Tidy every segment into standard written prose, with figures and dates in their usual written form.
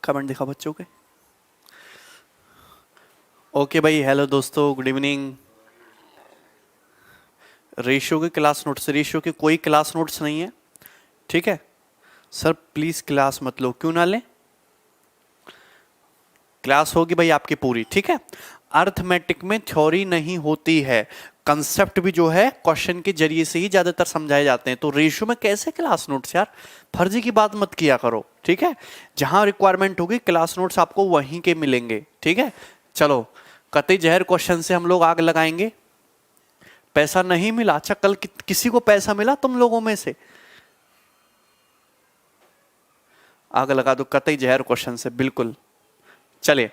Comment दिखा बच्चों के। ओके भाई, हेलो दोस्तों, गुड इवनिंग। रेशियो के क्लास नोट्स, रेशियो के कोई क्लास नोट्स नहीं है, ठीक है सर? प्लीज क्लास मत लो। क्यों ना लें? क्लास होगी भाई आपकी पूरी, ठीक है? अर्थमेटिक में थ्योरी नहीं होती है, कंसेप्ट भी जो है क्वेश्चन के जरिए से ही ज्यादातर समझाए जाते हैं। तो रेशियो में कैसे क्लास नोट्स यार? फर्जी की बात मत किया करो, ठीक है? जहां रिक्वायरमेंट होगी क्लास नोट्स आपको वहीं के मिलेंगे, ठीक है? चलो, कतई जहर क्वेश्चन से हम लोग आग लगाएंगे। पैसा नहीं मिला? अच्छा, कल किसी को पैसा मिला तुम लोगों में से? आग लगा दो कतई जहर क्वेश्चन से, बिल्कुल। चलिए,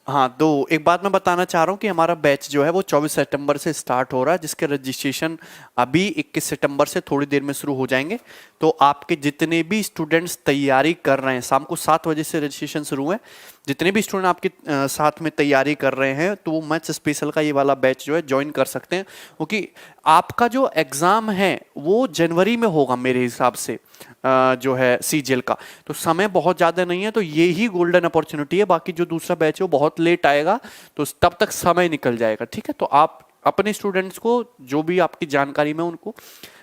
हाँ, दो एक बात मैं बताना चाह रहा हूँ कि हमारा बैच जो है वो 24 सितंबर से स्टार्ट हो रहा है, जिसके रजिस्ट्रेशन अभी 21 सितंबर से थोड़ी देर में शुरू हो जाएंगे। तो आपके जितने भी स्टूडेंट्स तैयारी कर रहे हैं, शाम को 7 बजे से रजिस्ट्रेशन शुरू है, जितने भी स्टूडेंट आपके साथ में तैयारी कर रहे हैं तो वो मैथ्स स्पेशल का ये वाला बैच जो है ज्वाइन कर सकते हैं, क्योंकि आपका जो एग्जाम है वो जनवरी में होगा मेरे हिसाब से, जो है सीजीएल का। तो समय बहुत ज़्यादा नहीं है, तो ये ही गोल्डन अपॉर्चुनिटी है। बाकी जो दूसरा बैच है वो बहुत लेट आएगा, तो तब तक समय निकल जाएगा, ठीक है? तो आप अपने स्टूडेंट्स को जो भी आपकी जानकारी में उनको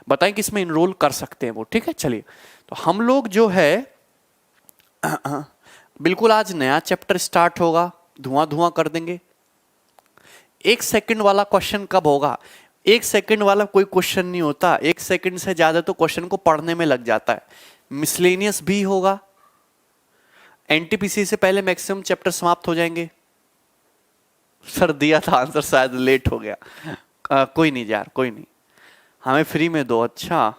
बताएं कि इसमें इनरोल कर सकते हैं वो, ठीक है? चलिए, तो हम लोग जो है बिल्कुल आज नया चैप्टर स्टार्ट होगा, धुआं धुआं कर देंगे। 1 सेकंड वाला क्वेश्चन कब होगा? 1 सेकंड वाला कोई क्वेश्चन नहीं होता, 1 सेकंड से ज्यादा तो क्वेश्चन को पढ़ने में लग जाता है। मिसलेनियस भी होगा, एनटीपीसी से पहले मैक्सिमम चैप्टर समाप्त हो जाएंगे। सर दिया था आंसर, शायद लेट हो गया। कोई नहीं यार, कोई नहीं, हमें फ्री में दो। अच्छा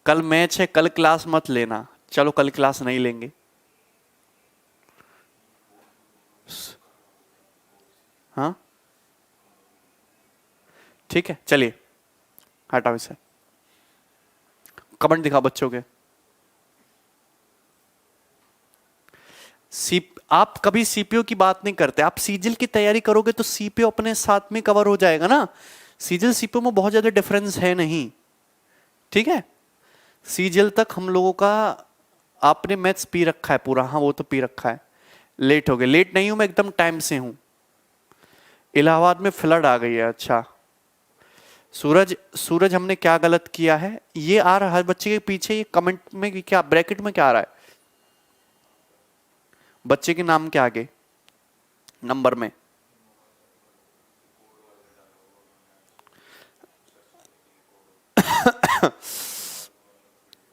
कल मैच है, कल क्लास मत लेना। चलो, कल क्लास नहीं लेंगे। हाँ ठीक है, चलिए हटाओ इसे। कमेंट दिखा बच्चों के। आप कभी सीपीओ की बात नहीं करते, आप सीजीएल की तैयारी करोगे तो सीपीओ अपने साथ में कवर हो जाएगा ना। सीजीएल सीपीओ में बहुत ज्यादा डिफरेंस है नहीं, ठीक है? सीजीएल तक हम लोगों का, आपने मैथ्स पी रखा है पूरा? हाँ, वो तो पी रखा है। लेट हो गए? लेट नहीं हूं मैं, एकदम टाइम से हूं। इलाहाबाद में फ्लड आ गई है? अच्छा, सूरज हमने क्या गलत किया है? ये आ रहा है बच्चे के पीछे, ये कमेंट में क्या, ब्रैकेट में क्या आ रहा है? बच्चे के नाम के आगे नंबर में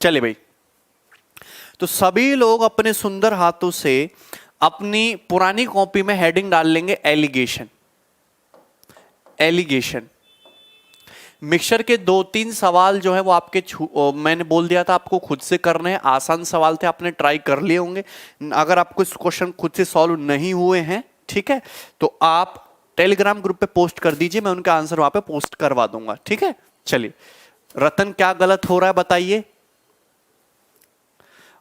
चले भाई, तो सभी लोग अपने सुंदर हाथों से अपनी पुरानी कॉपी में हेडिंग डाल लेंगे एलिगेशन। एलिगेशन मिक्सचर के 2-3 सवाल जो है वो आपके मैंने बोल दिया था आपको खुद से करने हैं। आसान सवाल थे, आपने ट्राई कर लिए होंगे। अगर आपको इस क्वेश्चन खुद से सॉल्व नहीं हुए हैं, ठीक है, तो आप टेलीग्राम ग्रुप पे पोस्ट कर दीजिए, मैं उनका आंसर वहां पे पोस्ट करवा दूंगा, ठीक है? चलिए, रतन क्या गलत हो रहा है बताइए?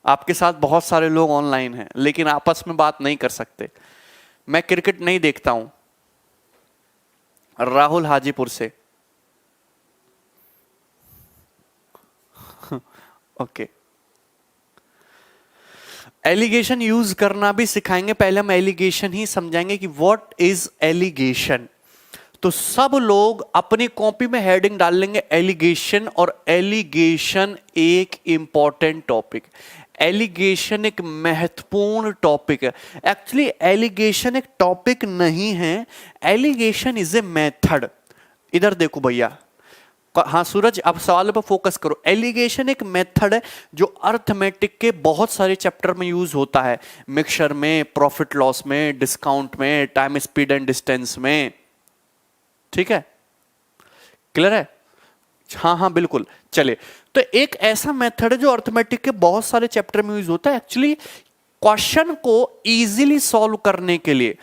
आपके साथ बहुत सारे लोग ऑनलाइन हैं लेकिन आपस में बात नहीं कर सकते। मैं क्रिकेट नहीं देखता हूं। राहुल हाजीपुर से, ओके। एलिगेशन यूज करना भी सिखाएंगे, पहले हम एलिगेशन ही समझाएंगे कि व्हाट इज एलिगेशन। तो सब लोग अपनी कॉपी में हेडिंग डाल लेंगे एलिगेशन, और एलिगेशन एक इंपॉर्टेंट टॉपिक, एलिगेशन एक महत्वपूर्ण टॉपिक है। एक्चुअली एलिगेशन एक टॉपिक नहीं है, एलिगेशन इज ए मेथड। इधर देखो भैया, हाँ सूरज, अब सवाल पर फोकस करो। एलिगेशन एक मेथड है जो अर्थमेटिक के बहुत सारे चैप्टर में यूज होता है, मिक्सचर में, प्रॉफिट लॉस में, डिस्काउंट में, टाइम स्पीड एंड डिस्टेंस में, ठीक है? क्लियर है? हाँ हाँ बिल्कुल। चलिए, तो एक ऐसा मेथड है जो अर्थमेटिक के बहुत सारे चैप्टर में यूज होता है। एक्चुअली क्वेश्चन को इजीली सॉल्व करने के लिए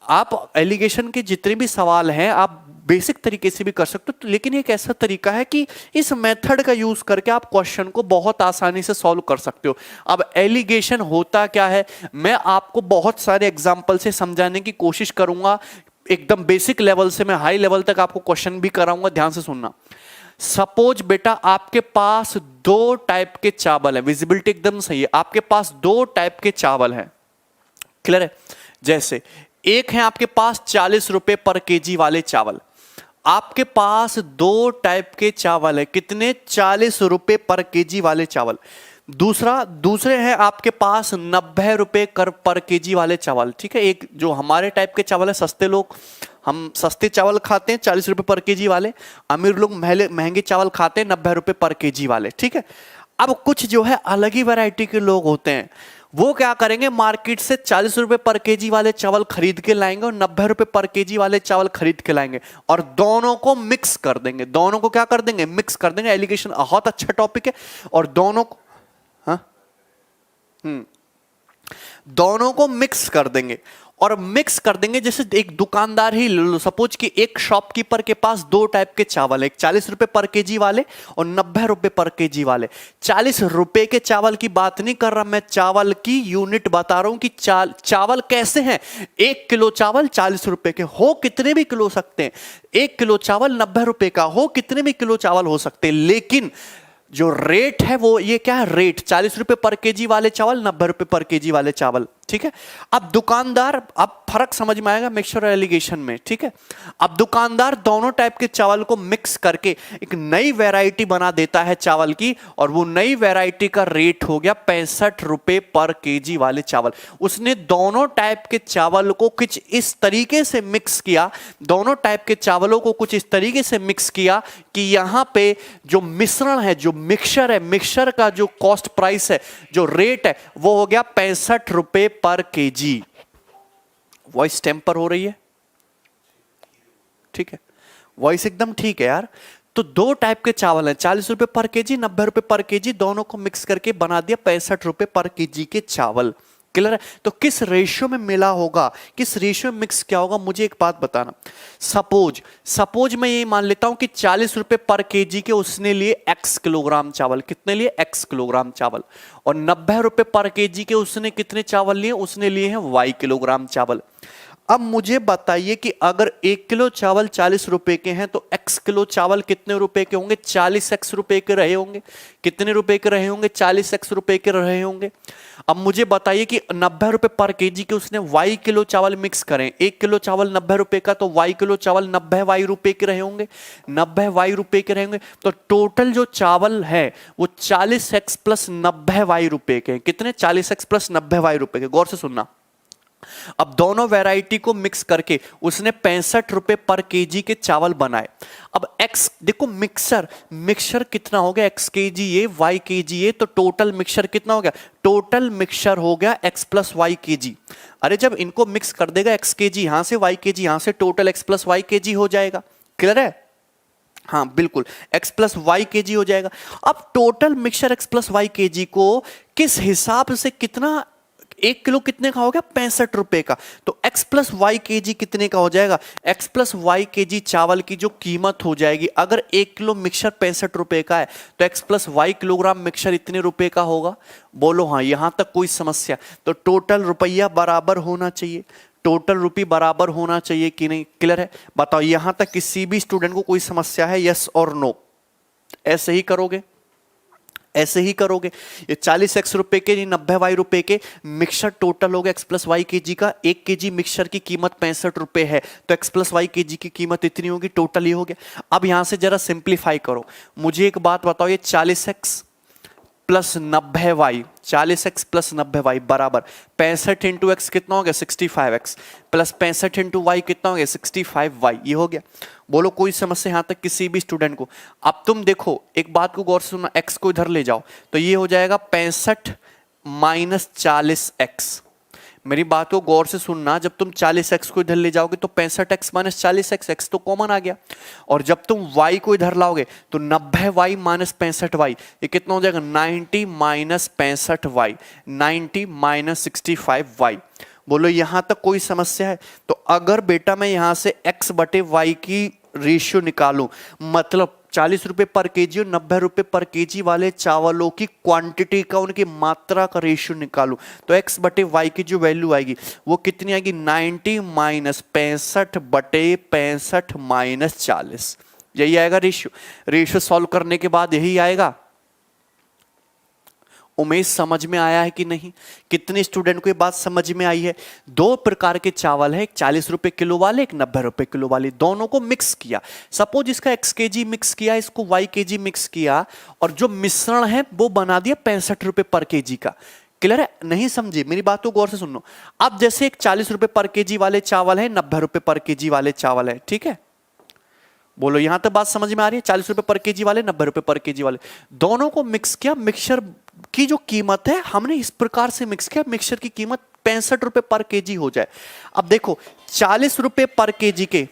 आप एलिगेशन के जितने भी सवाल हैं आप बेसिक तरीके से भी कर सकते हो, लेकिन एक ऐसा तरीका है कि इस मेथड का यूज करके आप क्वेश्चन को बहुत आसानी से सॉल्व कर सकते हो। अब एलिगेशन होता क्या है, मैं आपको बहुत सारे एग्जांपल से समझाने की कोशिश करूंगा, एकदम बेसिक लेवल से मैं हाई लेवल तक आपको क्वेश्चन भी कराऊंगा, ध्यान से सुनना। सपोज बेटा आपके पास दो टाइप के चावल है, विजिबिलिटी एकदम सही है, आपके पास दो टाइप के चावल है, क्लियर है। जैसे एक है आपके पास 40 रुपए पर केजी वाले चावल, आपके पास दो टाइप के चावल है, कितने, 40 रुपए पर केजी वाले चावल। दूसरे हैं आपके पास 90 रुपए पर केजी वाले चावल, ठीक है। एक जो हमारे टाइप के चावल है, सस्ते लोग हम सस्ते चावल खाते हैं 40 रुपए पर केजी वाले, अमीर लोग महंगे चावल खाते हैं 90 रुपए पर केजी वाले, ठीक है। अब कुछ जो है अलग ही वैरायटी के लोग होते हैं, वो क्या करेंगे, मार्केट से 40 रुपए पर केजी वाले चावल खरीद के लाएंगे और 90 रुपए पर केजी वाले चावल खरीद के लाएंगे और दोनों को मिक्स कर देंगे। दोनों को क्या कर देंगे, मिक्स कर देंगे। एलिगेशन बहुत अच्छा टॉपिक है। और दोनों को दोनों को मिक्स कर देंगे और मिक्स कर देंगे। जैसे एक दुकानदार ही ले लो, सपोज कि एक शॉपकीपर के पास दो टाइप के चावल है, एक 40 रुपए पर केजी वाले और 90 रुपए पर केजी वाले। 40 रुपए के चावल की बात नहीं कर रहा मैं, चावल की यूनिट बता रहा हूं कि चावल कैसे हैं। 1 किलो चावल 40 रुपए के हो कितने भी किलो सकते हैं, 1 किलो चावल 90 रुपए का हो कितने भी किलो चावल हो सकते हैं, लेकिन जो रेट है वो ये क्या है, रेट 40 रुपए पर केजी वाले चावल, 90 रुपए पर केजी वाले चावल, ठीक है। अब दुकानदार, अब फर्क समझ में आएगा मिक्सचर और एलिगेशन में, ठीक है। अब दुकानदार दोनों टाइप के चावल को मिक्स करके एक नई वैरायटी बना देता है चावल की, और वो नई वैरायटी का रेट हो गया 65 रुपए पर केजी वाले चावल। उसने दोनों टाइप के चावल को कुछ इस तरीके से मिक्स किया, दोनों टाइप के चावलों को कुछ इस तरीके से मिक्स किया कि यहां पे जो मिश्रण है, जो मिक्सचर है, मिक्सचर का जो कॉस्ट प्राइस है, जो रेट है, वो हो गया 65 रुपए पर केजी। वॉइस टेम्पर हो रही है, ठीक है, वॉइस एकदम ठीक है यार। तो दो टाइप के चावल हैं, 40 रुपए पर केजी, 90 रुपए पर केजी, दोनों को मिक्स करके बना दिया 65 रुपए पर केजी के चावल, क्लियर है। तो किस रेशियो में मिला होगा, किस रेशियो में मिक्स किया होगा, मुझे एक बात बताना। सपोज मैं ये मान लेता हूं कि 40 रुपए पर केजी के उसने लिए x किलोग्राम चावल, कितने लिए, x किलोग्राम चावल, और 90 रुपए पर केजी के उसने कितने चावल लिए, उसने लिए हैं y किलोग्राम चावल। अब मुझे बताइए कि अगर 1 किलो चावल 40 रुपए के हैं तो x किलो चावल कितने रुपए के होंगे, 40x रुपए के रहे होंगे। कितने रुपए के रहे होंगे, 40x रुपए के रहे होंगे। अब मुझे बताइए कि 90 रुपए पर केजी के उसने y किलो चावल मिक्स करें, 1 किलो चावल 90 रुपए का, तो y किलो चावल 90 y रुपए के रहे होंगे, 90 y रुपए के रहेंगे। तो टोटल जो चावल है वो 40x प्लस 90 y रुपए के, कितने, 40x प्लस 90 y रुपए के। गौर से सुनना, अब दोनों वैरायटी को मिक्स करके उसने 65 रुपए पर केजी के चावल बनाए। अब x देखो, मिक्सचर कितना हो गया, x केजी ये, y केजी ये, तो टोटल मिक्सचर कितना हो गया, टोटल मिक्सचर हो गया x प्लस वाई केजी। अरे जब इनको मिक्स कर देगा x केजी यहां से, y केजी यहां से, total x plus y kg हो जाएगा, क्लियर है। हाँ बिल्कुल, x प्लस वाई केजी हो जाएगा। अब total mixture x plus y kg को किस हिसाब से, कितना, 1 किलो कितने का हो गया, 65 रुपए का, तो x प्लस वाई केजी कितने का हो जाएगा, x प्लस वाई केजी चावल की जो कीमत हो जाएगी, अगर 1 किलो मिक्सचर 65 रुपए का है तो x plus y kilogram mixture इतने रुपए का होगा। बोलो हाँ, यहां तक कोई समस्या, तो टोटल रुपया बराबर होना चाहिए, टोटल रुपये बराबर होना चाहिए कि नहीं, क्लियर है। बताओ यहां तक किसी भी स्टूडेंट को कोई समस्या है, यस और नो। ऐसे ही करोगे, ऐसे ही करोगे। ये 40x रुपए के, 90 वाई रुपए के मिक्सचर टोटल हो गया x प्लस वाई केजी का। 1 केजी मिक्सचर की कीमत 65 रुपए है, तो x प्लस वाई केजी की कीमत इतनी होगी, टोटल ये हो गया। अब यहां से जरा सिंप्लीफाई करो, मुझे एक बात बताओ, ये 40x plus 90 Y, 40x plus 90 Y बराबर 65 इंटू एक्स कितना हो गया, 65x प्लस 65 इंटू वाई कितना हो गया, 65 वाई, ये हो गया। बोलो कोई समस्या यहां तक किसी भी स्टूडेंट को। अब तुम देखो एक बात को गौर से सुनना, x को इधर ले जाओ तो ये हो जाएगा 65 माइनस 40x। मेरी बात को गौर से सुनना, जब तुम 40x को इधर ले जाओगे तो 65x माइनस 40x, x तो कॉमन आ गया, और जब तुम y को इधर लाओगे तो 90y माइनस 65y, ये कितना हो जाएगा, 90 माइनस 65y, 90 माइनस 65y। बोलो यहां तक कोई समस्या है। तो अगर बेटा मैं यहां से x बटे y की रेशियो निकालूं, मतलब 40 रुपए पर केजी और 90 रुपए पर केजी वाले चावलों की क्वांटिटी का, उनकी मात्रा का रेशियो निकालूं, तो x बटे y की जो वैल्यू आएगी वो कितनी आएगी, 90 माइनस 65 बटे 65 माइनस 40। यही आएगा रेशियो। रेशियो सॉल्व करने के बाद यही आएगा। उमेश समझ में आया है कि नहीं? कितने स्टूडेंट को ये बात समझ में आई है? दो प्रकार के चावल है, एक 40 रुपए किलो वाले, एक 90 रुपए किलो वाले, दोनों को मिक्स किया। सपोज इसका x kg मिक्स किया, इसको y kg मिक्स किया, और जो मिश्रण है वो बना दिया 65 रुपए पर केजी का। क्लियर है? नहीं समझे मेरी बात को गौर से सुनो। अब जैसे एक 40 रुपए पर केजी वाले चावल है, 90 रुपए पर केजी वाले चावल है, ठीक है? बोलो यहां तक बात समझ में आ रही है? 40 रुपए पर केजी वाले, 90 रुपए पर केजी वाले, दोनों को मिक्स किया। मिक्सचर की जो कीमत है हमने इस प्रकार से मिक्स किया, मिक्सचर की कीमत 65 रुपए पर केजी हो जाए। अब देखो 40 रुपए पर केजी के,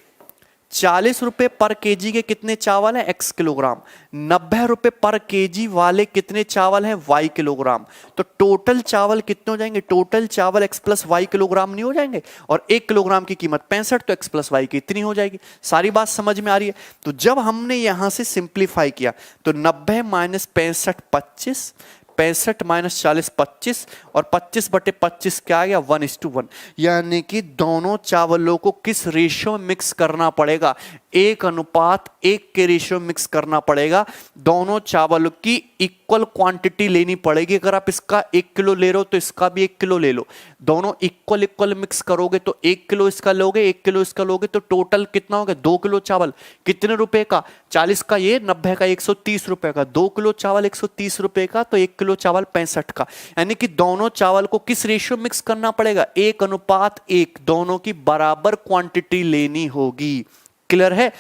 40 रुपए पर केजी के कितने चावल है? x kilogram. 90 रुपए पर केजी वाले कितने चावल हैं? y kilogram. तो टोटल चावल कितने हो जाएंगे? टोटल चावल x प्लस वाई किलोग्राम नहीं हो जाएंगे? और 1 किलोग्राम की कीमत 65, तो x प्लस वाई की इतनी हो जाएगी। सारी बात समझ में आ रही है? तो जब हमने यहां से सिंप्लीफाई किया तो 90 माइनस 65 25, 65 माइनस 40 25, और 25/25 क्या आ गया? 1:1। यानी कि दोनों चावलों को किस रेशियो में मिक्स करना पड़ेगा? 1:1 के रेशियो में मिक्स करना पड़ेगा। दोनों चावलों की इक्वल क्वांटिटी लेनी पड़ेगी। अगर आप इसका 1 किलो ले रहे हो तो इसका भी 1 किलो ले लो। दोनों इक्वल मिक्स करोगे तो 1 किलो इसका लोगे, 1 किलो इसका लोगे, तो टोटल कितना हो गया? 2 किलो चावल। कितने रुपए का? 40 का ये, 90 का 130 रुपए का। 2 किलो चावल 130 रुपए का, तो 1 किलो चावल 65 का। यानी कि दोनों चावल को किस रेशियो मिक्स करना पड़ेगा? 1:1। दोनों की बराबर क्वांटिटी लेनी होगी। क्लियर है?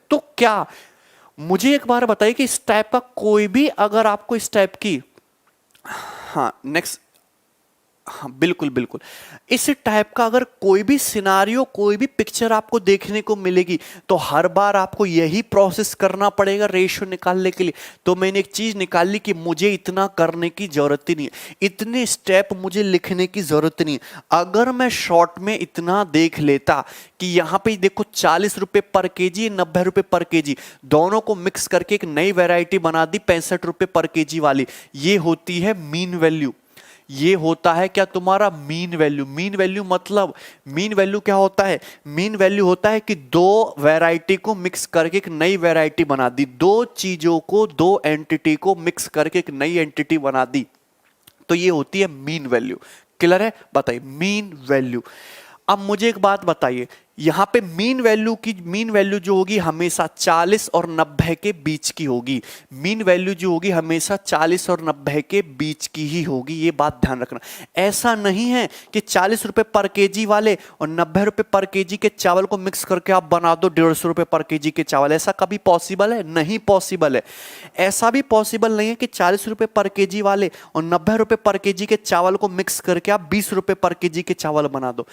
तो क्या मुझे एक बार बताइए कि इस टाइप का कोई भी, अगर आपको इस टाइप की, हाँ नेक्स्ट, हाँ बिल्कुल बिल्कुल, इस टाइप का अगर कोई भी सिनारियो, कोई भी पिक्चर आपको देखने को मिलेगी तो हर बार आपको यही प्रोसेस करना पड़ेगा रेशियो निकालने के लिए। तो मैंने एक चीज निकाल ली कि मुझे इतना करने की जरूरत ही नहीं है, इतने स्टेप मुझे लिखने की जरूरत नहीं है। अगर मैं शॉर्ट में इतना देख लेता कि यहां पे देखो 40 रुपए पर केजी, 90 रुपए पर केजी, दोनों को मिक्स करके एक नई वैरायटी बना दी 65 रुपए पर केजी वाली। ये होती है मीन वैल्यू। ये होता है क्या? तुम्हारा मीन वैल्यू। मीन वैल्यू मतलब, मीन वैल्यू क्या होता है? मीन वैल्यू होता है कि दो वैरायटी को मिक्स करके एक नई वैरायटी बना दी। दो चीजों को, दो एंटिटी को मिक्स करके एक नई एंटिटी बना दी, तो ये होती है मीन वैल्यू। क्लियर है? बताइए मीन वैल्यू। अब मुझे एक बात बताइए, यहां पे मीन वैल्यू जो होगी हमेशा 40 और 90 के बीच की होगी। मीन वैल्यू जो होगी हमेशा 40 और 90 के बीच की ही होगी। ये बात ध्यान रखना। ऐसा नहीं है कि 40 रुपए पर केजी वाले और 90 रुपए पर केजी के चावल को मिक्स करके आप बना दो 150 रुपए पर केजी के चावल। ऐसा कभी पॉसिबल है? नहीं पॉसिबल है। ऐसा भी पॉसिबल नहीं है कि 40 रुपए पर केजी वाले और 90 रुपए पर केजी के चावल को मिक्स करके आप 20 रुपए पर केजी के चावल बना दो।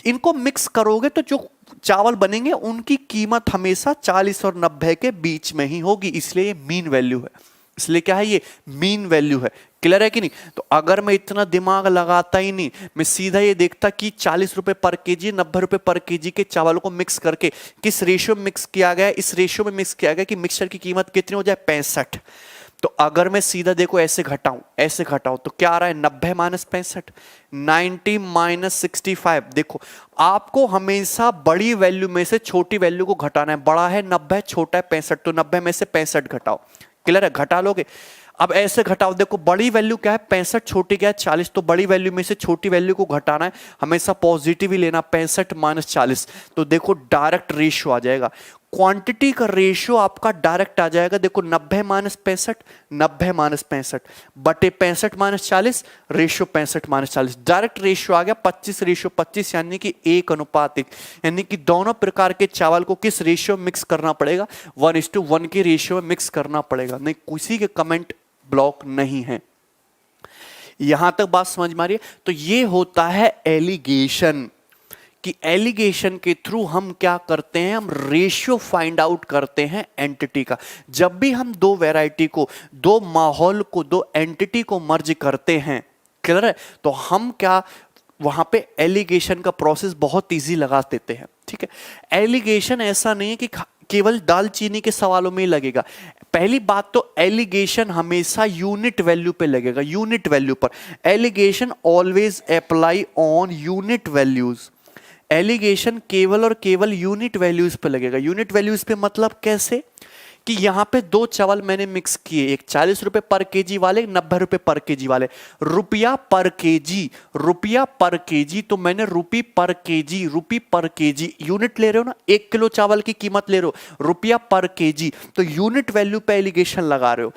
इनको मिक्स करोगे तो जो चावल बनेंगे उनकी कीमत हमेशा 40 और 90 के बीच में ही होगी। इसलिए ये मीन वैल्यू है। इसलिए क्या है? ये मीन वैल्यू है। क्लियर है कि नहीं? तो अगर मैं इतना दिमाग लगाता ही नहीं, मैं सीधा ये देखता कि 40 रुपए पर केजी, 90 रुपए पर केजी के चावलों को मिक्स करके किस रेशियो में मिक्स किया गया है, इस रेशियो में मिक्स किया गया कि मिक्सचर की कीमत कितनी हो जाए? 65। तो अगर मैं सीधा देखो ऐसे घटाऊं तो क्या आ रहा है? 90 माइनस 65, 90 माइनस 65। देखो आपको हमेशा बड़ी वैल्यू में से छोटी वैल्यू को घटाना है। बड़ा है 90, छोटा है 65, तो 90 में से 65 घटाओ। क्लियर है? घटा लोगे। अब ऐसे घटाओ, देखो बड़ी वैल्यू क्या है? 65, छोटी क्या है? 40। तो बड़ी वैल्यू में से छोटी वैल्यू को घटाना है, हमेशा पॉजिटिव ही लेना। 65 माइनस 40, तो देखो डायरेक्ट रेशियो आ जाएगा। क्वांटिटी का रेशियो आपका डायरेक्ट आ जाएगा। देखो 90 माइनस 65, 90 माइनस 65 बटे 65 minus 40, ratio 65 minus 40, direct ratio आ गया 25 रेशियो 25, यानी कि 1:1। यानी कि दोनों प्रकार के चावल को किस रेशियो में मिक्स करना पड़ेगा? 1:1 के रेशियो में मिक्स करना पड़ेगा। नहीं, किसी के कमेंट ब्लॉक नहीं है। यहां तक बात समझ में आ रही है? तो ये होता है एलिगेशन, कि एलिगेशन के थ्रू हम क्या करते हैं? हम रेशियो फाइंड आउट करते हैं एंटिटी का। जब भी हम दो वैरायटी को, दो माहौल को, दो एंटिटी को मर्ज करते हैं, क्लियर है, तो हम क्या वहां पे एलिगेशन का प्रोसेस बहुत इजी लगा देते हैं। ठीक है? एलिगेशन ऐसा नहीं है कि केवल दालचीनी के सवालों में ही लगेगा। पहली बात तो एलिगेशन हमेशा यूनिट वैल्यू पे लगेगा, यूनिट वैल्यू पर। Alligation always apply on unit values. Alligation केवल और केवल यूनिट वैल्यूज पे लगेगा। यूनिट वैल्यूज पे मतलब कैसे? कि यहाँ पे दो चावल मैंने मिक्स किए, एक 40 रुपए पर केजी वाले, 90 रुपए पर केजी वाले, रुपया पर केजी, रुपया पर केजी, तो मैंने रुपी पर केजी यूनिट ले रहे हो ना, 1 किलो चावल की कीमत ले रहे हो, रुपया पर केजी, तो यूनिट वैल्यू पे एलिगेशन लगा रहे हो।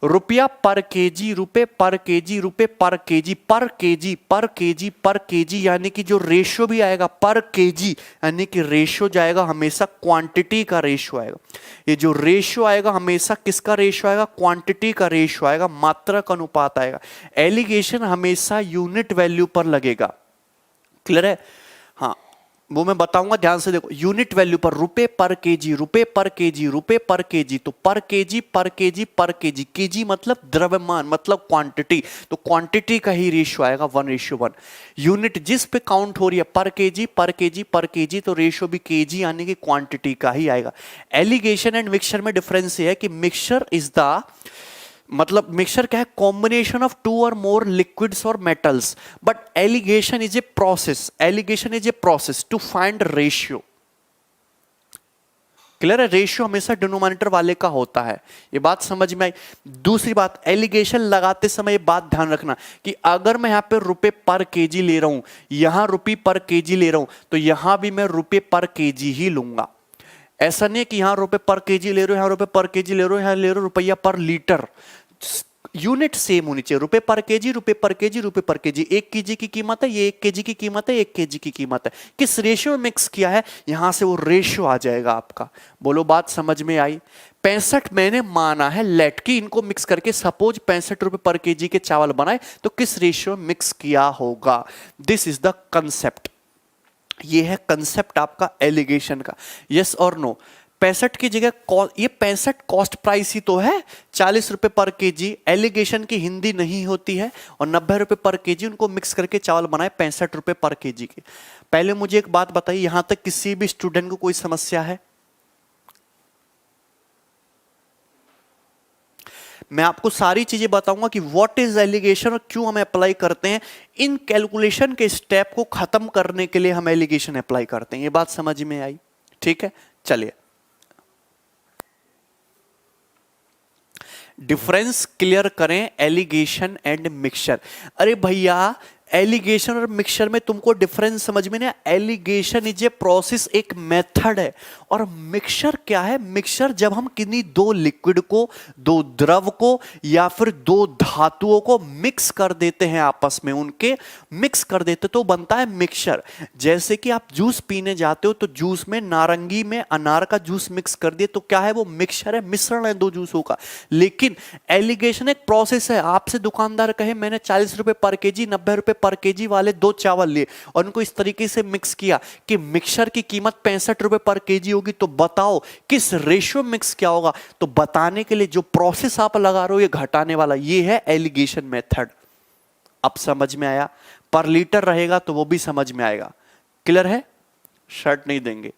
रुपया पर केजी, रुपए पर केजी, रुपए पर केजी, पर केजी, पर केजी, पर केजी, यानी कि जो रेशियो भी आएगा पर केजी, यानी कि रेशियो जाएगा हमेशा क्वांटिटी का रेशियो आएगा। ये जो रेशियो आएगा हमेशा किसका रेशियो आएगा? क्वांटिटी का रेशियो आएगा, मात्रा का अनुपात आएगा। एलिगेशन हमेशा यूनिट वैल्यू पर लगेगा। क्लियर है? हाँ, वो मैं बताऊंगा, ध्यान से देखो। यूनिट वैल्यू पर, रुपए पर केजी, रुपए पर केजी, रुपए पर केजी, तो पर केजी, पर केजी, पर केजी, केजी मतलब द्रव्यमान, मतलब क्वांटिटी, तो क्वांटिटी का ही रेशियो आएगा 1:1। यूनिट जिस पे काउंट हो रही है पर केजी, पर केजी, पर केजी, तो रेशियो भी केजी यानी कि क्वांटिटी का ही आएगा। एलिगेशन एंड मिक्सचर में डिफरेंस ये है कि मिक्सचर इज द, मतलब मिक्सचर क्या है? कॉम्बिनेशन ऑफ 2 और मोर लिक्विड्स और metals, but alligation is a process, alligation is a process to find ratio. Clear है? रेशियो हमेशा डिनोमिनेटर वाले का होता है, ये बात समझ में आई। दूसरी बात, एलिगेशन लगाते समय ये बात ध्यान रखना कि अगर मैं यहां पे रुपए पर केजी ले रहा हूं, यहां रुपये पर केजी ले रहा हूं, तो यहां भी मैं रुपये पर केजी ही लूंगा। ऐसा नहीं है कि यहां रुपए पर केजी ले रहे हो, यहां रुपए पर केजी ले रहे हो, यहां ले रहे हो रुपया पर लीटर। यूनिट सेम होनी चाहिए, रुपए पर केजी, रुपए पर केजी, रुपए पर केजी। 1 केजी की कीमत है, ये 1 केजी की कीमत है, 1 केजी की कीमत है। किस रेशियो में मिक्स किया है, यहां से वो रेशियो आ जाएगा आपका। बोलो बात समझ में आई? 65 मैंने माना है लेट की, इनको मिक्स करके सपोज 65 रुपए पर केजी के चावल बनाए, तो किस रेशियो में मिक्स किया होगा? This is the concept. ये है कंसेप्ट आपका एलिगेशन का। यस और नो? 65 की जगह ये 65 कॉस्ट प्राइस ही तो है, 40 रुपए पर केजी। एलिगेशन की हिंदी नहीं होती है, और 90 रुपए पर केजी, उनको मिक्स करके चावल बनाए 65 रुपए पर केजी के। पहले मुझे एक बात बताइए, यहां तक किसी भी स्टूडेंट को कोई समस्या है? मैं आपको सारी चीजें बताऊंगा कि व्हाट इज एलिगेशन और क्यों हम अप्लाई करते हैं। इन कैलकुलेशन के स्टेप को खत्म करने के लिए हम एलिगेशन अप्लाई करते हैं। ये बात समझ में आई? ठीक है, चलिए डिफरेंस क्लियर करें, एलिगेशन एंड मिक्सचर। अरे भैया, एलिगेशन और मिक्सचर में तुमको डिफरेंस समझ में नहीं? एलिगेशन इज ए प्रोसेस, एक मेथड है, और मिक्सचर क्या है? मिक्सचर जब हम किन्हीं दो लिक्विड को, दो द्रव को, या फिर दो धातुओं को मिक्स कर देते हैं, आपस में उनके मिक्स कर देते तो बनता है मिक्सचर। जैसे कि आप जूस पीने जाते हो तो जूस में नारंगी में अनार का जूस मिक्स कर दिए तो क्या है? वो मिक्सचर है, मिश्रण है दो जूसों का। लेकिन एलिगेशन एक प्रोसेस है। आपसे दुकानदार कहे मैंने 40 रुपए पर केजी, 90 रुपए पर केजी वाले दो चावल लिए और उनको इस तरीके से मिक्स किया कि मिक्सचर की कीमत 65 रुपए पर केजी होगी, तो बताओ किस रेशियो मिक्स किया होगा? तो बताने के लिए जो प्रोसेस आप लगा रहे हो, ये घटाने वाला, ये है एलिगेशन मेथड। अब समझ में आया? पर लीटर रहेगा तो वो भी समझ में आएगा। क्लियर है? शर्ट नहीं देंगे।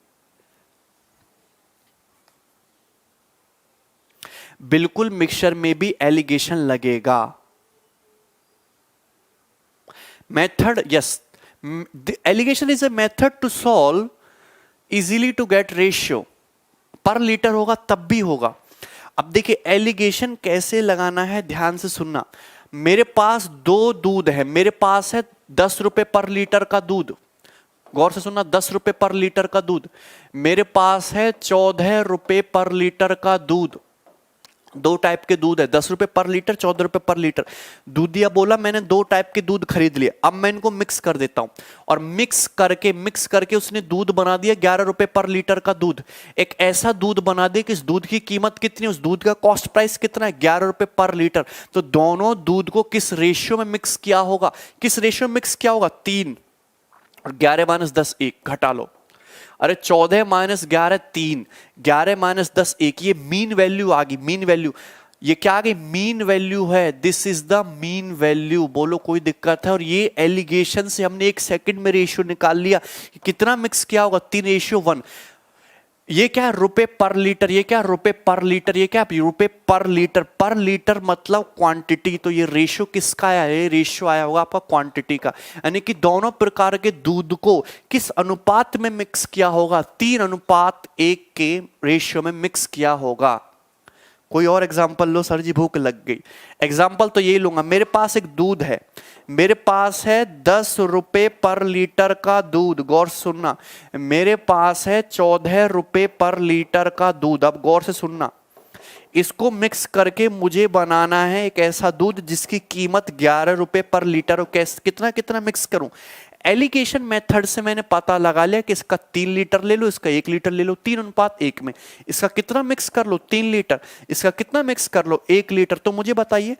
बिल्कुल मिक्सचर में भी एलिगेशन लगेगा। Method, yes, alligation is a method to solve easily to get ratio. पर लीटर होगा तब भी होगा। अब देखिए एलिगेशन कैसे लगाना है, ध्यान से सुनना। मेरे पास दो दूध है, मेरे पास है 10 रुपए पर लीटर का दूध। गौर से सुनना, 10 रुपए पर लीटर का दूध। मेरे पास है 14 रुपए पर लीटर का दूध। दो टाइप के दूध है, 10 रुपए पर लीटर, 14 रुपए पर लीटर। दूधिया बोला मैंने दो टाइप के दूध खरीद लिए, अब मैं इनको मिक्स कर देता हूं और मिक्स करके उसने दूध बना दिया 11 रुपए पर लीटर का दूध। एक ऐसा दूध बना दिया कि इस दूध की कीमत कितनी, उस दूध का कॉस्ट प्राइस कितना है? 11 रुपए पर लीटर। तो दोनों दूध को किस रेशियो में मिक्स किया होगा? किस रेशियो में मिक्स किया होगा? 3 और 11 - 10 1, घटा लो। अरे 14 - 11 3, 11 - 10 1, ये मीन वैल्यू आ गई। मीन वैल्यू, ये क्या आ गई? मीन वैल्यू है। This is the mean value. बोलो कोई दिक्कत है? और ये एलिगेशन से हमने 1 सेकंड में रेशियो निकाल लिया कि कितना मिक्स किया होगा, 3:1। ये क्या है? रुपए पर लीटर। ये क्या? रुपए पर लीटर। ये क्या? रुपए पर लीटर। पर लीटर मतलब क्वांटिटी। तो ये रेशियो किसका आया? ये रेशियो आया होगा आपका क्वांटिटी का। यानी कि दोनों प्रकार के दूध को किस अनुपात में मिक्स किया होगा? 3:1 के रेशियो में मिक्स किया होगा। कोई और एग्जाम्पल लो सर जी, भूख लग गई। एग्जाम्पल तो यही लूंगा, मेरे पास एक दूध है, मेरे पास है 10 रुपए पर लीटर का दूध, गौर से सुनना, मेरे पास है 14 रुपए पर लीटर का दूध। अब गौर से सुनना, इसको मिक्स करके मुझे बनाना है एक ऐसा दूध जिसकी कीमत 11 रुपए पर लीटर हो। कितना कितना मिक्स करूं? एलिगेशन मेथड से मैंने पता लगा लिया कि इसका 3 लीटर ले लो, इसका 1 लीटर ले लो, 3:1 में। इसका कितना मिक्स कर लो? 3 लीटर। इसका कितना मिक्स कर लो? 1 लीटर। तो मुझे बताइए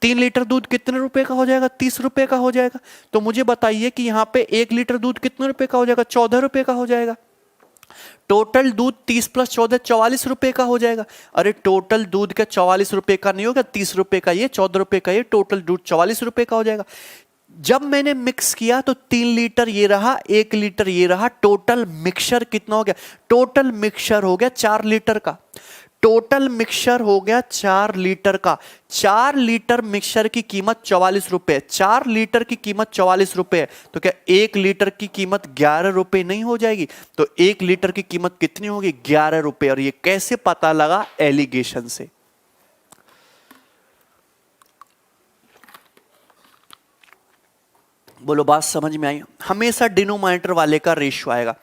3 लीटर दूध कितने रुपए का हो जाएगा? 30 रुपए का हो जाएगा। तो मुझे बताइए कि यहां पे 1 लीटर दूध कितने रुपए का हो जाएगा? 14 रुपए का हो जाएगा। टोटल दूध 30 + 14 44 रुपए का हो जाएगा। अरे टोटल दूध का 44 रुपए का नहीं होगा, 30 रुपए का ये, 14 रुपए का ये, टोटल दूध 44 रुपए का हो जाएगा। जब मैंने मिक्स किया तो 3 लीटर ये रहा, 1 लीटर ये रहा, टोटल मिक्सचर कितना हो गया? टोटल मिक्सचर हो गया 4 लीटर का। टोटल मिक्सचर हो गया 4 लीटर का। 4 लीटर मिक्सचर की कीमत 44 रुपए, 4 लीटर की कीमत 44 रुपए है, तो क्या 1 लीटर की कीमत 11 रुपए नहीं हो जाएगी? तो 1 लीटर की कीमत कितनी होगी? 11 रुपए। और ये कैसे पता लगा? एलिगेशन से। बोलो बात समझ में आई? हमेशा डिनोमिनेटर वाले का रेशियो आएगा।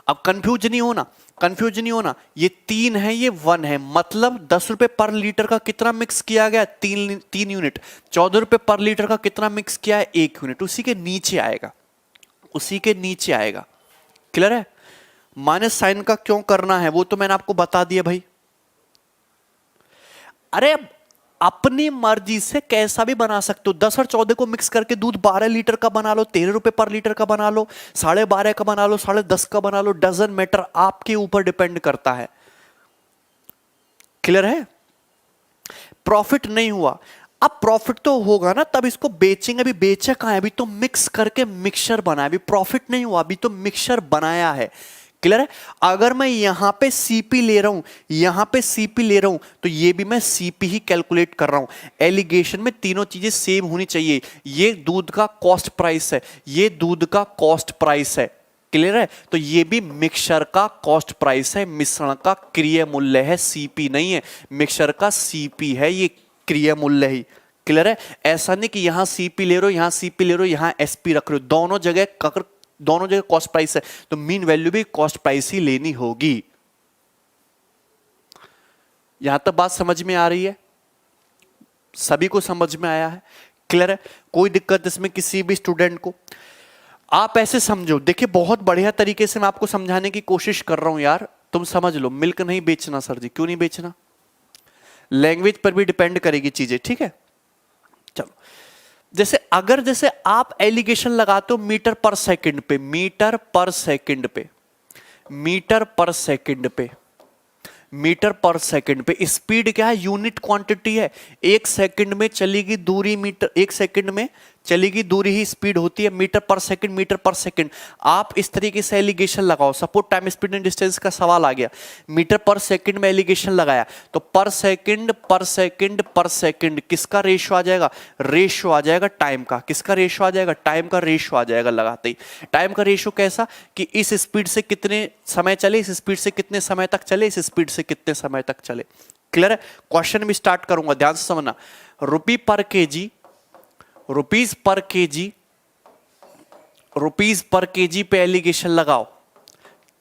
अब कंफ्यूज नहीं होना, कंफ्यूज नहीं होना, ये 3 है, ये 1 है, मतलब 10 रुपए पर लीटर का कितना मिक्स किया गया? 3 यूनिट। 14 रुपए पर लीटर का कितना मिक्स किया है? 1 यूनिट। उसी के नीचे आएगा, उसी के नीचे आएगा। क्लियर है? माइनस साइन का क्यों करना है वो तो मैंने आपको बता दिया भाई। अरे अपनी मर्जी से कैसा भी बना सकते हो। 10 और 14 को मिक्स करके दूध 12 लीटर का बना लो, 13 रुपए पर लीटर का बना लो, 12.5 का बना लो, 10.5 का बना लो, डजंट मैटर, आपके ऊपर डिपेंड करता है। क्लियर है? प्रॉफिट नहीं हुआ, अब प्रॉफिट तो होगा ना, तब इसको बेचेंगे। अभी बेचा कहां है? अभी तो मिक्स करके मिक्सचर बनाया, अभी प्रॉफिट नहीं हुआ, अभी तो मिक्सचर बनाया है। क्लियर है? अगर मैं यहां पे सीपी ले रहा हूं, यहां पे सीपी ले रहा हूं, तो ये भी मैं सीपी ही कैलकुलेट कर रहा हूं। एलिगेशन में तीनों चीजें सेम होनी चाहिए। ये दूध का कॉस्ट प्राइस है, ये दूध का कॉस्ट प्राइस है। क्लियर है? तो ये भी मिक्सचर का कॉस्ट प्राइस है, मिश्रण का क्रिय मूल्य है, सीपी नहीं है। मिक्सचर का सीपी है, ये क्रिय मूल्य ही। क्लियर है? ऐसा नहीं कि यहां सीपी ले रहे हो, यहां सीपी ले रहे हो, यहां एसपी रख रहे हो। दोनों जगह कॉस्ट प्राइस है, तो मीन वैल्यू भी कॉस्ट प्राइस ही लेनी होगी। यहां तक बात समझ में आ रही है? सभी को समझ में आया है? क्लियर है? कोई दिक्कत इसमें किसी भी स्टूडेंट को? आप ऐसे समझो, देखिए बहुत बढ़िया तरीके से मैं आपको समझाने की कोशिश कर रहा हूं यार, तुम समझ लो। मिल्क नहीं बेचना सर जी, क्यों नहीं बेचना? लैंग्वेज पर भी डिपेंड करेगी चीजें, ठीक है? चलो, जैसे आप एलिगेशन लगाते हो मीटर पर सेकंड पे, मीटर पर सेकंड पे, मीटर पर सेकंड पे, मीटर पर सेकंड पे, स्पीड क्या है? यूनिट क्वांटिटी है। 1 सेकंड में चलेगी दूरी मीटर, 1 सेकंड में चलेगी दूरी ही स्पीड होती है। मीटर पर सेकंड, मीटर पर सेकंड। आप इस तरीके से एलिगेशन लगाओ, suppose time speed and distance का सवाल आ गया, मीटर पर सेकंड में एलिगेशन लगाया, तो पर सेकंड पर सेकंड पर सेकंड किसका रेशियो आ जाएगा? रेशियो आ जाएगा टाइम का। किसका रेशियो आ जाएगा? टाइम का रेशियो आ जाएगा लगाते ही। टाइम का रेशियो कैसा कि इस स्पीड से कितने समय चले, इस स्पीड से कितने समय तक चले, इस स्पीड से कितने समय तक चले। क्लियर है? क्वेश्चन भी स्टार्ट करूंगा, ध्यान से समझना। रुपी per KG, rupees per KG, rupees per KG पे एलिगेशन लगाओ।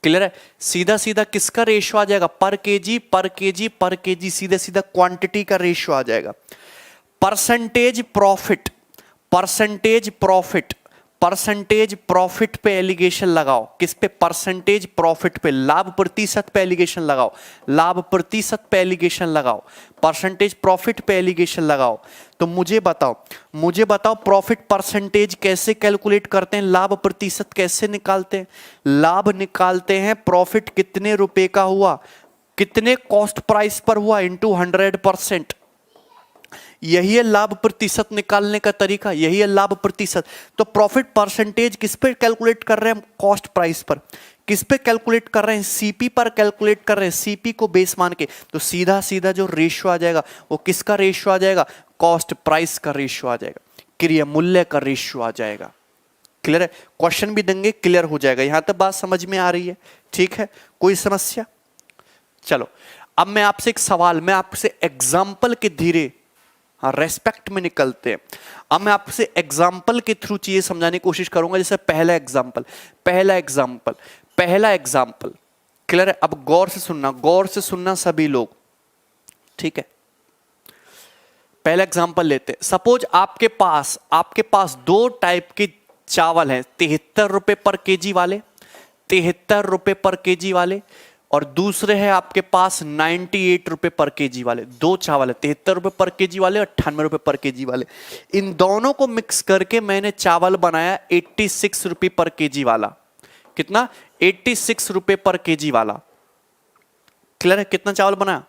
क्लियर है? सीधा सीधा किसका रेशियो आ जाएगा? पर केजी पर केजी पर केजी, सीधा सीधा क्वांटिटी का रेशियो आ जाएगा। Percentage profit, percentage profit, percentage profit पे एलिगेशन लगाओ। किस पे? परसेंटेज प्रॉफिट पे, लाभ प्रतिशत पे एलिगेशन लगाओ, लाभ प्रतिशत पे एलिगेशन लगाओ, परसेंटेज प्रॉफिट पे एलिगेशन लगाओ। तो मुझे बताओ प्रॉफिट परसेंटेज कैसे कैलकुलेट करते हैं, लाभ प्रतिशत कैसे निकालते हैं? लाभ निकालते हैं प्रॉफिट कितने रुपए का हुआ, कितने कॉस्ट प्राइस पर हुआ, इंटू 100%। यही है लाभ प्रतिशत निकालने का तरीका, यही है लाभ प्रतिशत। तो प्रॉफिट परसेंटेज किस पे कैलकुलेट कर रहे हैं? कॉस्ट प्राइस पर। किस पे कैलकुलेट कर रहे हैं? सीपी पर कैलकुलेट कर रहे हैं, सीपी को बेस मान के। तो सीधा सीधा जो रेशियो आ जाएगा वो किसका रेशियो आ जाएगा? कॉस्ट प्राइस का रेशियो आ जाएगा, क्रिया मूल्य का रेशियो आ जाएगा। क्लियर है? क्वेश्चन भी देंगे, क्लियर हो जाएगा। यहां तक बात समझ में आ रही है? ठीक है, कोई समस्या? चलो अब मैं आपसे एक सवाल, मैं आपसे एग्जाम्पल के धीरे, हाँ रेस्पेक्ट में निकलते हैं, अब मैं आपसे एग्जाम्पल के थ्रू चीजें समझाने की कोशिश करूंगा। जैसे पहला एग्जाम्पल, क्लियर है? अब गौर से सुनना सभी लोग, ठीक है? पहला एग्जाम्पल लेते हैं। सपोज आपके पास दो टाइप के चावल हैं, 73 रुपए पर केजी वाले, 73 रुपए पर केजी वाले, और दूसरे हैं आपके पास 98 रुपए पर केजी वाले। दो चावल है, 73 रुपए पर केजी वाले और 98 रुपए पर केजी वाले। इन दोनों को मिक्स करके मैंने चावल बनाया 86 रुपए पर केजी वाला। कितना? 86 रुपए पर केजी वाला। क्लियर है? कितना चावल बनाया?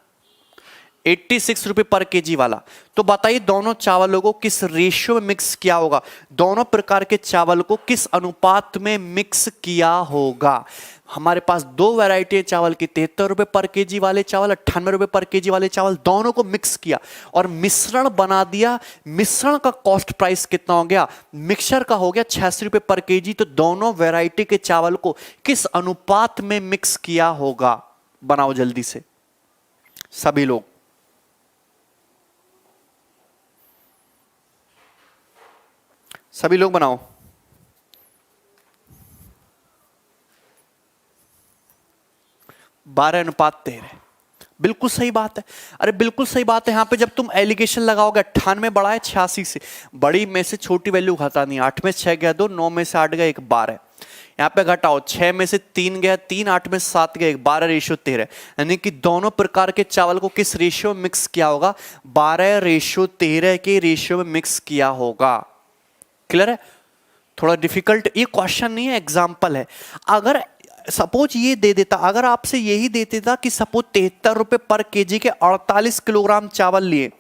86 रुपए पर केजी वाला। तो बताइए दोनों चावलों को किस रेशियो में मिक्स किया होगा? दोनों प्रकार के चावल को किस अनुपात में मिक्स किया होगा? हमारे पास दो वैरायटी है चावल की, 73 रुपए पर केजी वाले चावल, 98 रुपए पर केजी वाले चावल, दोनों को मिक्स किया और मिश्रण बना दिया। मिश्रण का कॉस्ट प्राइस कितना हो गया? मिक्सचर का हो गया 86 रुपए पर केजी। तो दोनों वैरायटी के चावल को किस अनुपात में मिक्स किया होगा? बनाओ जल्दी से सभी लोग। सभी लोग बनाओ। बारह अनुपात 13। बिल्कुल सही बात है। अरे बिल्कुल सही बात है। यहां पे जब तुम एलिगेशन लगाओगे 98 बड़ा है 86 से, बड़ी में से छोटी वैल्यू घटानी है। 8 में 6 गया 2, 9 में से 8 गया 1, 12। यहां पे घटाओ, 6 में से 3 गया 3, 8 में से 7 गया 1, 12 रेशियो 13। यानी कि दोनों प्रकार के चावल को किस रेशियो में मिक्स किया होगा? 12 रेशियो 13 के रेशियो में मिक्स किया होगा। क्लियर है? थोड़ा डिफिकल्ट ये क्वेश्चन नहीं है, एग्जाम्पल है। अगर सपोज ये दे देता, अगर आपसे यही दे देता कि सपोज 73 रुपए पर केजी के 48 किलोग्राम चावल लिए,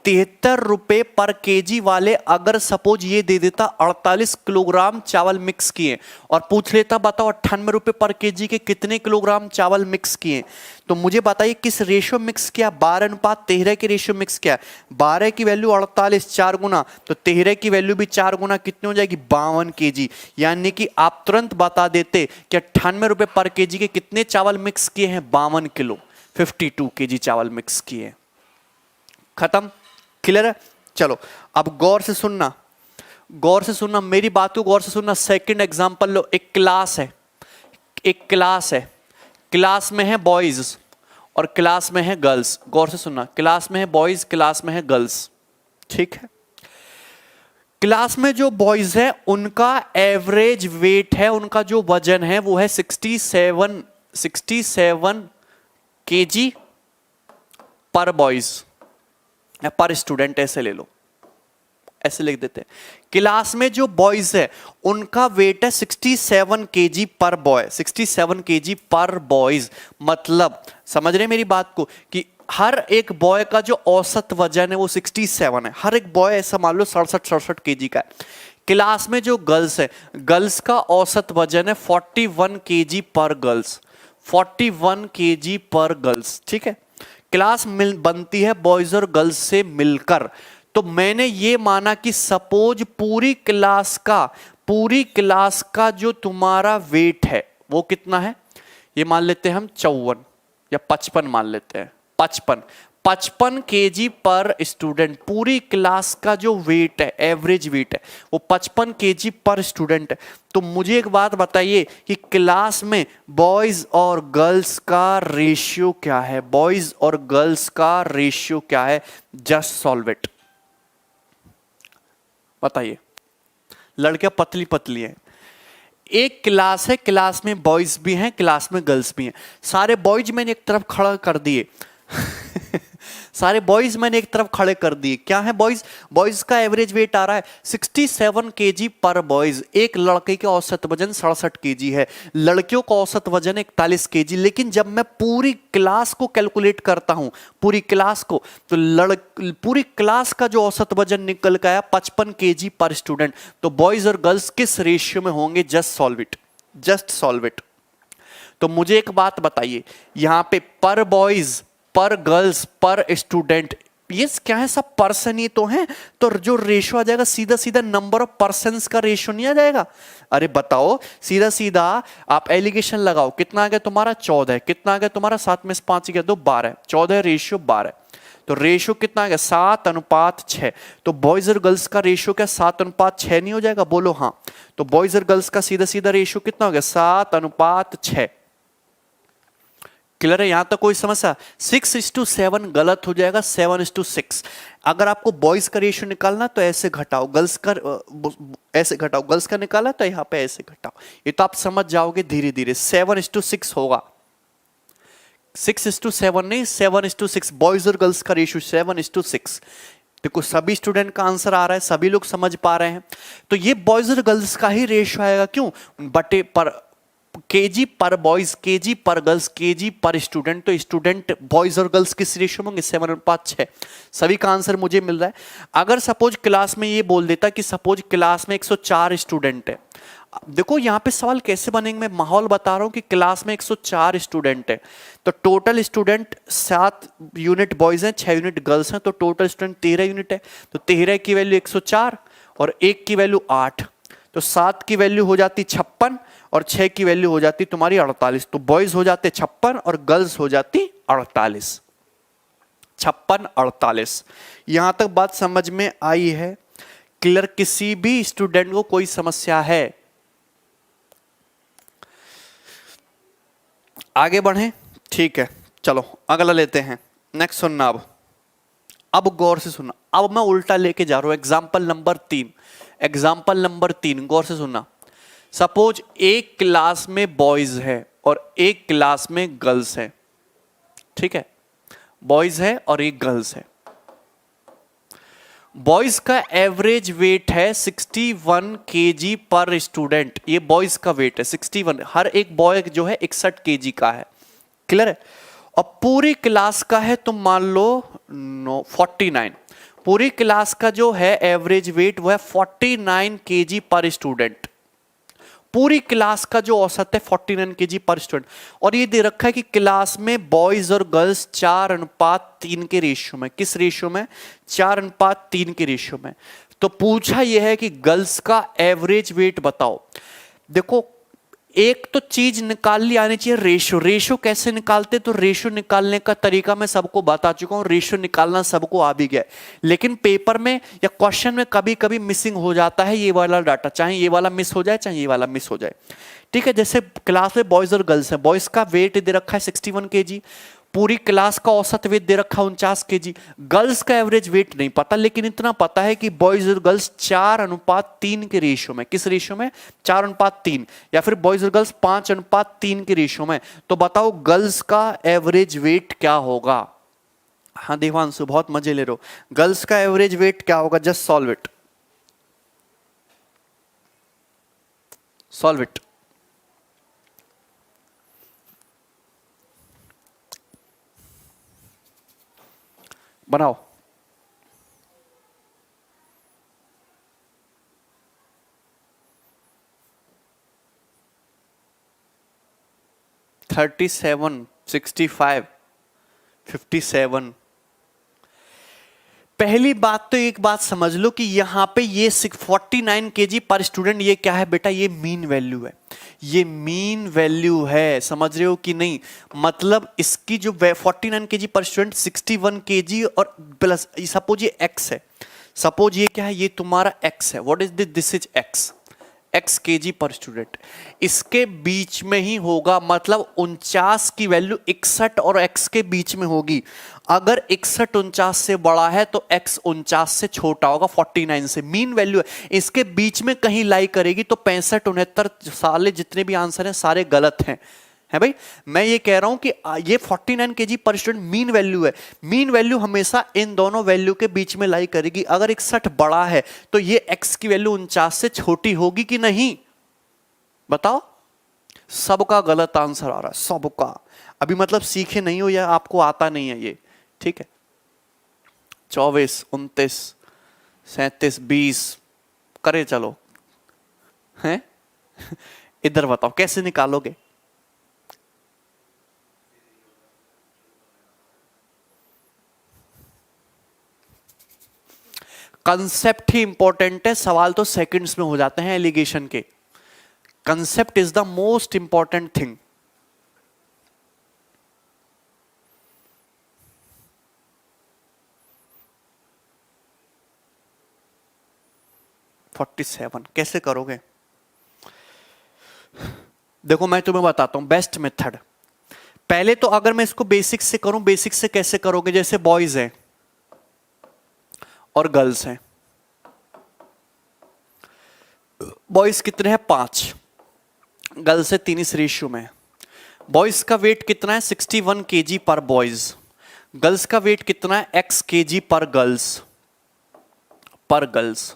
73 रुपए पर केजी वाले अगर सपोज ये दे देता 48 किलोग्राम चावल मिक्स किए, और पूछ लेता बताओ 98 रुपए पर केजी के कितने किलोग्राम चावल मिक्स किए, तो मुझे बताइए किस रेशियो मिक्स किया? 12 अनुपात 13 के रेशियो मिक्स किया। 12 की वैल्यू 48, 4 गुना, तो 13 की वैल्यू भी 4 गुना, कितनी हो जाएगी? 52 केजी। यानी कि आप तुरंत बता देते कि 98 रुपए पर केजी के कितने चावल मिक्स किए हैं? 52 किलो, 52 केजी चावल मिक्स किए। खत्म? क्लियर है? चलो अब गौर से सुनना, मेरी बात को गौर से सुनना। सेकंड एग्जांपल लो। एक क्लास है, क्लास में है बॉयज और क्लास में है गर्ल्स। गौर से सुनना, क्लास में है बॉयज, क्लास में है गर्ल्स, ठीक है? क्लास में जो बॉयज है उनका एवरेज वेट है, उनका जो वजन है वो है 67 केजी पर बॉयज या पर स्टूडेंट, ऐसे ले लो, ऐसे लिख देते हैं। क्लास में जो बॉयज है उनका वेट है 67 केजी पर बॉय, 67 केजी पर बॉयज। मतलब समझ रहे मेरी बात को कि हर एक बॉय का जो औसत वजन है वो 67 है। हर एक बॉय ऐसा मान लो 67 केजी का है। क्लास में जो गर्ल्स है, गर्ल्स का औसत वजन है 41 केजी पर गर्ल्स, 41 केजी पर गर्ल्स, ठीक है? क्लास बनती है बॉयज और गर्ल्स से मिलकर। तो मैंने ये माना कि सपोज पूरी क्लास का जो तुम्हारा वेट है वो कितना है? ये मान लेते हैं हम 54 या 55 मान लेते हैं, 55 केजी पर स्टूडेंट। पूरी क्लास का जो वेट है, एवरेज वेट है, वो 55 केजी पर स्टूडेंट है। तो मुझे एक बात बताइए कि क्लास में बॉयज और गर्ल्स का रेशियो क्या है? बॉयज और गर्ल्स का रेशियो क्या है? Just solve it. बताइए। लड़कियां पतली पतली हैं, एक क्लास है, क्लास में बॉयज भी हैं, क्लास में गर्ल्स भी हैं। सारे बॉयज मैंने एक तरफ खड़ा कर दिए सारे बॉयज मैंने एक तरफ खड़े कर दिए। क्या है बॉयज का एवरेज वेट आ रहा है 67 केजी पर बॉयज। एक लड़के का औसत वजन 67 केजी है, लड़कियों का औसत वजन 41 केजी। लेकिन जब मैं पूरी क्लास को कैलकुलेट करता हूं, पूरी क्लास को, तो पूरी क्लास का जो औसत वजन निकल के आया 55 केजी पर स्टूडेंट। तो बॉयज और गर्ल्स किस रेशियो में होंगे? Just solve it. तो मुझे एक बात बताइए, यहां पे पर बॉयज, पर गर्ल्स, पर स्टूडेंट ये क्या है, सब पर्सन ही तो हैं, तो जो रेशो आ जाएगा सीधा सीधा नंबर ऑफ पर्सन्स का रेशो नहीं आ जाएगा। अरे बताओ सीधा सीधा आप एलिगेशन लगाओ, कितना आ गया तुम्हारा 14, कितना आ गया तुम्हारा 7 में से 5 गया तो 12, 14 रेशियो 12, तो रेशो कितना आ गया 7:6। तो बॉयज और गर्ल्स का रेशो क्या 7:6 नहीं हो जाएगा, बोलो हाँ। तो बॉयज और गर्ल्स का सीधा सीधा रेशो कितना हो गया 7:6। क्लियर है, यहां तक कोई समस्या? 6:7 गलत हो जाएगा, 7:6। अगर आपको बॉयज का रेशियो निकालना तो ऐसे घटाओ, गर्ल्स का ऐसे घटाओ, गर्ल्स का निकाला तो यहां पे ऐसे घटाओ, ये तो आप समझ जाओगे धीरे धीरे। 7:6 होगा, 6:7 नहीं, 7:6। बॉयज और गर्ल्स का रेशियो 7:6। देखो सभी स्टूडेंट का आंसर आ रहा है, सभी लोग समझ पा रहे हैं। तो ये बॉयज और गर्ल्स का ही रेशियो आएगा, क्यों? बटे पर केजी पर बॉयज, केजी पर गर्ल्स, केजी पर स्टूडेंट। तो स्टूडेंट बॉयज और गर्ल्स किस रेशियो में होंगे 7:6। सभी का आंसर मुझे मिल रहा है। अगर सपोज क्लास में ये बोल देता कि सपोज क्लास में 104 स्टूडेंट है, देखो यहां पे सवाल कैसे बनेंगे, मैं माहौल बता रहा हूं कि क्लास में 104 स्टूडेंट है, तो टोटल स्टूडेंट 7 यूनिट बॉयज हैं, 6 यूनिट गर्ल्स हैं, तो टोटल स्टूडेंट 13 यूनिट है। तो 13 की वैल्यू 104 और 1 की वैल्यू 8, तो 7 की वैल्यू हो जाती 56 और 6 की वैल्यू हो जाती तुम्हारी 48। तो बॉयज हो जाते 56 और गर्ल्स हो जाती 48। 56 48। यहां तक बात समझ में आई है? क्लियर? किसी भी स्टूडेंट को कोई समस्या है? आगे बढ़ें, ठीक है, चलो अगला लेते हैं। नेक्स्ट सुनना, अब गौर से सुनना। अब मैं उल्टा लेके जा रहा हूं, एग्जाम्पल नंबर 3। एग्जाम्पल नंबर 3 गौर से सुनना। सपोज एक क्लास में बॉयज है और एक क्लास में गर्ल्स है, ठीक है, बॉयज है और एक गर्ल्स है। बॉयज का एवरेज वेट है 61 केजी पर स्टूडेंट, ये बॉयज का वेट है 61, हर एक बॉय जो है 61 केजी का है। क्लियर है? और पूरी क्लास का है तुम मान लो 49, पूरी क्लास का जो है एवरेज वेट वो है 49 केजी पर स्टूडेंट। पूरी क्लास का जो औसत है 49 केजी पर स्टूडेंट। और ये दे रखा है कि क्लास में बॉयज और गर्ल्स 4:3 के रेशियो में, किस रेशियो में? 4:3 के रेशियो में। तो पूछा यह है कि गर्ल्स का एवरेज वेट बताओ। देखो एक तो चीज निकाल ली आनी चाहिए, रेशियो। रेशियो कैसे निकालते? तो रेशियो निकालने का तरीका मैं सबको बता चुका हूं, रेशियो निकालना सबको आ भी गया, लेकिन पेपर में या क्वेश्चन में कभी कभी मिसिंग हो जाता है ये वाला डाटा, चाहे ये वाला मिस हो जाए चाहे ये वाला मिस हो जाए। ठीक है, जैसे क्लास में बॉयज और गर्ल्स है, बॉयज का वेट दे रखा है 61 केजी, पूरी क्लास का औसत वेट दे रखा है 49 केजी। गर्ल्स का एवरेज वेट नहीं पता, लेकिन इतना पता है कि बॉयज और गर्ल्स 4:3 के रेशियो में, किस रेशियो में? 4:3, या फिर बॉयज और गर्ल्स 5:3 के रेशियो में। तो बताओ गर्ल्स का एवरेज वेट क्या होगा? हाँ देवांशु बहुत मजे ले रहे हो। गर्ल्स का एवरेज वेट क्या होगा? Just solve it, solve it. बनाओ। थर्टी 65 57। पहली बात तो एक बात समझ लो कि यहां पे ये 49 केजी पर स्टूडेंट, ये क्या है बेटा? ये मीन वैल्यू है, ये मीन वैल्यू है, समझ रहे हो कि नहीं? मतलब इसकी जो 49 केजी पर स्टूडेंट 61 केजी और प्लस, सपोज ये x है, सपोज ये क्या है? ये तुम्हारा x है। What is this? Is x KG पर स्टूडेंट, इसके बीच में ही होगा, मतलब 49 की वैल्यू 61 और x के बीच में होगी। अगर 61 49 से बड़ा है तो x 49 से छोटा होगा, 49 से। मीन वैल्यू है, इसके बीच में कहीं लाई करेगी, तो 65 69 साले जितने भी आंसर हैं सारे गलत हैं, है भाई। मैं ये कह रहा हूं कि ये 49 केजी पर स्टूडेंट मीन वैल्यू है। मीन वैल्यू हमेशा इन दोनों वैल्यू के बीच में लाई करेगी। अगर 61 बड़ा है तो ये x की वैल्यू 49 से छोटी होगी कि नहीं? बताओ। सबका गलत आंसर आ रहा है, सबका। अभी मतलब सीखे नहीं हो या आपको आता नहीं है ये, ठीक है। 24 29 37 20 करे चलो, हैं? इधर बताओ कैसे निकालोगे? कंसेप्ट ही इंपॉर्टेंट है, सवाल तो सेकंड्स में हो जाते हैं एलिगेशन के। Concept is the most important thing. $47 कैसे करोगे? देखो मैं तुम्हें बताता हूं बेस्ट मेथड। पहले तो अगर मैं इसको बेसिक से करूं, बेसिक से कैसे करोगे? जैसे बॉयज हैं और गर्ल्स हैं। बॉयज कितने हैं? 5, गर्ल्स से 3 इस रेशियो में। बॉयज का वेट कितना है? 61 kg पर बॉयज। गर्ल्स का वेट कितना है? x kg पर गर्ल्स।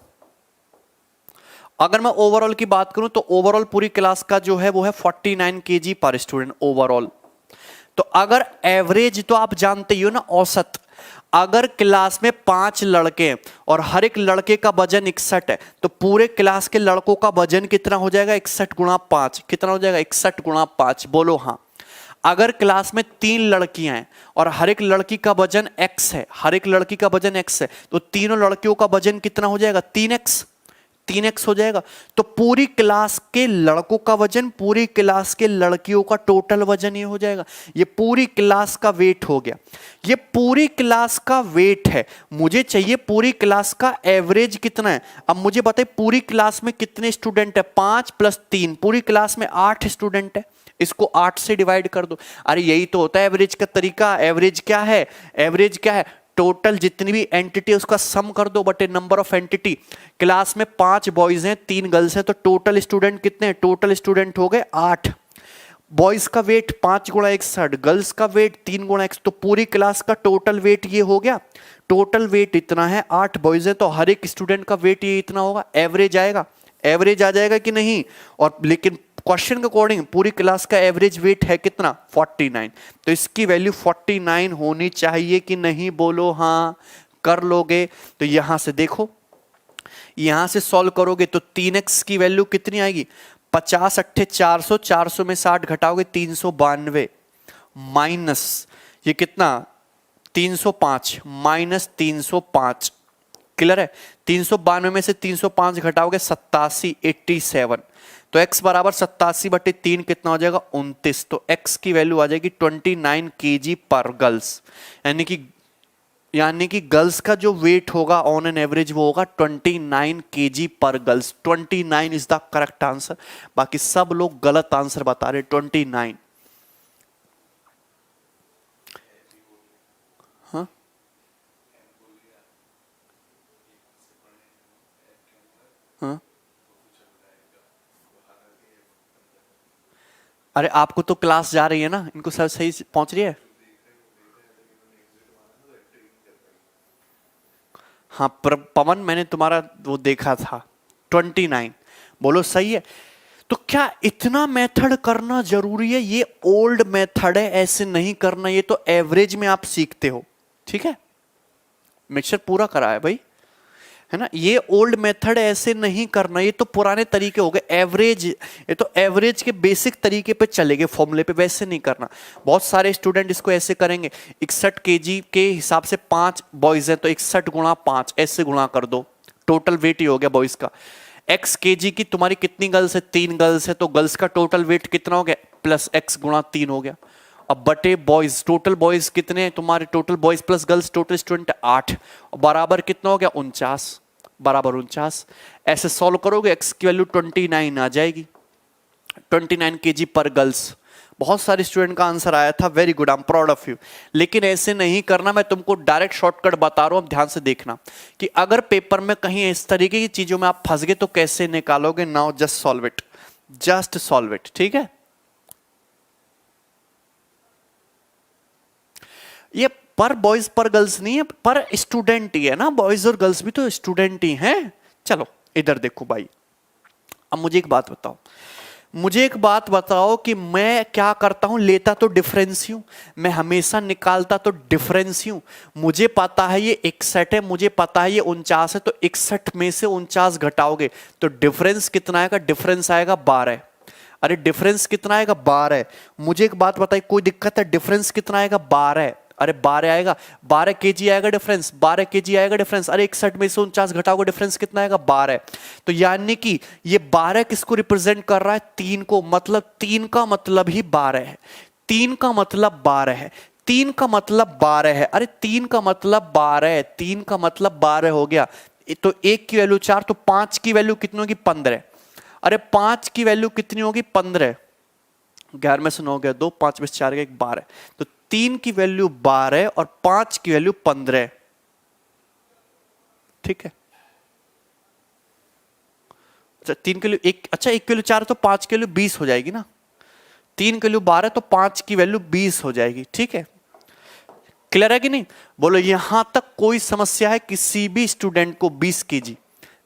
अगर मैं ओवरऑल की बात करूं तो ओवरऑल पूरी क्लास का जो है वो है 49 kg पर स्टूडेंट ओवरऑल। तो अगर एवरेज, तो आप जानते ही हो ना औसत, अगर क्लास में 5 लड़के और हर एक लड़के का वजन 61 है तो पूरे क्लास के लड़कों का वजन कितना हो जाएगा? 61 गुणा 5। कितना हो जाएगा? 61 गुणा 5। बोलो हाँ। अगर क्लास में 3 लड़कियां हैं और हर एक लड़की का वजन x है, हर एक लड़की का वजन x है, तो तीनों लड़कियों का वजन कितना हो जाएगा? 3x हो जाएगा। तो पूरी क्लास के लड़कों का वजन, पूरी क्लास के लड़कियों का टोटल वजन ये हो जाएगा। ये पूरी क्लास का वेट हो गया। ये पूरी क्लास का वेट है। मुझे चाहिए पूरी क्लास का एवरेज कितना है। अब मुझे बताइए पूरी क्लास में कितने स्टूडेंट है? 5 + 3, पूरी क्लास में 8 स्टूडेंट है। इसको 8 से डिवाइड कर दो। अरे यही तो होता है एवरेज का तरीका। एवरेज क्या है? एवरेज क्या है? टोटल जितनी भी एंटिटी है उसका सम कर दो बटे नंबर ऑफ एंटिटी। क्लास में 5 बॉयज हैं, 3 गर्ल्स हैं, तो टोटल स्टूडेंट कितने हैं? टोटल स्टूडेंट हो गए 8। बॉयज का वेट 5 गुणा 61, गर्ल्स का वेट 3 गुणा x, तो पूरी क्लास का टोटल वेट ये हो गया। टोटल वेट इतना है, 8 बॉयज है तो हर एक स्टूडेंट का वेट ये इतना होगा। एवरेज आएगा? एवरेज आ जाएगा कि नहीं? और लेकिन क्वेश्चन के अकॉर्डिंग पूरी क्लास का एवरेज वेट है कितना? 49। तो इसकी वैल्यू 49 होनी चाहिए कि नहीं? बोलो हाँ। कर लोगे तो यहां से देखो, यहां से सॉल्व करोगे तो 3x की वैल्यू कितनी आएगी? 50 × 8 400, 400 में 60 घटाओगे 392, माइनस ये कितना? 305 माइनस 305। क्लियर है? 392 में से 305 घटाओगे 87, 87। तो x बराबर 87/3 कितना हो जाएगा? 29। तो x की वैल्यू आ जाएगी 29 kg पर गर्ल्स। यानी कि गर्ल्स का जो वेट होगा ऑन एन एवरेज वो होगा 29 kg पर girls. 29 is the correct answer. बाकी सब लोग गलत आंसर बता रहे। 29। हाँ हाँ। अरे आपको तो क्लास जा रही है ना, इनको सब सही पहुंच रही है? हाँ पवन, मैंने तुम्हारा वो देखा था 29। बोलो सही है। तो क्या इतना मेथड करना जरूरी है? ये ओल्ड मेथड है, ऐसे नहीं करना। ये तो एवरेज में आप सीखते हो। ठीक है, मिक्सचर पूरा करा है भाई, है ना। ये ओल्ड मेथड ऐसे नहीं करना, ये तो पुराने तरीके हो गए। एवरेज, ये तो एवरेज के बेसिक तरीके पे चलेंगे, फॉर्मूले पे, वैसे नहीं करना। बहुत सारे स्टूडेंट इसको ऐसे करेंगे, 61 kg के हिसाब से 5 बॉयज हैं तो 61 गुणा 5 ऐसे गुणा कर दो, टोटल वेट ही हो गया बॉयज का। x kg की तुम्हारी कितनी गर्ल्स है? 3 गर्ल्स है तो गर्ल्स का टोटल वेट कितना हो गया? प्लस x गुणा 3 हो गया। अब बटे बॉयज, टोटल बॉयज कितने हैं तुम्हारे? Total boys plus girls total student 8, बराबर कितना हो गया? 49, बराबर 49। ऐसे सॉल्व करोगे x की वैल्यू 29 आ जाएगी। 29 kg पर गर्ल्स। बहुत सारे स्टूडेंट का आंसर आया था, very good, I am proud of you. लेकिन ऐसे नहीं करना, मैं तुमको डायरेक्ट शॉर्टकट बता रहा हूं। अब ध्यान से देखना कि अगर पेपर में कहीं इस तरीके की चीजों में आप फंस गए तो कैसे निकालोगे। Now just solve it, just solve it. ठीक है, ये पर बॉयज पर गर्ल्स नहीं है, पर स्टूडेंट ही है ना। बॉयज और गर्ल्स भी तो स्टूडेंट ही हैं। चलो इधर देखो भाई, अब मुझे एक बात बताओ, मुझे एक बात बताओ कि मैं क्या करता हूं? लेता तो डिफरेंस ही हूं, मैं हमेशा निकालता तो डिफरेंस ही हूं। मुझे पता है ये 61 है, मुझे पता है ये 49 है, तो 61 में से 49 घटाओगे तो डिफरेंस कितना आएगा? डिफरेंस आएगा 12। अरे डिफरेंस कितना आएगा? 12। मुझे एक बात बताइए, कोई दिक्कत है? डिफरेंस कितना आएगा? 12। अरे 12 आएगा, 12 केजी आएगा डिफरेंस, 12 केजी आएगा डिफरेंस। अरे 61 में से 49 घटाओगे डिफरेंस कितना आएगा? 12। तो यानी कि ये 12 किसको रिप्रेजेंट कर रहा है? 3 को, मतलब 3 का मतलब ही 12 है, 3 का मतलब 12 है, 3 का मतलब 12 है। अरे 3 का मतलब 12 है, 3 का मतलब 12 हो गया। तो 1 की वैल्यू 4, तो 5 की वैल्यू कितनी होगी? 15। अरे 5 की वैल्यू कितनी होगी? 15। 11 में से 9 गया 2, 5 में से 4 गया 1, 12। तो 3 की वैल्यू 12 और 5 की वैल्यू 15। ठीक है, अच्छा 3 की वैल्यू 1, अच्छा 1 की वैल्यू 4 तो 5 की वैल्यू 20 हो जाएगी ना। 3 की वैल्यू 12 तो 5 की वैल्यू 20 हो जाएगी। ठीक है, क्लियर है कि नहीं? बोलो यहां तक कोई समस्या है किसी भी स्टूडेंट को? 20 केजी,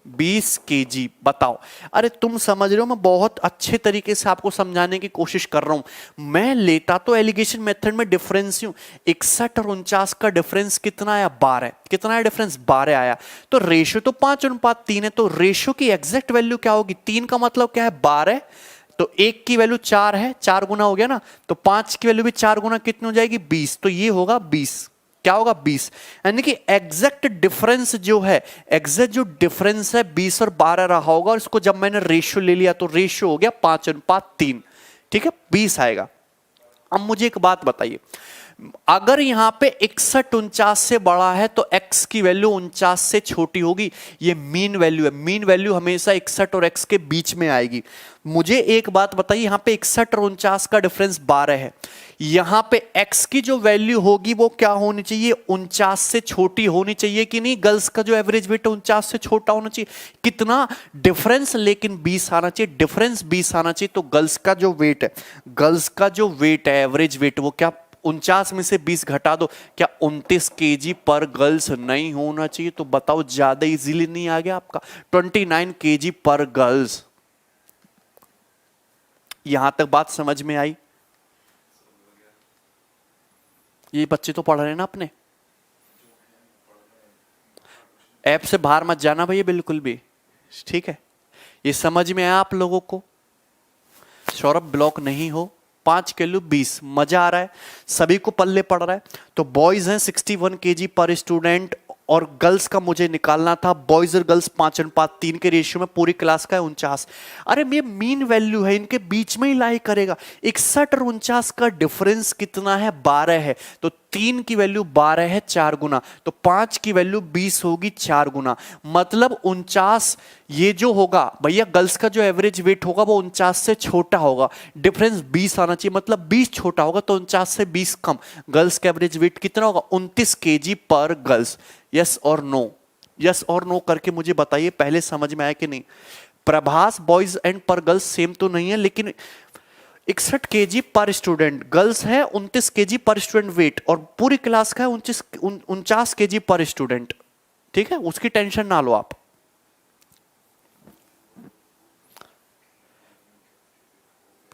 20 केजी बताओ। अरे तुम समझ रहे हो, मैं बहुत अच्छे तरीके से आपको समझाने की कोशिश कर रहा हूं। मैं लेता तो एलिगेशन मेथड में डिफरेंस ही हूं। 61 और 49 का डिफरेंस कितना आया? 12। कितना आया डिफरेंस? 12 आया। तो रेशियो तो 5:3 है, तो रेशियो की एग्जैक्ट वैल्यू क्या होगी? 3 का मतलब क्या है? 12। तो 1 की वैल्यू 4 है, 4 गुना हो गया ना। तो 5 की वैल्यू भी 4 गुना कितनी हो जाएगी? 20। तो ये होगा 20। क्या होगा? 20। यानी कि एग्जैक्ट डिफरेंस जो है, एग्जैक्ट जो डिफरेंस है 20 और 12 रहा होगा, और इसको जब मैंने रेशियो ले लिया तो रेशियो हो गया 5:3। ठीक है, 20 आएगा। अब मुझे एक बात बताइए, अगर यहां पे 61 49 से बड़ा है तो x की वैल्यू 49 से छोटी होगी। ये मीन वैल्यू है, मीन वैल्यू हमेशा 61 और x के बीच में आएगी। मुझे एक बात बताइए, यहां पे 61 और 49 का डिफरेंस 12 है, यहां पे x की जो वैल्यू होगी वो क्या होनी चाहिए? 49 से छोटी होनी चाहिए कि नहीं? गर्ल्स का जो एवरेज वेट है 49 से छोटा होना चाहिए। कितना डिफरेंस? लेकिन 20 आना चाहिए, डिफरेंस 20 आना चाहिए। तो गर्ल्स का जो वेट है, गर्ल्स का जो वेट है, एवरेज वेट, वो क्या 49 में से 20 घटा दो, क्या 29 केजी पर गर्ल्स नहीं होना चाहिए? तो बताओ, ज्यादा इजीली नहीं आ गया आपका? 29 केजी पर गर्ल्स। यहां तक बात समझ में आई? ये बच्चे तो पढ़ रहे हैं ना अपने, ऐप से बाहर मत जाना भैया बिल्कुल भी। ठीक है, ये समझ में आया आप लोगों को? सौरभ ब्लॉक नहीं हो। 5 किलो 20, मजा आ रहा है? सभी को पल्ले पड़ रहा है? तो बॉयज हैं 61 केजी पर स्टूडेंट, और गर्ल्स का मुझे निकालना था, बॉयज और गर्ल्स 5:3 के रेशियो में, पूरी क्लास का है 49। अरे ये मीन वैल्यू है, इनके बीच में ही लाई करेगा। 61 और 49 का डिफरेंस कितना है? 12 है। तो 3 की वैल्यू 12 है 4 गुना, तो 5 की वैल्यू 20 होगी 4 गुना, मतलब 49। ये जो होगा भैया, गर्ल्स का जो एवरेज वेट होगा वो 49 से छोटा होगा, डिफरेंस 20 आना चाहिए, मतलब 20 छोटा होगा, तो 49 से 20 कम। गर्ल्स का एवरेज वेट कितना होगा? 29 केजी पर गर्ल्स। यस और नो? यस और नो करके मुझे बताइए, पहले समझ में आया कि नहीं? प्रभास बॉयज एंड पर गर्ल्स सेम तो नहीं है, लेकिन 61 केजी पर स्टूडेंट गर्ल्स है, 29 केजी पर स्टूडेंट वेट, और पूरी क्लास का है 49 केजी पर स्टूडेंट। ठीक है, उसकी टेंशन ना लो आप।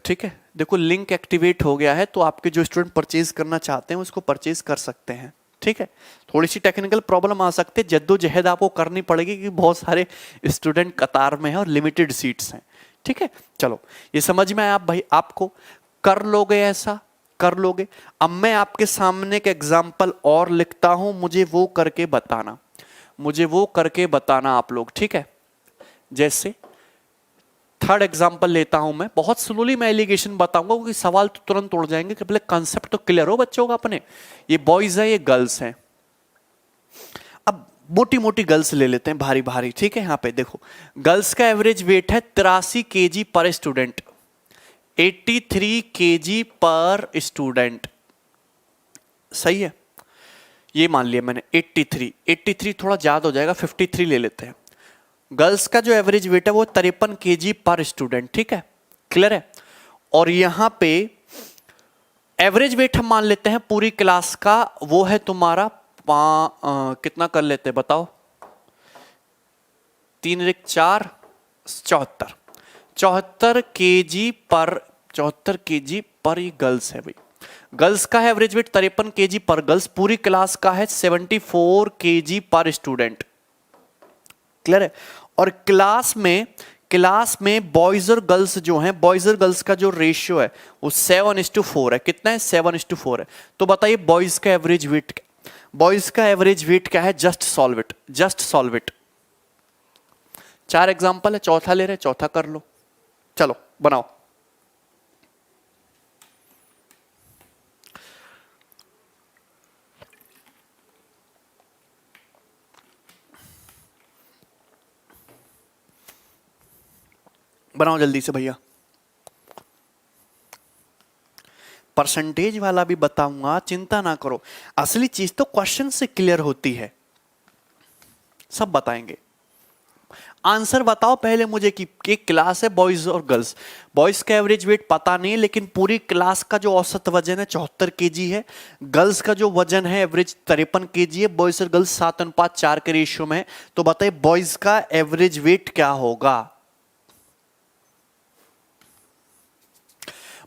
ठीक है, देखो लिंक एक्टिवेट हो गया है, तो आपके जो स्टूडेंट परचेज करना चाहते हैं उसको परचेज कर सकते हैं। ठीक है, थोड़ी सी टेक्निकल प्रॉब्लम आ सकती है, जद्दोजहद आपको करनी पड़ेगी क्योंकि बहुत सारे स्टूडेंट कतार में हैं और लिमिटेड सीट्स हैं। ठीक है, चलो ये समझ में आया आप भाई? आपको कर लोगे, ऐसा कर लोगे? अब मैं आपके सामने एक एग्जाम्पल और लिखता हूं, मुझे वो करके बताना, मुझे वो करके बताना आप लोग। ठीक है, जैसे थर्ड एग्जांपल लेता हूं मैं, बहुत स्लोली मैं एलिगेशन बताऊंगा क्योंकि सवाल तो तुरंत उड़ जाएंगे, कि पहले कंसेप्ट तो क्लियर हो बच्चों का अपने। ये बॉयज है, ये गर्ल्स हैं। अब मोटी मोटी गर्ल्स ले लेते हैं, भारी भारी। ठीक है, यहां पे देखो, गर्ल्स का एवरेज वेट है 83 केजी पर स्टूडेंट, 83 केजी पर स्टूडेंट। सही है, ये मान लिया मैंने 83, 83 थोड़ा ज्यादा हो जाएगा, 53 ले लेते हैं। गर्ल्स का जो एवरेज वेट है वो 53 केजी पर स्टूडेंट। ठीक है, क्लियर है? और यहां पे एवरेज वेट हम मान लेते हैं पूरी क्लास का, वो है तुम्हारा कितना कर लेते हैं बताओ? 3 × 4 74, 74 केजी पर, 74 केजी पर ये गर्ल्स है भाई। गर्ल्स का है एवरेज वेट 53 केजी पर गर्ल्स, पूरी क्लास का है 74 केजी पर स्टूडेंट। क्लियर है? और क्लास में क्लास में बॉयज और गर्ल्स जो हैं, बॉयज और गर्ल्स का जो रेशियो है वो 7:4 है। कितना है? 7:4 है। तो बताइए बॉयज का एवरेज वेट, बॉयज का एवरेज वेट क्या है? Just solve it, just solve it. 4 example है, चौथा ले रहे, चौथा कर लो। चलो बनाओ। बनाओ जल्दी से भैया। परसेंटेज वाला भी बताऊंगा, चिंता ना करो। असली चीज तो क्वेश्चन से क्लियर होती है, सब बताएंगे। आंसर बताओ पहले मुझे कि एक क्लास है बॉयज और गर्ल्स, बॉयज का एवरेज वेट पता नहीं है, लेकिन पूरी क्लास का जो औसत वजन है 74 केजी है। गर्ल्स का जो वजन है एवरेज 53 केजी है। बॉयज और गर्ल्स 7:4 के रेशियो में है। तो बताइए बॉयज का एवरेज वेट क्या होगा?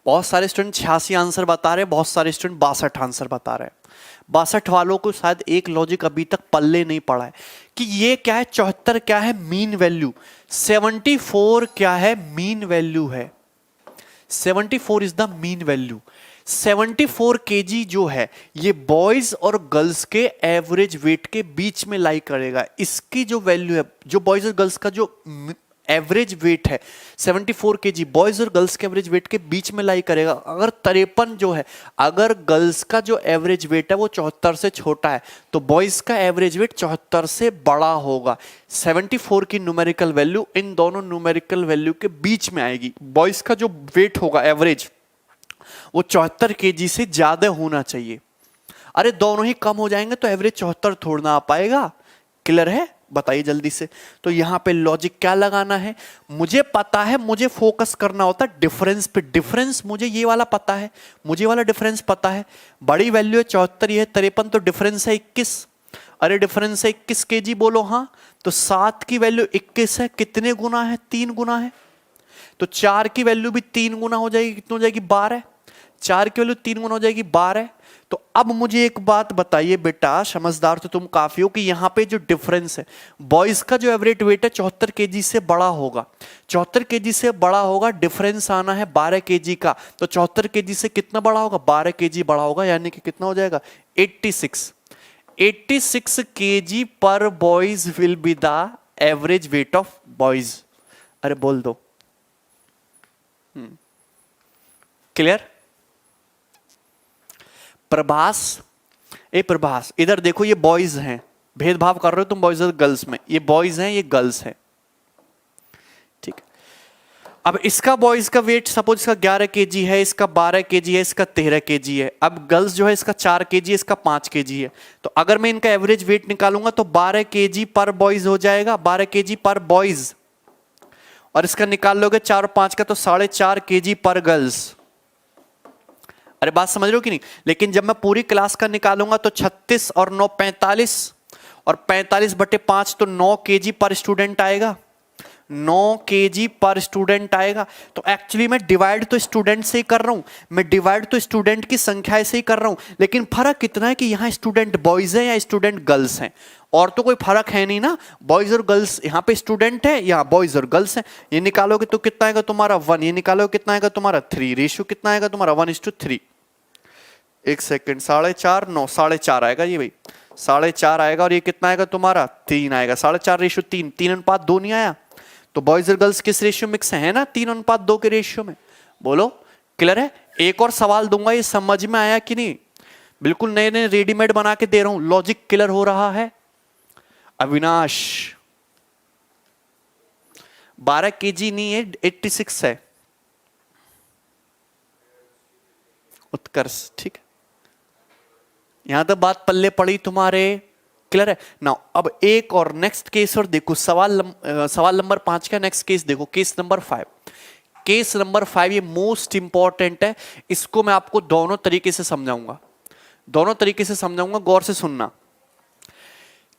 बहुत सारे स्टूडेंट 86 आंसर बता रहे हैं, बहुत सारे स्टूडेंट 62 आंसर बता रहे हैं। 62 वालों को शायद एक लॉजिक अभी तक पल्ले नहीं पड़ा है कि ये क्या है, 74 क्या है मीन वैल्यू, 74 क्या है मीन वैल्यू है। 74 is the mean value. 74 KG जो है ये बॉयज और गर्ल्स के एवरेज वेट के बीच में लाई करेगा। इसकी जो वैल्यू है, जो बॉयज और गर्ल्स का जो एवरेज वेट है 74 केजी, बॉयज और गर्ल्स के एवरेज वेट के बीच में लाई करेगा। अगर 53 जो है, अगर गर्ल्स का जो एवरेज वेट है वो 74 से छोटा है तो बॉयज का एवरेज वेट 74 से बड़ा होगा। 74 की न्यूमेरिकल वैल्यू इन दोनों न्यूमेरिकल वैल्यू के बीच में आएगी। बॉयज का जो वेट होगा एवरेज वो 74 केजी से ज्यादा होना चाहिए। अरे दोनों ही कम हो जाएंगे तो एवरेज 74 थोड़ा ना आ पाएगा। क्लियर है? बताइए जल्दी से। तो यहां पे लॉजिक क्या लगाना है? मुझे पता है, मुझे फोकस करना होता है डिफरेंस पे। डिफरेंस मुझे ये वाला पता है, मुझे वाला डिफरेंस पता है। बड़ी वैल्यू है 74, ये है 53, तो डिफरेंस है 21। अरे डिफरेंस है 21 केजी बोलो हाँ। तो 7 की वैल्यू 21 है, कितने गुना है? 3 गुना है। तो 4 की वैल्यू भी 3 गुना हो जाएगी, कितनी हो जाएगी? 12। 4 की वैल्यू 3 गुना हो जाएगी, 12। तो अब मुझे एक बात बताइए बेटा, समझदार तो तुम काफी हो, कि यहां पे जो डिफरेंस है, बॉयज का जो एवरेज वेट है 74 केजी से बड़ा होगा, 74 केजी से बड़ा होगा। डिफरेंस आना है 12 केजी का, तो 74 केजी से कितना बड़ा होगा? 12 केजी बड़ा होगा, यानी कि कितना हो जाएगा? 86। 86 केजी पर boys will be the average weight of boys. अरे बोल दो। क्लियर? प्रभास, ए प्रभास इधर देखो, ये बॉयज हैं, भेदभाव कर रहे हो तुम बॉयज और गर्ल्स में। ये बॉयज हैं, ये गर्ल्स हैं, ठीक है। अब इसका बॉयज का वेट सपोज इसका 11 केजी है, इसका 12 केजी है, इसका 13 केजी है। अब गर्ल्स जो है इसका 4 केजी है, इसका 5 केजी है। तो अगर मैं इनका एवरेज वेट निकालूंगा तो 12 केजी पर बॉयज हो जाएगा, 12 केजी पर बॉयज। और इसका निकाल लोगे 4 और 5 का तो 4.5 केजी पर गर्ल्स। अरे बात समझ रहे हो कि नहीं? लेकिन जब मैं पूरी क्लास का निकालूंगा तो 36 और 9 45, और 45/5 तो 9 केजी पर स्टूडेंट आएगा, 9 केजी पर स्टूडेंट आएगा। तो एक्चुअली मैं डिवाइड तो स्टूडेंट से ही कर रहा हूं, मैं डिवाइड तो स्टूडेंट की संख्या से ही कर रहा हूं, लेकिन फर्क कितना है कि यहां स्टूडेंट बॉयज हैं या स्टूडेंट गर्ल्स हैं। और तो कोई फर्क है नहीं ना, बॉयज और गर्ल्स, यहां पे स्टूडेंट है, यहां बॉयज और गर्ल्स हैं। ये निकालोगे तो कितना आएगा तुम्हारा 1, ये निकालोगे कितना आएगा तुम्हारा 3, रेशियो कितना आएगा तुम्हारा 1:3। एक सेकेंड, 4.5 9 4.5 आएगा ये भाई, 4.5 आएगा। और ये कितना आएगा तुम्हारा 3 आएगा। 4.5 रेशियो 3, 3:2 नहीं आया। तो बॉयज और गर्ल्स किस रेशियो मिक्स है ना? 3:2 के रेशियो में। बोलो क्लियर है? एक और सवाल दूंगा, ये समझ में आया कि नहीं? बिल्कुल नए नए रेडीमेड बना के दे रहा हूं, लॉजिक क्लियर हो रहा है? अविनाश 12 केजी नहीं है, 86 है। उत्कर्ष ठीक है, यहां तक बात पल्ले पड़ी तुम्हारे? क्लियर है ना? अब एक और नेक्स्ट केस और देखो, सवाल नंबर 5 का नेक्स्ट केस देखो, केस नंबर 5। केस नंबर 5 ये मोस्ट इंपॉर्टेंट है, इसको मैं आपको दोनों तरीके से समझाऊंगा, दोनों तरीके से समझाऊंगा, गौर से सुनना।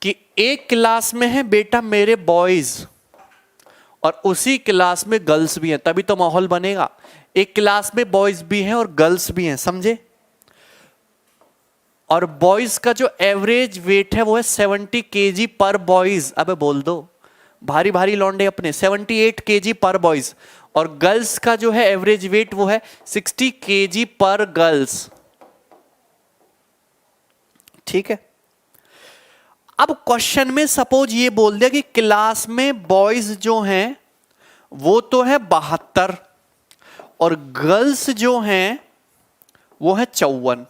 कि एक क्लास में है बेटा मेरे बॉयज और उसी क्लास में गर्ल्स भी हैं, तभी तो माहौल बनेगा। एक क्लास में बॉयज भी हैं और गर्ल्स भी हैं, समझे? और बॉयज का जो एवरेज वेट है वो है 70 केजी पर बॉयज। अबे बोल दो, भारी भारी लौंडे अपने 78 केजी पर बॉयज, और गर्ल्स का जो है एवरेज वेट वो है 60 केजी पर गर्ल्स। ठीक है, अब क्वेश्चन में सपोज ये बोल दिया कि क्लास में बॉयज जो हैं वो तो है 72 और गर्ल्स जो हैं वो है 54।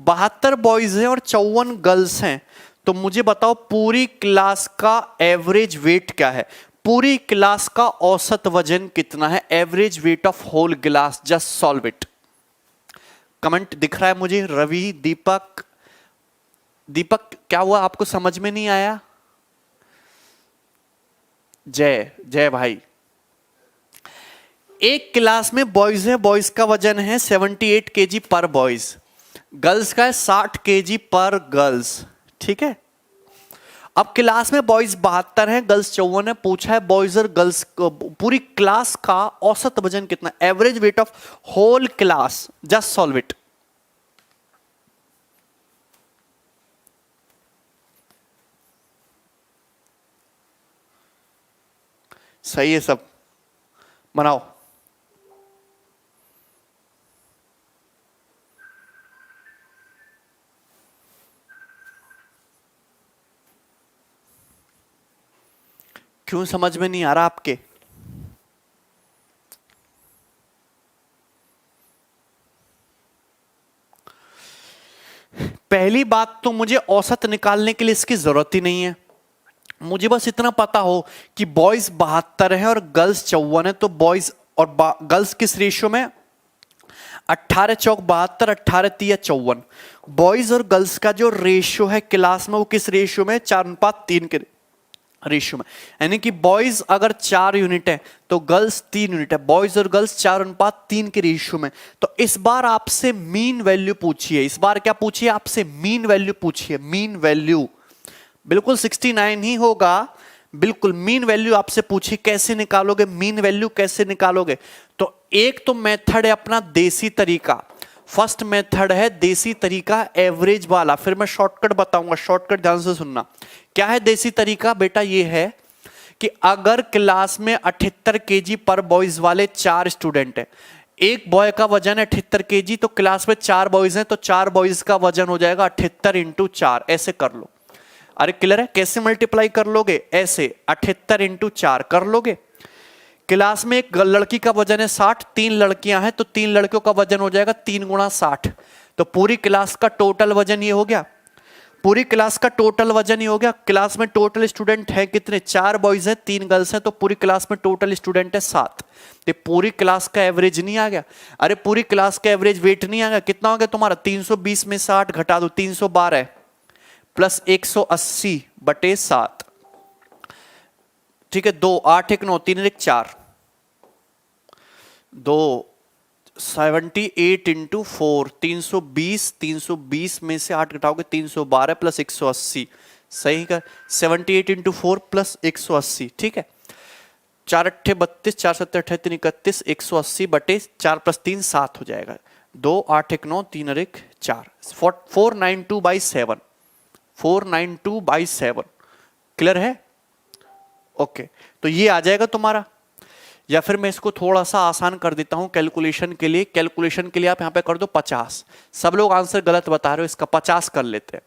72 बॉयज हैं और 54 गर्ल्स हैं, तो मुझे बताओ पूरी क्लास का एवरेज वेट क्या है, पूरी क्लास का औसत वजन कितना है, average weight of whole class, just solve it. Comment दिख रहा है मुझे, रवि, दीपक। दीपक क्या हुआ, आपको समझ में नहीं आया? जय जय भाई, एक क्लास में बॉयज है, बॉयज का वजन है 78 केजी पर बॉयज, गर्ल्स का है 60 केजी पर गर्ल्स। ठीक है, अब क्लास में बॉयज 72 हैं, गर्ल्स 54 है, पूछा है बॉयज और गर्ल्स पूरी क्लास का औसत वजन कितना, average weight of whole class, just solve it. सही है सब, बनाओ। क्यों समझ में नहीं आ रहा आपके? पहली बात तो मुझे औसत निकालने के लिए इसकी जरूरत ही नहीं है, मुझे बस इतना पता हो कि बॉयज 72 है और गर्ल्स 54 है, तो बॉयज और गर्ल्स किस रेशियो में, 18 चौक 72, 18 तिया 54। बॉयज और गर्ल्स का जो रेशियो है क्लास में वो किस रेशियो में, 4:3 के रेशियो में, यानी कि बॉयज अगर 4 यूनिट है तो गर्ल्स 3 यूनिट है, बॉयज और गर्ल्स 4:3 के रेशियो में। तो इस बार आपसे मीन वैल्यू पूछिए, इस बार क्या पूछिए आपसे, मीन वैल्यू पूछिए, मीन वैल्यू। बिल्कुल 69 ही होगा, बिल्कुल मीन वैल्यू आपसे पूछी, कैसे निकालोगे मीन वैल्यू, कैसे निकालोगे? तो एक तो मेथड है अपना देसी तरीका, फर्स्ट मेथड है देसी तरीका एवरेज वाला, फिर मैं शॉर्टकट बताऊंगा, शॉर्टकट ध्यान से सुनना। क्या है देसी तरीका बेटा? ये है कि अगर क्लास में 78 केजी पर बॉयज वाले 4 स्टूडेंट है, एक बॉय का वजन है 78 केजी, तो क्लास में 4 बॉयज हैं, तो 4 बॉयज का वजन हो जाएगा 78 इंटू 4, ऐसे कर लो। अरे क्लियर है? कैसे मल्टीप्लाई कर लोगे? ऐसे 78 इंटू 4 कर लोगे। क्लास में एक लड़की का वजन है 60, 3 लड़कियां हैं, तो 3 लड़कियों का वजन हो जाएगा 3 गुणा 60, तो पूरी क्लास का टोटल वजन ये हो गया, पूरी क्लास का टोटल वजन ही हो गया। क्लास में टोटल स्टूडेंट है कितने, 4 बॉयज हैं 3 गर्ल्स हैं, तो पूरी क्लास में टोटल स्टूडेंट है 7। तो पूरी क्लास का एवरेज नहीं आ गया? अरे पूरी क्लास का एवरेज वेट नहीं आ गया? कितना हो गया तुम्हारा? 320 में 60 घटा दो, 312 प्लस 180 बटे 7, ठीक है। 2 8 1 9 3 1 4, 2 78 इंटू 4 320, 320 में से 8 घटाओगे 312 प्लस 180, सही कर, 78 इंटू 4 प्लस 180, ठीक है। 4 अट्ठे 32, 4 सत्ते 38 31, 180 बटे 4 प्लस 3 7 हो जाएगा। 2 8 1 9 3 और 1 4, 492/7, 492/7, क्लियर है? ओके, तो ये आ जाएगा तुम्हारा। या फिर मैं इसको थोड़ा सा आसान कर देता हूं कैलकुलेशन के लिए, कैलकुलेशन के लिए आप यहां पे कर दो 50। सब लोग आंसर गलत बता रहे हो, इसका 50 कर लेते हैं,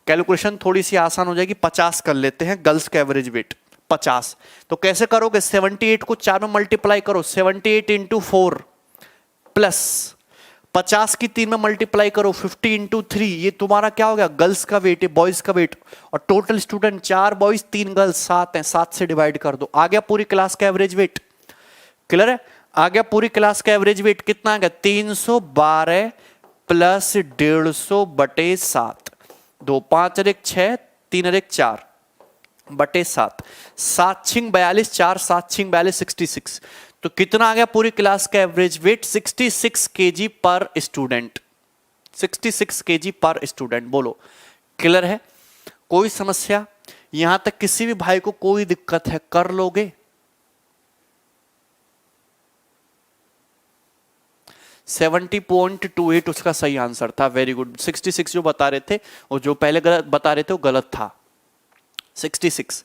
कैलकुलेशन थोड़ी सी आसान हो जाएगी। 50 कर लेते हैं, गर्ल्स का एवरेज वेट 50। तो कैसे करोगे? 78 को 4 में मल्टीप्लाई करो, 78 इंटू 4 प्लस 50 की 3 में मल्टीप्लाई करो, 50 इंटू 3, ये तुम्हारा क्या हो गया? गर्ल्स का वेट है, बॉयज का वेट, और टोटल स्टूडेंट 4 बॉयज 3 गर्ल्स 7 हैं, 7 से डिवाइड कर दो, आ गया पूरी क्लास का एवरेज वेट। क्लियर है? आ गया पूरी क्लास का एवरेज वेट, कितना आ गया? 312 प्लस 150 बटे 7, 2 5 और 1 6, 3 और 1 4 बटे 7, 7 6 42, 4 7 6 42, 66। तो कितना आ गया पूरी क्लास का एवरेज वेट? 66 केजी पर स्टूडेंट, 66 केजी पर स्टूडेंट। बोलो क्लियर है? कोई समस्या? यहां तक किसी भी भाई को कोई दिक्कत है, कर लोगे? 70.28 उसका सही आंसर था, वेरी गुड। 66 जो बता रहे थे, और जो पहले गलत बता रहे थे वो गलत था, 66।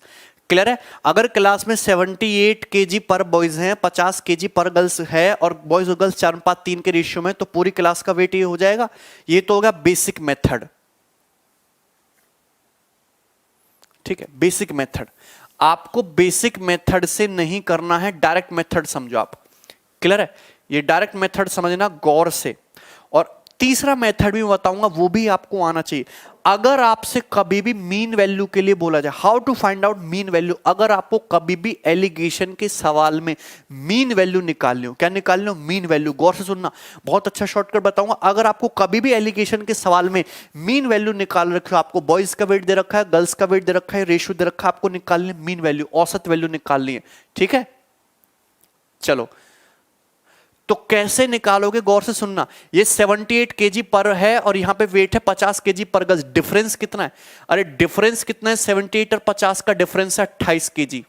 क्लियर है? अगर क्लास में 78 केजी पर बॉयज हैं, 50 केजी पर गर्ल्स है और बॉयज और गर्ल्स 4:3 के रेशियो में, तो पूरी क्लास का वेट ये हो जाएगा। ये तो होगा बेसिक मेथड। ठीक है, बेसिक मेथड। आपको बेसिक मेथड से नहीं करना है, डायरेक्ट मेथड समझो आप। क्लियर है? ये डायरेक्ट मेथड समझना गौर से। और तीसरा मेथड भी बताऊंगा, वो भी आपको आना चाहिए। अगर आपसे कभी भी मीन वैल्यू के लिए बोला जाए, how to find out mean value, अगर आपको कभी भी एलिगेशन के सवाल में मीन वैल्यू निकालनी हो, क्या निकालनी हो? Mean value. गौर से सुनना, बहुत अच्छा शॉर्टकट बताऊंगा। अगर आपको कभी भी एलिगेशन के सवाल में मीन वैल्यू निकाल रखे हो, आपको बॉयज का वेट दे रखा है, गर्ल्स का वेट दे रखा है, रेशियो दे रखा है, आपको निकालनी है मीन वैल्यू, औसत वैल्यू निकालनी है। ठीक है, चलो तो कैसे निकालोगे? गौर से सुनना। ये 78 केजी पर है और यहां पे वेट है 50 केजी पर गर्ल्स। डिफरेंस कितना है? अरे डिफरेंस कितना है? 78 और 50 का डिफरेंस है 28 केजी।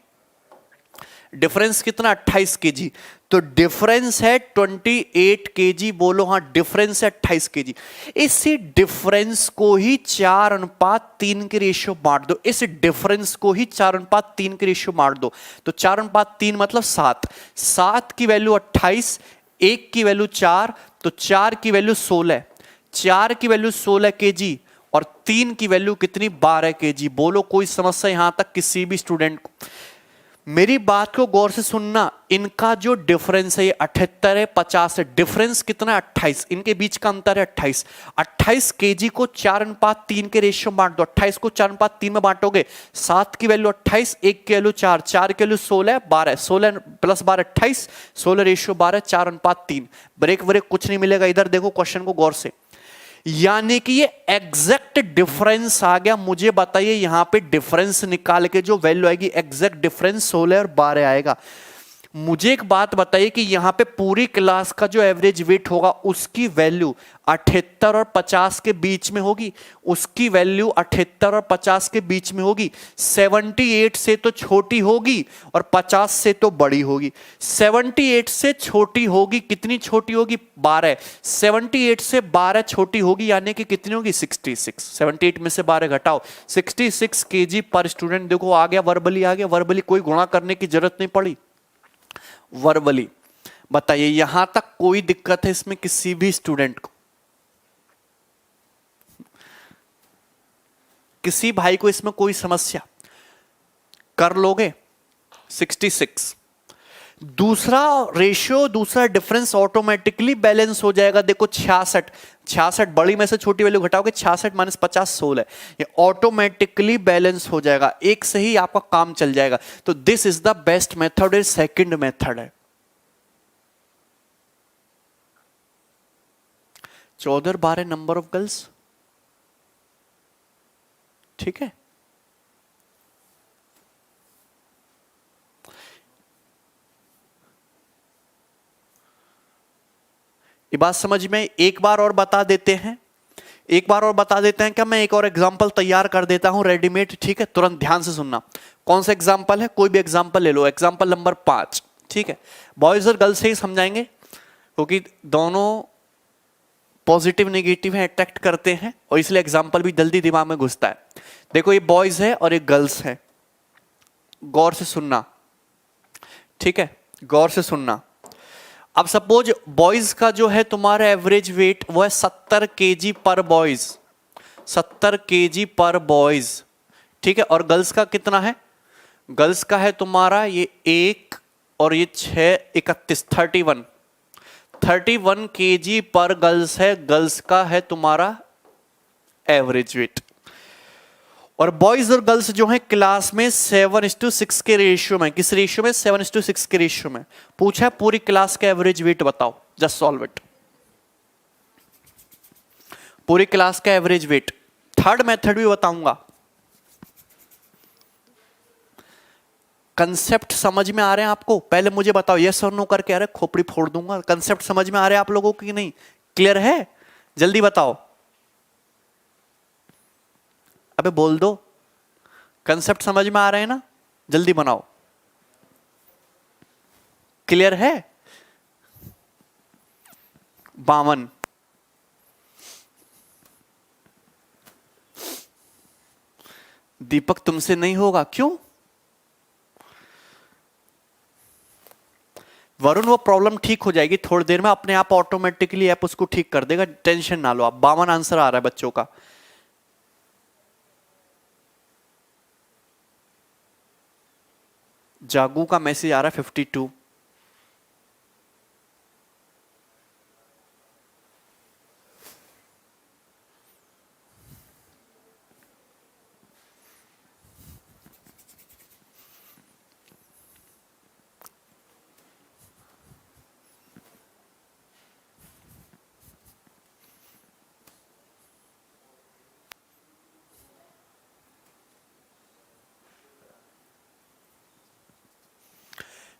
डिफरेंस कितना? 28 केजी। तो डिफरेंस है 28 केजी। बोलो हाँ, डिफरेंस है 28 केजी। इसी डिफरेंस को ही 4:3 के रेशियो बांट दो। इस डिफरेंस को ही 4:3 के रेशियो बांट दो। तो 4:3 मतलब 7। 7 की वैल्यू 28, 1 की वैल्यू 4, तो 4 की वैल्यू 16। 4 की वैल्यू 16 केजी और 3 की वैल्यू कितनी? 12 केजी। बोलो कोई समस्या यहां तक किसी भी स्टूडेंट को? मेरी बात को गौर से सुनना। इनका जो डिफरेंस है ये 78 है, 50 है। डिफरेंस कितना है? 28। इनके बीच का अंतर है 28। 28 केजी को 4:3 के रेशियो में बांट दो। 28 को 4:3 में बांटोगे, 7 की वैल्यू 28, 1 की वैल्यू 4, 4 की value 16, 12, 16 plus 12 28, 16 ratio 12, 4:3। Break break कुछ नहीं मिलेगा। इधर देखो क्वेश्चन को गौर से, यानी कि ये एग्जैक्ट डिफरेंस आ गया। मुझे बताइए यहां पे डिफरेंस निकाल के जो वैल्यू आएगी, एग्जैक्ट डिफरेंस 16 और 12 आएगा। मुझे एक बात बताइए कि यहां पे पूरी क्लास का जो एवरेज वेट होगा उसकी वैल्यू 78 और 50 के बीच में होगी। उसकी वैल्यू 78 और 50 के बीच में होगी। 78 से तो छोटी होगी और 50 से तो बड़ी होगी। 78 से छोटी होगी, कितनी छोटी होगी? 12। 78 से 12 छोटी होगी, यानी कि कितनी होगी? 66। 78 में से 12 घटाओ, 66 केजी पर स्टूडेंट। देखो आ गया, वर्बली आ गया। वर्बली कोई गुणा करने की जरूरत नहीं पड़ी। वर्बली बताइए, यहां तक कोई दिक्कत है इसमें किसी भी स्टूडेंट को? किसी भाई को इसमें कोई समस्या? कर लोगे? 66। दूसरा रेशियो, दूसरा डिफरेंस ऑटोमेटिकली बैलेंस हो जाएगा। देखो 66, 66 बड़ी में से छोटी वैल्यू घटाओगे, 66 माइनस 50 16, ये ऑटोमेटिकली बैलेंस हो जाएगा। एक से ही आपका काम चल जाएगा। तो this is the best method, is second method है। 14 और 12 नंबर ऑफ गर्ल्स। ठीक है, ये बात समझ में? एक बार और बता देते हैं, एक बार और बता देते हैं क्या? मैं एक और एग्जांपल तैयार कर देता हूं रेडीमेड। ठीक है, तुरंत ध्यान से सुनना। कौन सा एग्जांपल है? कोई भी एग्जांपल ले लो। Example number 5। ठीक है, बॉयज और गर्ल्स से ही समझाएंगे क्योंकि दोनों पॉजिटिव नेगेटिव है, अट्रैक्ट करते हैं और इसलिए एग्जांपल भी जल्दी दिमाग में घुसता है। देखो ये बॉयज है और ये गर्ल्स है। गौर से सुनना, ठीक है, गौर से सुनना। अब सपोज बॉयज का जो है तुम्हारा एवरेज वेट वो है 70 केजी पर बॉयज, 70 केजी पर बॉयज। ठीक है, और गर्ल्स का कितना है? गर्ल्स का है तुम्हारा ये 1 और ये 6, 31, 31 केजी पर गर्ल्स है। गर्ल्स का है तुम्हारा एवरेज वेट। और बॉयज और गर्ल्स जो है क्लास में 7:6 के रेशियो में। किस रेशियो में? 7:6 के रेशियो में। पूछा पूरी क्लास का एवरेज वेट बताओ, जस्ट सॉल्व इट। पूरी क्लास का एवरेज वेट। थर्ड मेथड भी बताऊंगा। कंसेप्ट समझ में आ रहे हैं आपको? पहले मुझे बताओ, यस और नो करके, अरे खोपड़ी फोड़ दूंगा। कंसेप्ट समझ में आ रहे हैं आप लोगों की नहीं? क्लियर है? जल्दी बताओ, अबे बोल दो। कंसेप्ट समझ में आ रहे हैं ना? जल्दी बनाओ। क्लियर है? 52। दीपक तुमसे नहीं होगा, क्यों? वरुण वो प्रॉब्लम ठीक हो जाएगी थोड़ी देर में, अपने आप ऑटोमेटिकली ऐप उसको ठीक कर देगा, टेंशन ना लो आप। 52 आंसर आ रहा है बच्चों का। जागू का मैसेज आ रहा है 52।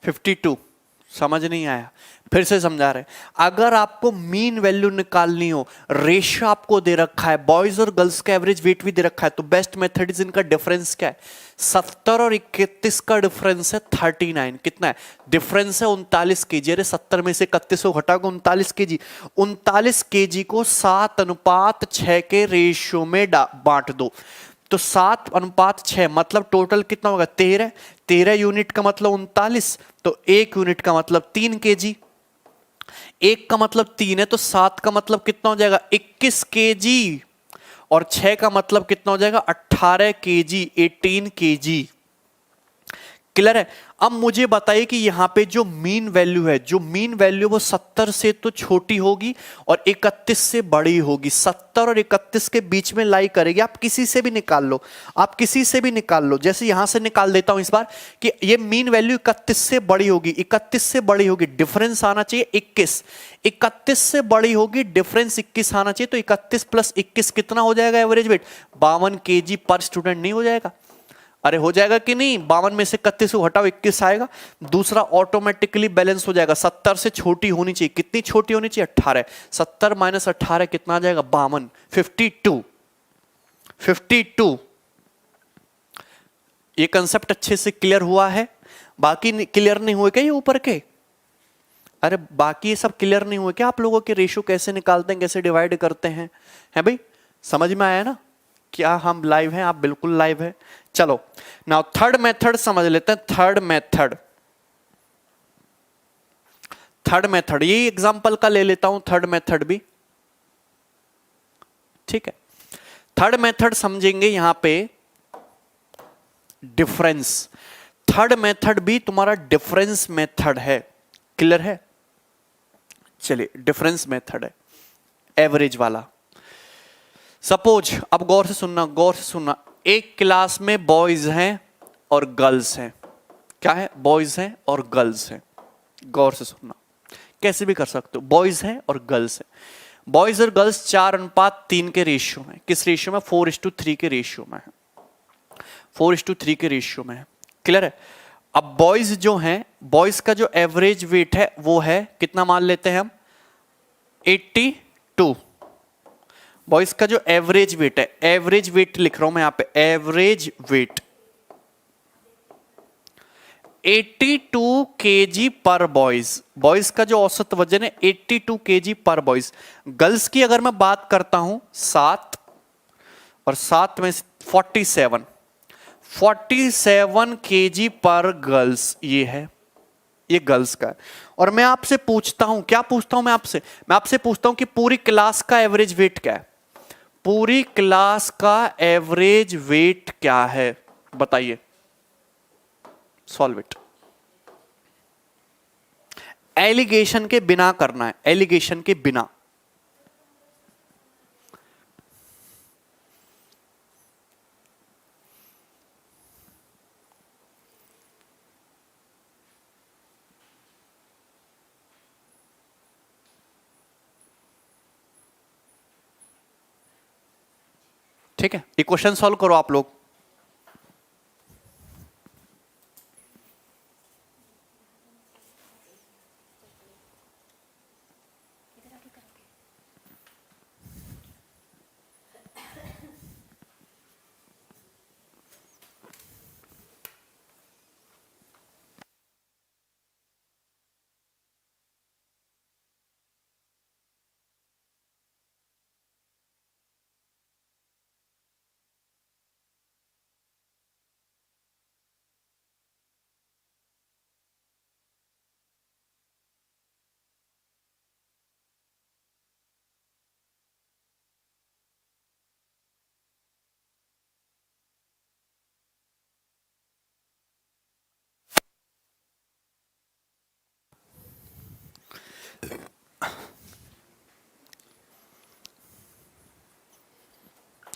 फिफ्टी टू समझ नहीं आया, फिर से समझा रहे। अगर आपको मीन वैल्यू निकालनी हो, रेशियो आपको दे रखा है, बॉयज और गर्ल्स का एवरेज वेट भी दे रखा है, तो बेस्ट मेथड इज इनका डिफरेंस क्या है? 70 और 31 का डिफरेंस है 39। कितना है डिफरेंस? है 39 केजी। अरे 70 में से 31 को घटा के 39 केजी। 39 केजी को 7:6 के रेशियो में बांट दो, तो 7:6 मतलब टोटल कितना होगा? 13। 13 यूनिट का मतलब 39, तो 1 यूनिट का मतलब 3 केजी। 1 का मतलब 3 है, तो 7 का मतलब कितना हो जाएगा? 21 केजी। और 6 का मतलब कितना हो जाएगा? 18 केजी, 18 केजी। क्लियर है? अब मुझे बताइए कि यहां पे जो मीन वैल्यू है, जो मीन वैल्यू वो 70 से तो छोटी होगी और 31 से बड़ी होगी। 70 और 31 के बीच में लाई करेगी। आप किसी से भी निकाल लो, आप किसी से भी निकाल लो। जैसे यहां से निकाल देता हूं इस बार कि ये मीन वैल्यू 31 से बड़ी होगी, 31 से बड़ी होगी, डिफरेंस आना चाहिए 21। 31 से बड़ी होगी, डिफरेंस 21 आना चाहिए, तो 31 प्लस 21 कितना हो जाएगा एवरेज वेट? 52 केजी पर स्टूडेंट। नहीं हो जाएगा? अरे हो जाएगा कि नहीं? 52 में से 31 को हटाओ, 21 आएगा। दूसरा ऑटोमेटिकली बैलेंस हो जाएगा। 70 से छोटी होनी चाहिए। कितनी छोटी होनी चाहिए? 18। 70 माइनस 18 कितना आ जाएगा? 52। 52। 52। ये कंसेप्ट अच्छे से क्लियर हुआ है? बाकी क्लियर नहीं हुए क्या ये ऊपर के? अरे बाकी ये सब क्लियर नहीं हुए क्या? आप लोगों के रेशियो कैसे निकालते हैं, कैसे डिवाइड करते हैं? है भाई? समझ में आया ना? क्या हम लाइव हैं? आप बिल्कुल लाइव है। चलो नाउ थर्ड मेथड समझ लेते हैं। थर्ड मेथड, थर्ड मेथड ये एग्जांपल का ले लेता हूं, थर्ड मेथड भी। ठीक है, थर्ड मेथड समझेंगे यहां पे डिफरेंस। थर्ड मेथड भी तुम्हारा डिफरेंस मेथड है। क्लियर है? चलिए डिफरेंस मेथड है, एवरेज वाला। सपोज, अब गौर से सुनना, गौर से सुनना। एक क्लास में बॉयज हैं और गर्ल्स हैं। क्या है? बॉयज हैं और गर्ल्स हैं। गौर से सुनना, कैसे भी कर सकते हो। बॉयज हैं और गर्ल्स हैं। बॉयज और गर्ल्स 4:3 के रेशियो में। किस रेशियो में? 4:3 के रेशियो में है। 4:3 के रेशियो में है। क्लियर है? अब बॉयज जो हैं, बॉयज का जो एवरेज वेट है वो है कितना मान लेते हैं हम? 82। बॉयज का जो एवरेज वेट है, एवरेज वेट लिख रहा हूं मैं यहां पे, एवरेज वेट 82 केजी पर बॉयज। बॉयज का जो औसत वजन है 82 केजी पर बॉयज। गर्ल्स की अगर मैं बात करता हूं 7 और 7 में 47, 47 केजी पर गर्ल्स। ये है, ये गर्ल्स का है। और मैं आपसे पूछता हूं, क्या पूछता हूं मैं आपसे? मैं आपसे पूछता हूं कि पूरी क्लास का एवरेज वेट क्या है? पूरी क्लास का एवरेज वेट क्या है? बताइए, सॉल्व इट। एलिगेशन के बिना करना है, एलिगेशन के बिना। ठीक है, ये क्वेश्चन सॉल्व करो आप लोग।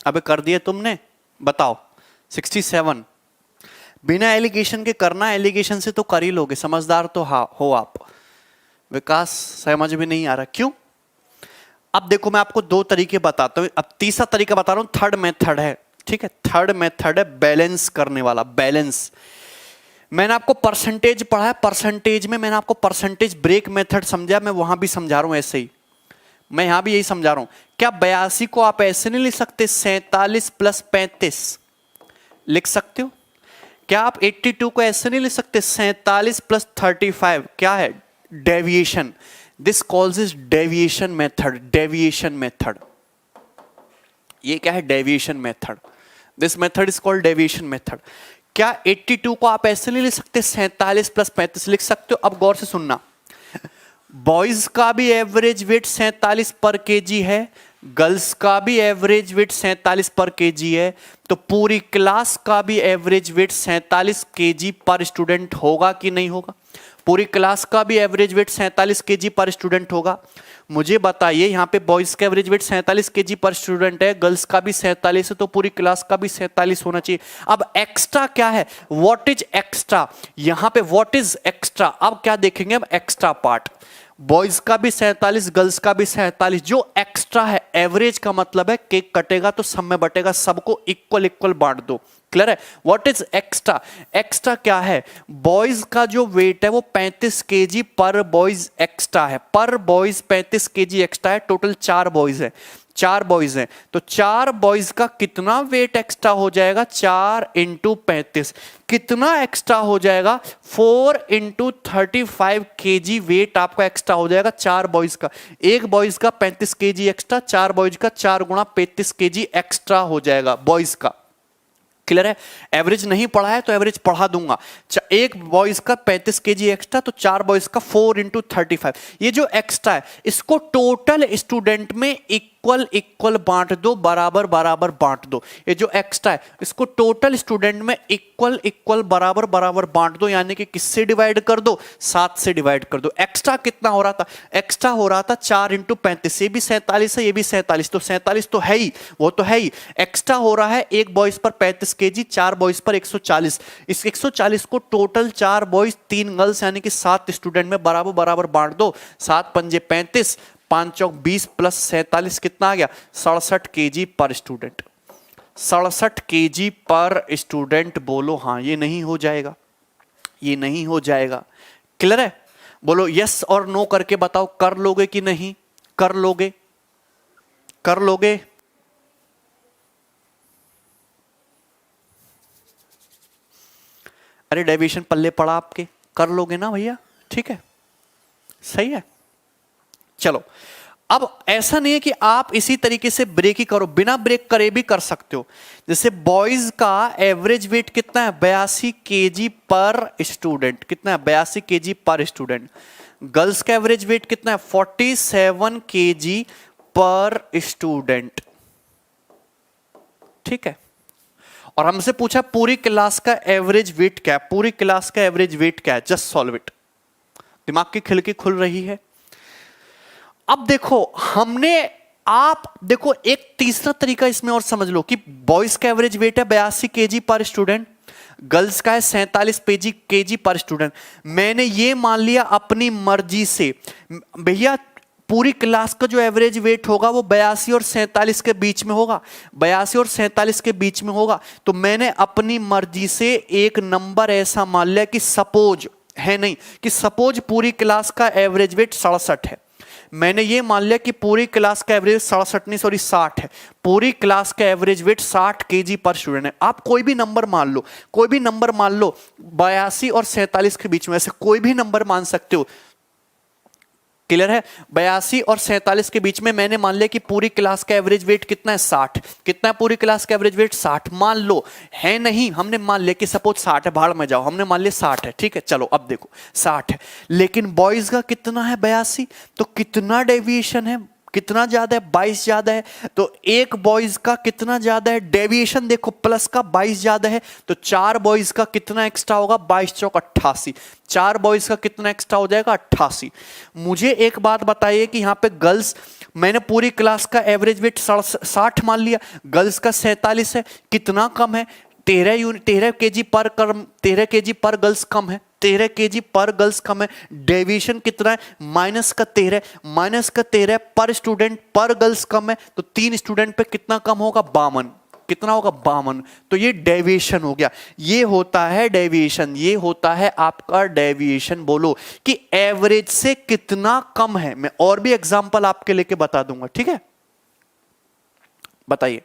अबे कर दिए तुमने, बताओ 67। बिना एलिगेशन के करना, एलिगेशन से तो कर ही लोगे, समझदार तो हो आप। विकास समझ में नहीं आ रहा, क्यों? अब देखो मैं आपको दो तरीके बताता हूं, अब तीसरा तरीका बता रहा हूं, थर्ड मेथड है, ठीक है। थर्ड मेथड है बैलेंस करने वाला, बैलेंस। मैंने आपको परसेंटेज पढ़ा है, परसेंटेज में मैंने आपको परसेंटेज ब्रेक मेथड समझा, मैं वहां भी समझा रहा हूं ऐसे ही, मैं यहां भी यही समझा रहा हूं। क्या 82 को आप ऐसे नहीं लिख सकते 47 प्लस 35 लिख सकते हो? क्या आप 82 को ऐसे नहीं लिख सकते 47 प्लस 35? क्या है? Deviation. This calls is deviation method, deviation method. ये क्या है? Deviation method. This method is called deviation method. क्या 82 को आप ऐसे नहीं लिख सकते 47 प्लस 35 लिख सकते हो? अब गौर से सुनना, बॉयज का भी एवरेज वेट 47 पर केजी है, गर्ल्स का भी एवरेज वेट 47 पर केजी है, तो पूरी क्लास का भी एवरेज वेट 47 केजी पर स्टूडेंट होगा कि नहीं होगा? पूरी क्लास का भी एवरेज वेट 47 केजी पर स्टूडेंट होगा। मुझे बताइए, यहां पे बॉयज का एवरेज वेट 47 केजी पर स्टूडेंट है, गर्ल्स का भी 47 है, तो पूरी क्लास का भी 47 होना चाहिए। अब एक्स्ट्रा क्या है? What is extra? यहां पे व्हाट इज एक्स्ट्रा, अब क्या देखेंगे? अब एक्स्ट्रा पार्ट, बॉयज का भी 47, गर्ल्स का भी 47, जो एक्स्ट्रा है, एवरेज का मतलब है केक कटेगा तो सब में बटेगा, सबको इक्वल इक्वल बांट दो। क्लियर है? What is extra? एक्स्ट्रा क्या है? बॉयज का जो वेट है वो 35 केजी पर बॉयज एक्स्ट्रा है, पर बॉयज 35 केजी एक्स्ट्रा है। टोटल 4 बॉयज है, 4 बॉयज हैं, तो 4 बॉयज का कितना वेट एक्स्ट्रा हो जाएगा? 4 इंटू 35 कितना एक्स्ट्रा हो जाएगा? 4 इंटू 35 केजी वेट आपका एक्स्ट्रा हो जाएगा 4 बॉयज का। एक बॉयज का 35 केजी एक्स्ट्रा, 4 बॉयज का 4 गुणा 35 केजी एक्स्ट्रा हो जाएगा बॉयज का। क्लियर है? एवरेज नहीं पढ़ा है तो एवरेज पढ़ा दूंगा। एक बॉयज का 35 केजी एक्स्ट्रा, तो 4 बॉयज का 4 इंटू 35। ये जो एक्स्ट्रा है इसको टोटल स्टूडेंट में इक्वल इक्वल बांट दो, बराबर बराबर बांट दो। ये जो एक्स्ट्रा है इसको टोटल स्टूडेंट में इक्वल इक्वल बराबर बराबर बांट दो, यानी कि किससे डिवाइड कर दो? 7 से डिवाइड कर दो। एक्स्ट्रा कितना हो रहा था? एक्स्ट्रा हो रहा था 4 इंटू 35, ये भी 47 है, ये भी 47, तो 47 तो है ही, वो तो है ही। एक्स्ट्रा हो रहा है एक बॉयज पर 35 केजी, 4 बॉयज पर 140। इस 140 को टोटल 4 बॉयज 3 गर्ल्स यानी कि 7 स्टूडेंट में बराबर बराबर बांट दो। 7 पंजे 35, 5 चौक 20 प्लस 47 कितना आ गया? 67 केजी पर स्टूडेंट। 67 केजी पर स्टूडेंट। बोलो हाँ, ये नहीं हो जाएगा, ये नहीं हो जाएगा। क्लियर है? बोलो यस और नो करके बताओ, कर लोगे कि नहीं? कर लोगे? कर लोगे? अरे डेविएशन पल्ले पड़ा आपके, कर लोगे ना भैया? ठीक है, सही है। चलो, अब ऐसा नहीं है कि आप इसी तरीके से ब्रेक ही करो, बिना ब्रेक करे भी कर सकते हो। जैसे बॉयज का एवरेज वेट कितना है? 82 केजी पर स्टूडेंट। कितना है? 82 केजी पर स्टूडेंट। गर्ल्स का एवरेज वेट कितना है? 47 केजी पर स्टूडेंट। ठीक है, और हमसे पूछा पूरी क्लास का एवरेज वेट क्या है? पूरी क्लास का एवरेज वेट क्या है? Just solve it. दिमाग की खिड़की खुल रही है। अब देखो, हमने, आप देखो एक तीसरा तरीका इसमें और समझ लो कि बॉयज का एवरेज वेट है 82 केजी पर स्टूडेंट, गर्ल्स का है 47 केजी पर स्टूडेंट। मैंने ये मान लिया अपनी मर्जी से, भैया पूरी क्लास का जो एवरेज वेट होगा वो 82 और 47 के बीच में होगा, 82 और 47 के बीच में होगा। तो मैंने अपनी मर्जी से एक नंबर ऐसा मान लिया कि सपोज है, नहीं कि सपोज पूरी क्लास का एवरेज वेट 67 है। मैंने ये मान लिया कि पूरी क्लास का एवरेज 67 नहीं, सॉरी 60 है। पूरी क्लास का एवरेज वेट 60 केजी पर स्टूडेंट है। आप कोई भी नंबर मान लो, कोई भी नंबर मान लो 82 और 47 के बीच में, ऐसे कोई भी नंबर मान सकते हो। क्लियर है? 82 और 47 के बीच में मैंने मान लिया कि पूरी क्लास का एवरेज वेट कितना है? 60। कितना है पूरी क्लास का एवरेज वेट? 60 मान लो, है नहीं, हमने मान लिया कि सपोज 60 है, भाड़ में जाओ, हमने मान लिया 60 है। ठीक है, चलो अब देखो 60 है, लेकिन बॉयज का कितना है? 82। तो कितना डेविएशन है? कितना ज्यादा है, 22 ज्यादा है। तो एक बॉयज का कितना ज्यादा है, डेविएशन देखो प्लस का 22 ज्यादा है, तो 4 बॉयज का कितना एक्स्ट्रा होगा, 22 चौक 88। 4 बॉयज का कितना एक्स्ट्रा हो जाएगा, 88। मुझे एक बात बताइए कि यहाँ पे गर्ल्स, मैंने पूरी क्लास का एवरेज वेट 60 मान लिया, गर्ल्स का 47 है, कितना कम है, 13 केजी पर कर्म, 13 केजी पर गर्ल्स कम है, 13 केजी पर गर्ल्स कम है। डेविएशन कितना है, माइनस का 13 पर स्टूडेंट पर गर्ल्स कम है, तो 3 स्टूडेंट पे कितना कम होगा, 52। कितना होगा, 52। तो ये डेविएशन हो गया, ये होता है डेविएशन, ये होता है आपका डेविएशन। बोलो कि एवरेज से कितना कम है। मैं और भी एग्जांपल आपके लेके बता दूंगा, ठीक है, बताइए।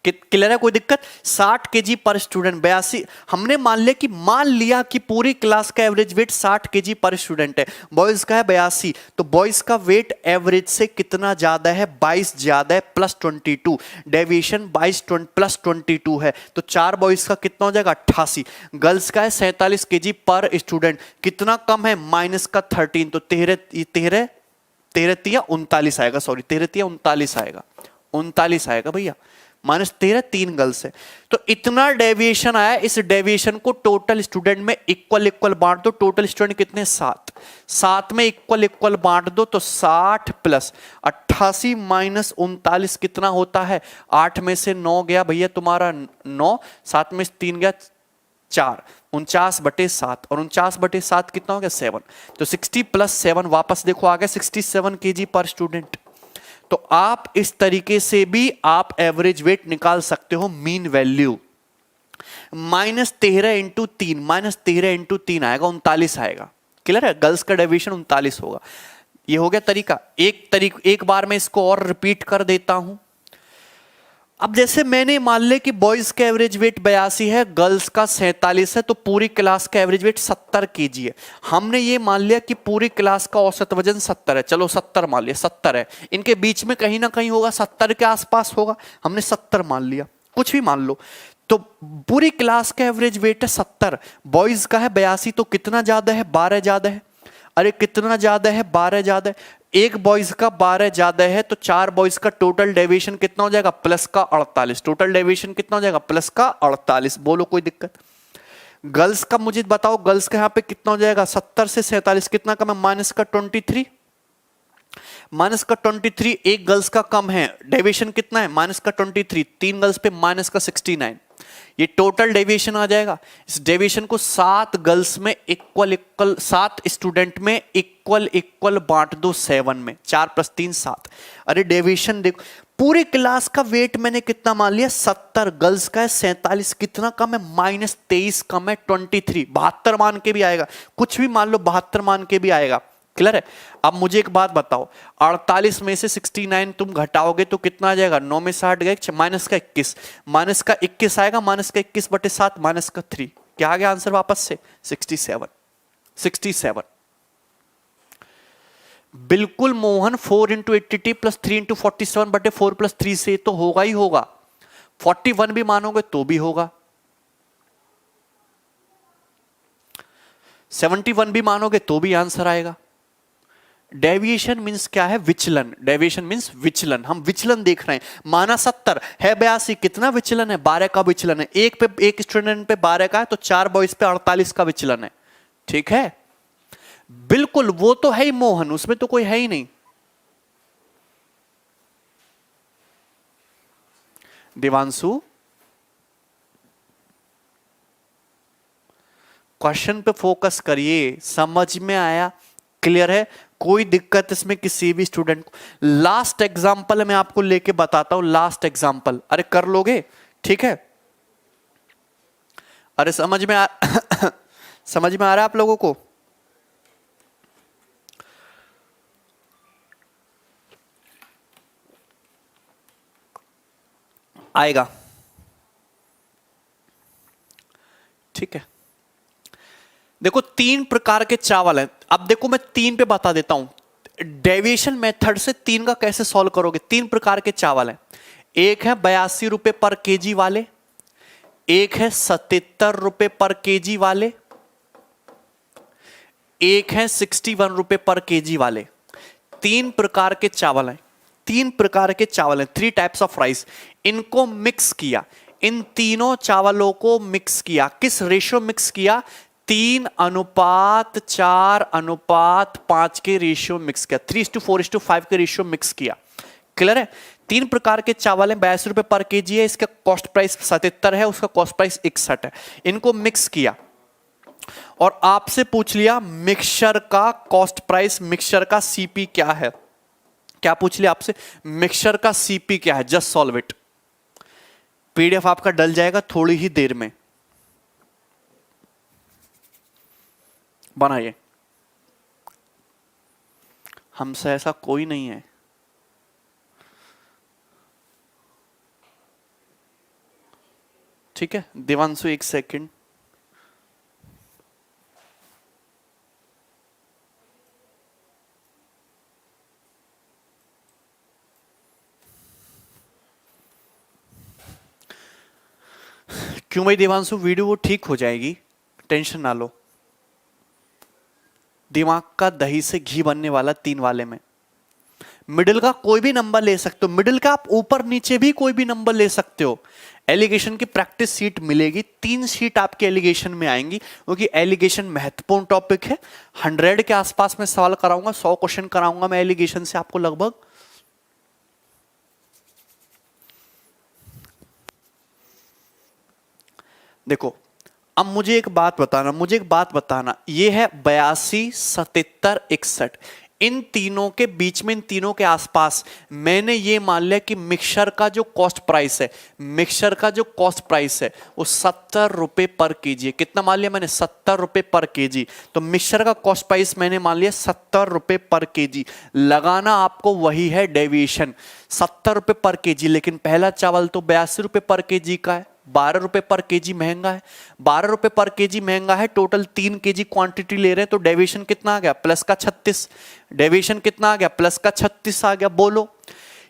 क्लियर है, कोई दिक्कत। 60 केजी पर स्टूडेंट, 82। हमने मान लिया कि पूरी क्लास का एवरेज वेट 60 केजी पर स्टूडेंट है, बॉयज का है 82, तो बॉयज का वेट एवरेज से कितना ज्यादा है, 22 ज्यादा है, प्लस 22। डेविएशन 22 प्लस 22 है, तो 4 बॉयज का कितना हो जाएगा, 88। गर्ल्स का है 47 केजी पर स्टूडेंट, कितना कम है, माइनस का 13, तो 13 39 आएगा, सॉरी 13 39 आएगा, 39 आएगा भैया, -13, 3 गर्ल्स है। तो इतना डेविएशन आया, इस डेविएशन को टोटल स्टूडेंट में इक्वल बांट दो। टोटल स्टूडेंट कितने, 7 में इक्वल बांट दो, तो 60 प्लस 88 माइनस 39 कितना होता है, 8 में से 9 गया भैया तुम्हारा 9, 7 में से 3 गया 4, 49/7, और 49/7 कितना हो गया, 7। तो 60 + 7 वापस देखो आ गया 67 केजी पर स्टूडेंट। तो आप इस तरीके से भी आप एवरेज वेट निकाल सकते हो, मीन वैल्यू। -13 × 3, -13 × 3 आएगा, 39 आएगा। क्लियर है, गर्ल्स का डेविएशन 39 होगा। ये हो गया तरीका। एक बार मैं इसको और रिपीट कर देता हूं। अब जैसे मैंने मान ले कि बॉयज का एवरेज वेट 82 है, गर्ल्स का 47 है, तो पूरी क्लास का एवरेज वेट 70 केजी है। हमने ये मान लिया कि पूरी क्लास का औसत वजन 70 है, चलो 70 मान लिया, 70 है, इनके बीच में कहीं ना कहीं होगा, 70 के आसपास होगा, हमने 70 मान लिया, कुछ भी मान लो। तो पूरी क्लास का एवरेज वेट है 70, बॉयज का है 82, तो कितना ज्यादा है, 12 ज्यादा है। अरे कितना ज्यादा है, 12 ज्यादा है। एक बॉयज का 12 ज्यादा है, तो 4 बॉयज का टोटल डेविएशन कितना हो जाएगा, प्लस का 48। टोटल डेविएशन कितना हो जाएगा, प्लस का 48। बोलो कोई दिक्कत। गर्ल्स का मुझे बताओ, गर्ल्स का यहां पे कितना हो जाएगा, 70 से 47 कितना कम है, माइनस का 23। माइनस का 23, एक गर्ल्स का कम है, डेविएशन कितना है, माइनस का 23, 3 गर्ल्स पे माइनस का 69। ये टोटल डेविएशन आ जाएगा। इस डेविएशन को 7 गर्ल्स में इक्वल 7 स्टूडेंट में इक्वल बांट दो 7 में, 4 + 3 7। अरे डेविएशन देखो, पूरी क्लास का वेट मैंने कितना मान लिया, 70, गर्ल्स का है 47, कितना कम है, -23 कम है 23, 72 मान के भी आएगा, कुछ भी मान लो 72 मान के भी आएगा। क्लियर है। अब मुझे एक बात बताओ, 48 में से 69 तुम घटाओगे तो कितना आ जाएगा, 9 में 60 गए, माइनस का 21, माइनस का 21 आएगा, माइनस का 21/7 माइनस का 3, क्या आ गया आंसर वापस से, 67। बिल्कुल मोहन, 4 × 80t + 3 × 47/4 + 3 से तो होगा ही होगा। 41 भी मानोगे तो भी होगा, 71 भी मानोगे तो भी आंसर आएगा। डेविएशन मींस क्या है, विचलन। डेविएशन मींस विचलन, हम विचलन देख रहे हैं। माना 70 है 82, कितना विचलन है, 12 का विचलन है। एक स्टूडेंट पे 12 का है, तो 4 बॉयज पे 48 का विचलन है। ठीक है, बिल्कुल वो तो है ही मोहन, उसमें तो कोई है ही नहीं। देवांशु, क्वेश्चन पे फोकस करिए, समझ में आया, क्लियर है, कोई दिक्कत इसमें किसी भी स्टूडेंट को। लास्ट एग्जांपल मैं आपको लेके बताता हूं, लास्ट एग्जांपल, अरे कर लोगे, ठीक है। अरे समझ में आ रहा है आप लोगों को। आएगा, ठीक है। देखो 3 प्रकार के चावल हैं। अब देखो मैं 3 पे बता देता हूं, डेविएशन मेथड से 3 का कैसे सॉल्व करोगे। 3 प्रकार के चावल हैं, एक है 82 रुपए पर केजी वाले, एक है 77 रुपए पर केजी वाले, एक है 61 रुपए पर केजी वाले। तीन प्रकार के चावल हैं, तीन प्रकार के चावल हैं, 3 टाइप्स ऑफ राइस। इनको मिक्स किया, इन तीनों चावलों को मिक्स किया। किस रेशियो मिक्स किया? 3:4:5 के रेशियो मिक्स किया, 3:4:5 के रेशियो मिक्स किया। क्लियर है? तीन प्रकार के चावल हैं, 82 रुपए पर केजी है, इसका कॉस्ट प्राइस 77 है, उसका कॉस्ट प्राइस 61 है। इनको मिक्स किया और आपसे पूछ लिया मिक्सचर का कॉस्ट प्राइस, मिक्सचर का सीपी क्या है। क्या पूछ लिया आपसे? मिक्सचर का सीपी क्या है। Just solve it. पीडीएफ आपका डल जाएगा थोड़ी ही देर में। बनाइए, हमसे ऐसा कोई नहीं है। ठीक है देवांशु, एक सेकंड। क्यों भाई देवांशु? वीडियो वो ठीक हो जाएगी, टेंशन ना लो। दिमाग का दही से घी बनने वाला 3 वाले में। मिडिल का कोई भी नंबर ले सकते हो, मिडिल का आप ऊपर नीचे भी कोई भी नंबर ले सकते हो। एलिगेशन की प्रैक्टिस सीट मिलेगी, 3 सीट आपके एलिगेशन में आएंगी, क्योंकि एलिगेशन महत्वपूर्ण टॉपिक है। 100 के आसपास में सवाल कराऊंगा, 100 क्वेश्चन कराऊंगा मैं एलिगेशन से आपको लगभग। देखो अब मुझे एक बात बताना, ये है 82, 77, 61, इन तीनों के बीच में, इन तीनों के आसपास मैंने ये मान लिया कि मिक्सचर का जो कॉस्ट प्राइस है, मिक्सचर का जो कॉस्ट प्राइस है वो 70 रुपए पर केजी है। कितना मान लिया मैंने? 70 रुपए पर केजी। तो मिक्सचर का कॉस्ट प्राइस मैंने मान लिया 70 रुपए पर केजी। लगाना आपको वही है डेविएशन, 70 रुपए पर केजी। लेकिन पहला चावल तो 82 रुपए पर केजी का है, 12 रुपए पर केजी महंगा है। 12 रुपए पर केजी महंगा है, टोटल 3 केजी क्वांटिटी ले रहे हैं, तो डेविएशन कितना आ गया? प्लस का 36। डेविएशन कितना आ गया? प्लस का 36 आ गया। बोलो,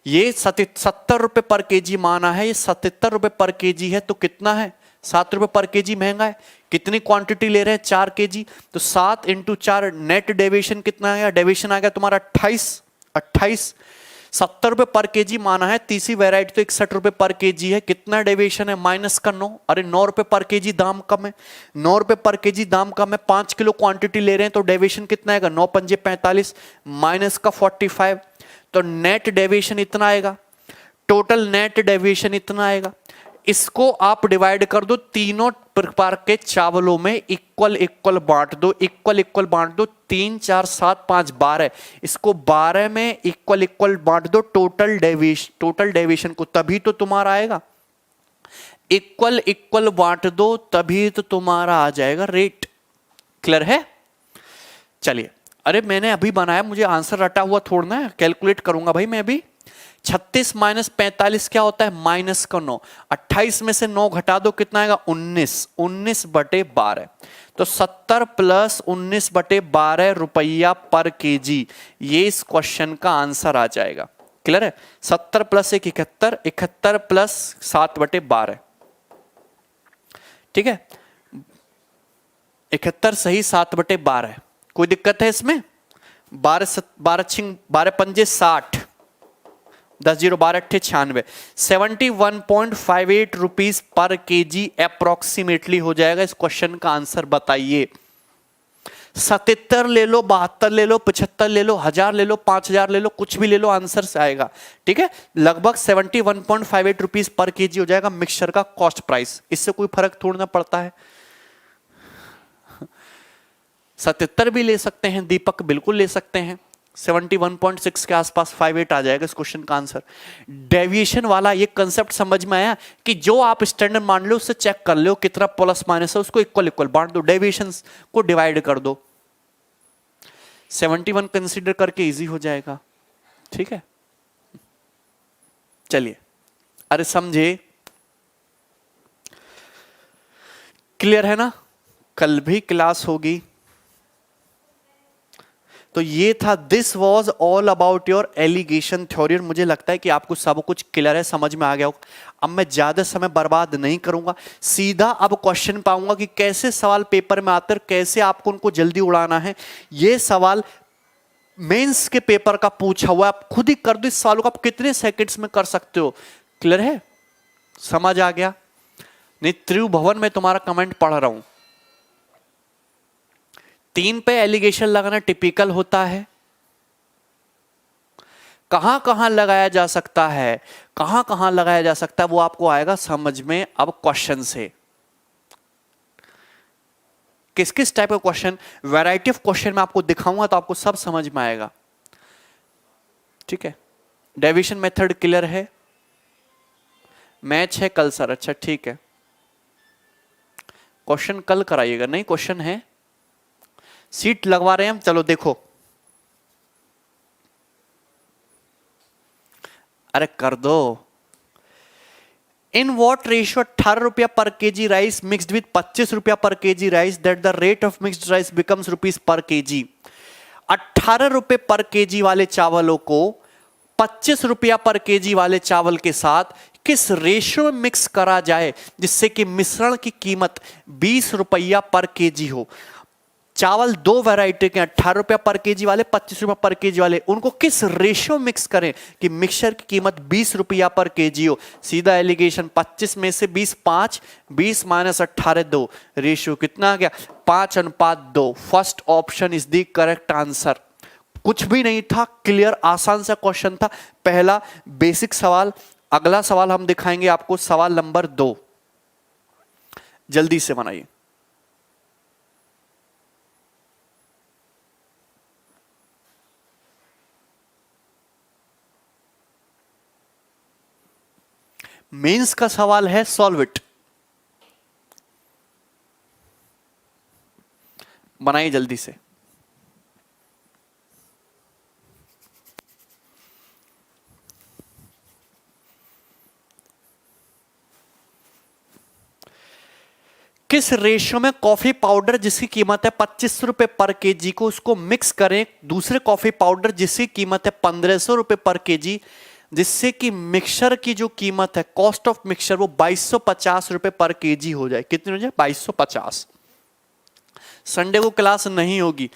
ये 70 रुपए पर केजी माना है, ये 77 रुपए पर केजी है, तो कितना है? 7 रुपए पर केजी महंगा है। कितनी क्वांटिटी ले रहे हैं? 4 केजी। तो 7 × 4 नेट डेविएशन कितना आया? डेविएशन आ गया तुम्हारा 28। 70 रुपए पर केजी माना है, तीसरी वैरायटी तो 61 रुपए पर केजी है। कितना डेविएशन है? माइनस का 9। अरे 9 रुपए पर केजी दाम कम है, 9 रुपए पर केजी दाम कम है, 5 किलो क्वांटिटी ले रहे हैं, तो डेविएशन कितना आएगा? 9 पंजे 45 माइनस का 45, तो नेट डेविएशन इतना आएगा, टोटल नेट डेविएशन इतना आएगा। इसको आप डिवाइड कर दो, तीनों प्रकार के चावलों में इक्वल बांट दो, 3 4 7 5 12, इसको 12 में इक्वल बांट दो टोटल डेविएशन को, तभी तो तुम्हारा आएगा। इक्वल बांट दो तभी तो तुम्हारा आ जाएगा रेट। क्लियर है? चलिए, अरे मैंने अभी बनाया, मुझे आंसर रटा हुआ थोड़ना है, कैलकुलेट करूंगा भाई मैं अभी। 36 - 45 क्या होता है? माइनस का 9। 28 में से 9 घटा दो, कितना आएगा? 19/12। तो 70 + 19/12 रुपया पर केजी, ये इस क्वेश्चन का आंसर आ जाएगा। क्लियर है? 70 + 1 71, 71 + 7/12। ठीक है, 71 सही, 7/12। कोई दिक्कत है इसमें? 12 पंजे 60, 10 0 12 8 96, 71.58 रुपीज पर केजी अप्रोक्सीमेटली हो जाएगा। इस क्वेश्चन का आंसर बताइए। 77 ले लो, 72 ले लो, 75 ले लो, 1000 ले लो, 5000 ले लो, कुछ भी ले लो, आंसर से आएगा। ठीक है, लगभग 71.58 रुपीज पर केजी हो जाएगा मिक्सचर का कॉस्ट प्राइस। इससे कोई फर्क थोड़ा ना पड़ता है। 77 भी ले सकते हैं, दीपक बिल्कुल ले सकते हैं। 71.6 के आसपास 58 आ जाएगा इस क्वेश्चन का आंसर। डेविएशन वाला ये कंसेप्ट समझ में आया कि जो आप स्टैंडर्ड मान लो उससे चेक कर लो कितना प्लस माइनस है, उसको इक्वल बांट दो, डेविएशन को डिवाइड कर दो, 71 कंसीडर करके इजी हो जाएगा। ठीक है, चलिए, अरे समझे? क्लियर है ना? कल भी क्लास होगी। तो ये था, this was all about your alligation theory. और मुझे लगता है कि आपको सब कुछ क्लियर है, समझ में आ गया होगा। अब मैं ज्यादा समय बर्बाद नहीं करूंगा, सीधा अब क्वेश्चन पाऊंगा कि कैसे सवाल पेपर में आते हैं, कैसे आपको उनको जल्दी उड़ाना है। ये सवाल मेंस के पेपर का पूछा हुआ, आप खुद ही कर दो इस सवालों को, आप कितने सेकंड्स में कर सकते हो। क्लियर है, समझ आ गया? नहीं, त्रिभुवन में तुम्हारा कमेंट पढ़ रहा हूं। 3 पे एलिगेशन लगाना टिपिकल होता है। कहां कहां लगाया जा सकता है, कहां कहां लगाया जा सकता है, वो आपको आएगा समझ में अब क्वेश्चन से। किस किस टाइप का क्वेश्चन, वैरायटी ऑफ क्वेश्चन मैं आपको दिखाऊंगा तो आपको सब समझ में आएगा। ठीक है, डेविएशन मेथड क्लियर है? मैच है कल सर? अच्छा ठीक है, क्वेश्चन कल कराइएगा। नहीं क्वेश्चन है, सीट लगवा रहे हैं हम। चलो देखो, अरे कर दो। इन वॉट रेशियो 18 रुपया पर केजी राइस मिक्सड विद 25 रुपया पर KG rice that the rate of mixed rice becomes rupees per KG. 18 रुपए पर केजी वाले चावलों को 25 रुपया पर केजी वाले चावल के साथ किस रेशियो में मिक्स करा जाए जिससे कि मिश्रण की कीमत 20 रुपया पर केजी हो। चावल दो वैरायटी के, 18 रुपया पर केजी वाले, 25 रुपया पर केजी वाले, उनको किस रेशियो मिक्स करें कि मिक्सचर की कीमत 20 रुपया पर केजी हो। सीधा एलिगेशन, 25 में से 20 5, 20 माइनस 18 2, रेशियो कितना आ गया 5:2। First option is the correct answer. कुछ भी नहीं था, क्लियर आसान सा क्वेश्चन था, पहला बेसिक सवाल। अगला सवाल हम दिखाएंगे आपको, सवाल नंबर 2, जल्दी से बनाइए। मेंस का सवाल है, सॉल्व इट। बनाइए जल्दी से। किस रेशियो में कॉफी पाउडर जिसकी कीमत है 25 रुपए पर केजी को उसको मिक्स करें दूसरे कॉफी पाउडर जिसकी कीमत है 1500 रुपए पर केजी, जिससे कि मिक्सचर की जो कीमत है, कॉस्ट ऑफ मिक्सचर, वो 2250 रुपए पर केजी हो जाए। कितनी हो जाए 2250। संडे को क्लास नहीं होगी।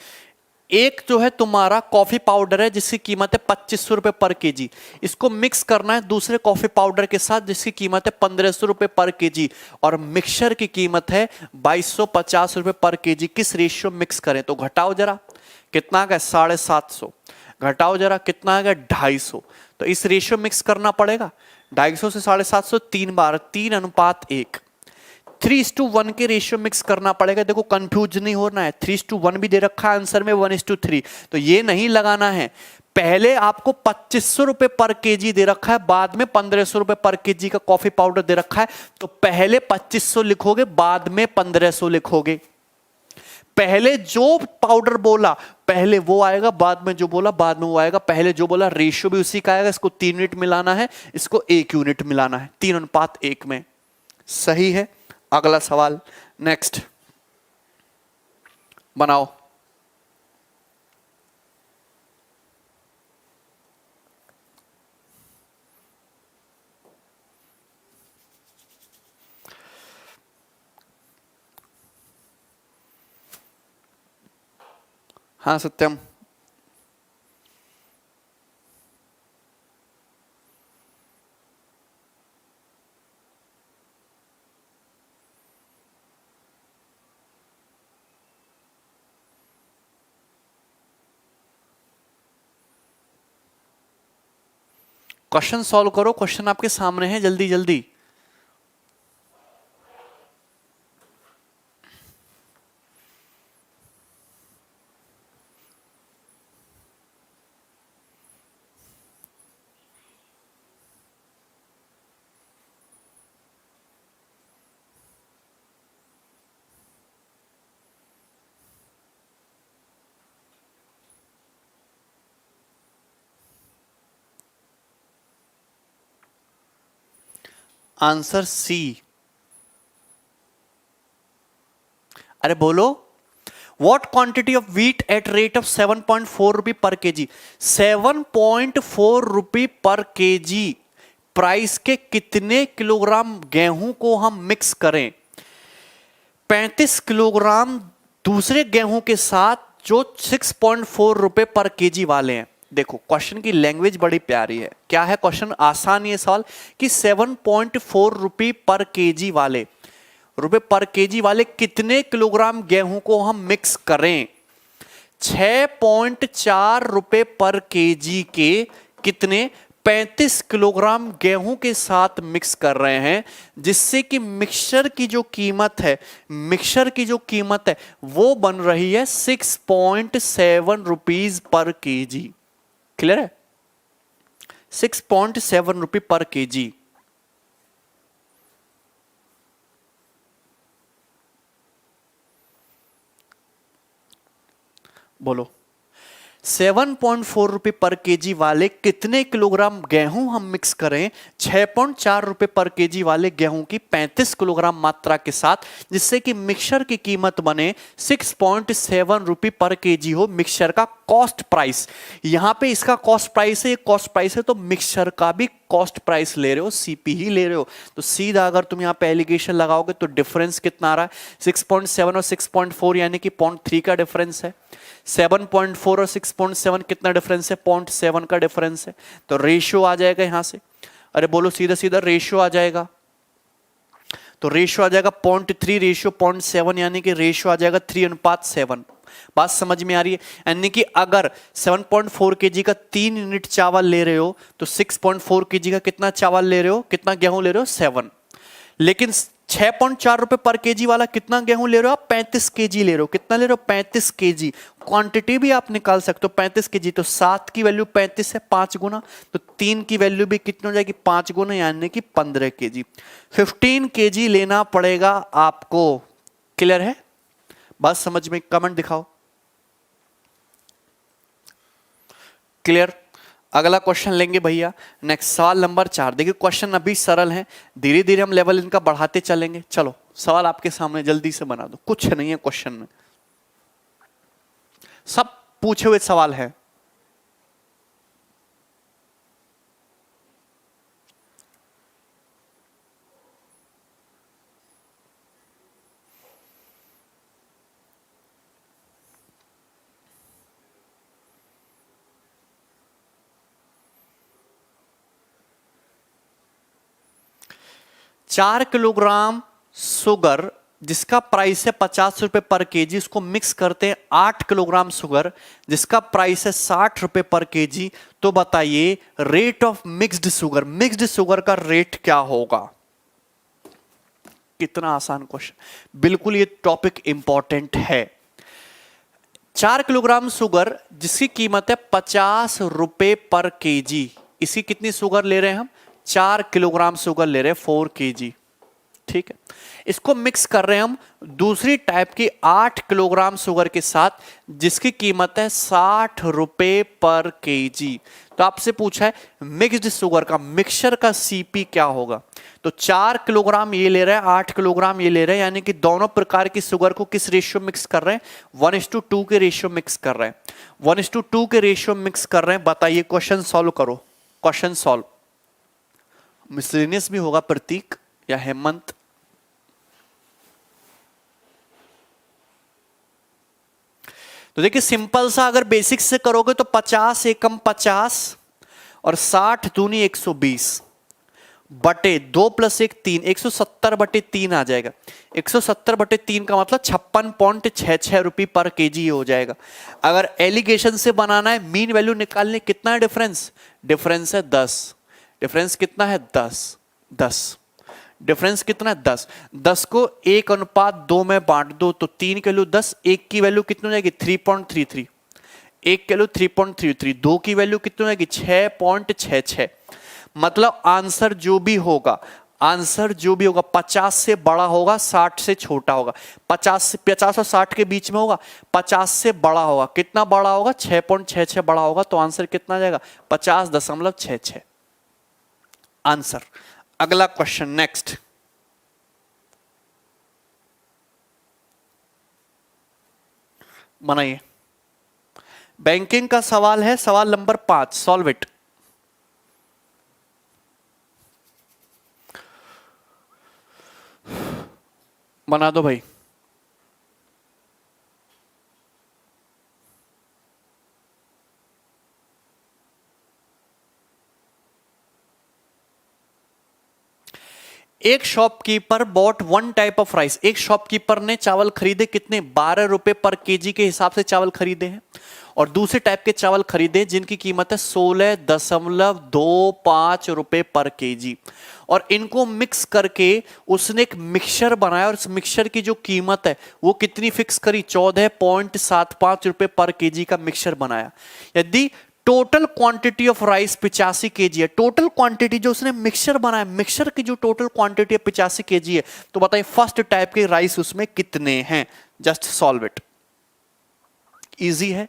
एक जो है तुम्हारा कॉफी पाउडर है जिसकी कीमत है 2500 रुपए पर केजी, इसको मिक्स करना है दूसरे कॉफी पाउडर के साथ जिसकी कीमत है 1500 रुपए पर केजी, और मिक्सचर की कीमत है 2250 रुपए पर केजी। किस रेशियो मिक्स करें? तो घटाओ जरा, कितना आ गया 750, घटाओ जरा कितना आ गया 250। तो इस रेशियो मिक्स करना पड़ेगा, 250 से 750 3 बार, 3:1। 3:1 के रेशियो मिक्स करना पड़ेगा। देखो कंफ्यूज नहीं होना है, 3:1 भी दे रखा है आंसर में, 1:3, तो ये नहीं लगाना है। पहले आपको 2500 रुपए पर केजी दे रखा है, बाद में 1500 रुपए पर केजी का कॉफी पाउडर दे रखा है, तो पहले 2500 लिखोगे, बाद में 1500 लिखोगे। पहले जो पाउडर बोला पहले वो आएगा, बाद में जो बोला बाद में वो आएगा। पहले जो बोला रेशियो भी उसी का आएगा। इसको 3 यूनिट मिलाना है, इसको 1 यूनिट मिलाना है, 3:1 में। सही है। अगला सवाल, नेक्स्ट बनाओ। हाँ सत्यम, क्वेश्चन सॉल्व करो। क्वेश्चन आपके सामने है, जल्दी जल्दी। Answer C. अरे बोलो, what quantity of wheat at rate of 7.4 rupee per kg. 7.4 rupee per KG price के कितने किलोग्राम गेहूं को हम मिक्स करें? 35 किलोग्राम दूसरे गेहूं के साथ जो 6.4 रुपए पर केजी वाले हैं, देखो क्वेश्चन की लैंग्वेज बड़ी प्यारी है। क्या है क्वेश्चन? आसान ये सवाल कि 7.4 रुपए पर केजी वाले, रुपए पर केजी वाले कितने किलोग्राम गेहूं को हम मिक्स करें? 6.4 रुपए पर केजी के कितने 35 किलोग्राम गेहूं के साथ मिक्स कर रहे हैं, जिससे कि मिक्सचर की जो कीमत है, मिक्सचर की जो कीमत है वो बन रही है 6.7 रुपीज पर केजी। क्लियर है? 6.7 रुपए पर केजी। बोलो 7.4 रुपए पर केजी वाले कितने किलोग्राम गेहूं हम मिक्स करें 6.4 रुपए पर केजी वाले गेहूं की 35 किलोग्राम मात्रा के साथ, जिससे कि मिक्सचर की कीमत बने 6.7 रुपए पर केजी हो मिक्सचर का कॉस्ट प्राइस। यहां पे इसका कॉस्ट प्राइस है, ये कॉस्ट प्राइस है, तो मिक्सचर का भी कॉस्ट प्राइस ले रहे हो, सीपी ही ले रहे हो। तो सीधा अगर तुम यहां पे एलिगेशन लगाओगे तो डिफरेंस कितना आ रहा है? 6.7 और 6.4 यानी कि 0.3 का डिफरेंस है। 7.4 और 6.7 कितना डिफरेंस है? 0.7 का डिफरेंस है। तो रेशियो आ जाएगा यहां से, अरे बोलो सीधा सीधा रेशियो आ जाएगा। तो रेशियो आ जाएगा 0.3 रेशियो 0.7 यानी कि रेशियो आ जाएगा 3:7। बात समझ में आ रही है? यानी कि अगर 7.4 केजी का 3 यूनिट चावल ले रहे हो तो 6.4 केजी का कितना चावल ले रहे हो, कितना गेहूं ले रहे हो? 7। लेकिन 6.4 रुपए पर केजी वाला कितना गेहूं ले रहे हो आप? 35 केजी ले रहे हो। कितना ले रहे हो? 35 केजी। क्वांटिटी भी आप निकाल सकते हो 35 केजी, तो 7 की वैल्यू 35 है 5 गुना, तो 3 की वैल्यू भी कितनी हो जाएगी? 5 गुना, यानी कि 15 केजी। 15 केजी लेना पड़ेगा आपको। क्लियर है? बात समझ में? कमेंट दिखाओ। क्लियर? अगला क्वेश्चन लेंगे भैया, नेक्स्ट सवाल नंबर 4। देखिए क्वेश्चन अभी सरल है, धीरे धीरे हम लेवल इनका बढ़ाते चलेंगे। चलो सवाल आपके सामने जल्दी से बना दो, कुछ नहीं है क्वेश्चन में, सब पूछे हुए सवाल है। चार किलोग्राम शुगर जिसका प्राइस है 50 रुपए पर केजी, उसको मिक्स करते हैं 8 किलोग्राम शुगर जिसका प्राइस है 60 रुपए पर केजी। तो बताइए rate of mixed sugar, mixed sugar का रेट क्या होगा? कितना आसान क्वेश्चन, बिल्कुल ये टॉपिक इंपॉर्टेंट है। 4 किलोग्राम शुगर जिसकी कीमत है 50 रुपए पर केजी, इसकी कितनी शुगर ले रहे हैं हम? 4 किलोग्राम शुगर ले रहे हैं 4 केजी। ठीक है, इसको मिक्स कर रहे हैं हम दूसरी टाइप की 8 किलोग्राम शुगर के साथ जिसकी कीमत है 60 रुपए पर केजी। तो आपसे पूछा है मिक्स्ड शुगर का, मिक्सचर का सीपी क्या होगा? तो 4 किलोग्राम ये ले रहा है, 8 किलोग्राम ये ले रहे हैं, यानी कि दोनों प्रकार की शुगर को किस रेशियो मिक्स कर रहे हैं? 1:2 के रेशियो मिक्स कर रहे हैं। 1:2 के रेशियो मिक्स कर रहे हैं। बताइए, क्वेश्चन सॉल्व करो, क्वेश्चन सॉल्व। मिसलेनियस भी होगा प्रतीक या हेमंत? तो देखिए सिंपल सा अगर बेसिक से करोगे तो 50 एकम 50 और 60 दूनी 120 बटे 2 + 1 3, 170/3 आ जाएगा। 170/3 का मतलब 56.66 रुपये पर केजी हो जाएगा। अगर एलिगेशन से बनाना है, मीन वैल्यू निकालने, कितना है डिफरेंस? डिफरेंस है 10। डिफरेंस कितना है? 10। डिफरेंस कितना है? 10 को 1:2 में बांट दो तो 3 की वैल्यू 10, 1 की वैल्यू कितनी हो जाएगी? 3.33। 1 की वैल्यू 3.33, 2 की वैल्यू कितनी हो जाएगी? 6.66। मतलब आंसर जो भी होगा, आंसर जो भी होगा 50 से बड़ा होगा, 60 से छोटा होगा। 50 और 60 के बीच में होगा, 50 से बड़ा होगा। कितना बड़ा होगा? 6.66 बड़ा होगा। तो आंसर कितना जाएगा? 50.66 आंसर। अगला क्वेश्चन नेक्स्ट, बनाइए। बैंकिंग का सवाल है, सवाल नंबर 5, सॉल्व इट। बना दो भाई। एक shopkeeper bought one type of rice, एक शॉपकीपर ने चावल खरीदे कितने, 12 रुपए पर केजी के हिसाब से चावल खरीदे हैं, और दूसरे टाइप के चावल खरीदे जिनकी कीमत है 16.25 रुपए पर केजी, और इनको मिक्स करके उसने एक मिक्सचर बनाया, और इस मिक्सचर की जो कीमत है वो कितनी फिक्स करी, 14.75 रुपए पर केजी का मिक्सचर बनाया। यदि total quantity of rice 85 KG है, टोटल क्वांटिटी जो उसने मिक्सचर बनाया, मिक्सचर की जो टोटल क्वांटिटी है 85 केजी है, तो बताइए फर्स्ट टाइप के राइस उसमें कितने हैं, जस्ट सॉल्व इट, इजी है।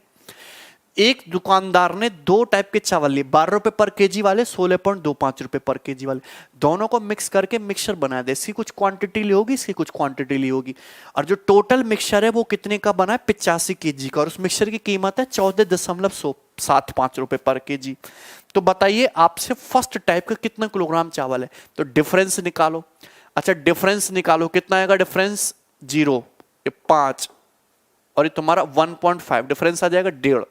एक दुकानदार ने दो टाइप के चावल लिए, 12 रुपए पर केजी वाले, 16.25 रुपए पर केजी वाले, दोनों को मिक्स करके मिक्सचर बना दे। इसकी कुछ क्वांटिटी ली होगी, इसकी कुछ क्वांटिटी ली होगी, और जो टोटल मिक्सचर है वो कितने का बना है, 85 केजी का, और उस मिक्सचर की कीमत है 14.75 रुपए पर केजी। तो बताइए आपसे फर्स्ट टाइप का कितना किलोग्राम चावल है, तो डिफरेंस निकालो। अच्छा डिफरेंस निकालो, कितना आएगा डिफरेंस, 0, ये 5, और ये तुम्हारा 1.5, डिफरेंस आ जाएगा 1.5,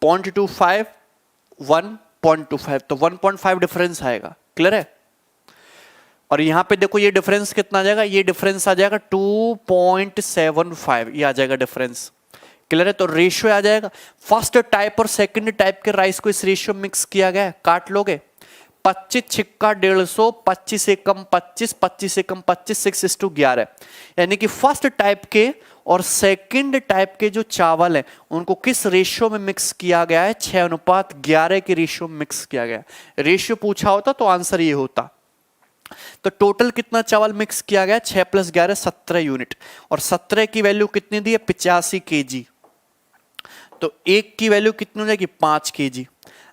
0.25 1.25, तो 1.5 डिफरेंस आएगा, क्लियर है। और यहां पे देखो ये डिफरेंस कितना आ जाएगा, ये डिफरेंस आ जाएगा 2.75, ये आ जाएगा डिफरेंस, क्लियर है। तो रेशियो आ जाएगा, फर्स्ट टाइप और सेकंड टाइप के राइस को इस रेशियो मिक्स किया गया है, काट लोगे, 25 छिक्का 150, 25 से कम 25, 25 से कम 25, 6:11, यानी कि फर्स्ट टाइप के और सेकंड टाइप के जो चावल है उनको किस रेशियो में मिक्स किया गया है, 6:11 के रेशियो में मिक्स किया गया। रेशियो पूछा होता तो आंसर ये होता। तो टोटल कितना चावल मिक्स किया गया, 6 + 11 17 यूनिट, और 17 की वैल्यू कितनी दी है, 85 केजी, तो एक की वैल्यू कितनी हो जाएगी, 5 केजी।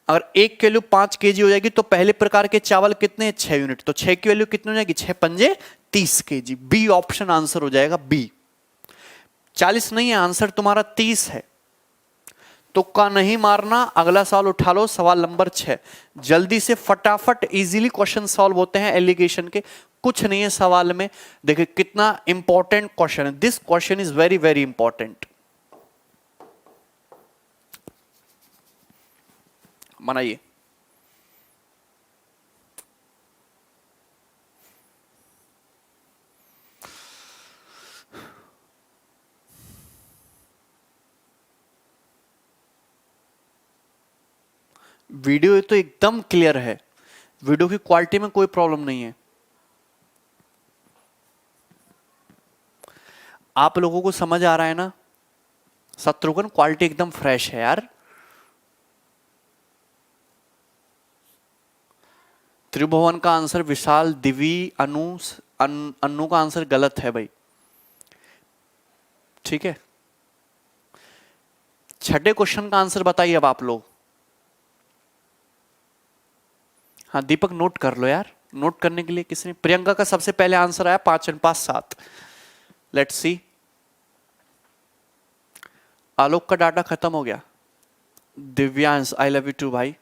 अगर एक की वैल्यू 5 केजी हो जाएगी तो पहले प्रकार के चावल कितने हैं, 6 यूनिट, तो 6 की वैल्यू कितनी हो जाएगी, 6 पंजे 30 केजी। बी ऑप्शन आंसर हो जाएगा, बी। 40 नहीं है आंसर तुम्हारा, 30 है। तुक्का नहीं मारना, अगला सवाल उठा लो, सवाल नंबर 6। जल्दी से फटाफट इजीली क्वेश्चन सॉल्व होते हैं एलिगेशन के, कुछ नहीं है सवाल में। देखिए कितना इंपॉर्टेंट क्वेश्चन है, this question is very very important. बनाइए, वीडियो तो एकदम क्लियर है, वीडियो की क्वालिटी में कोई प्रॉब्लम नहीं है। आप लोगों को समझ आ रहा है ना, शत्रुघ्न क्वालिटी एकदम फ्रेश है यार। त्रिभुवन का आंसर विशाल, दिवी, अनु का आंसर गलत है भाई, ठीक है। छठे क्वेश्चन का आंसर बताइए अब आप लोग। हाँ दीपक नोट कर लो यार, नोट करने के लिए किसने, प्रियंका का सबसे पहले आंसर आया 5 और 5 7। लेट्स सी, आलोक का डाटा खत्म हो गया। Divyansh I love you too भाई।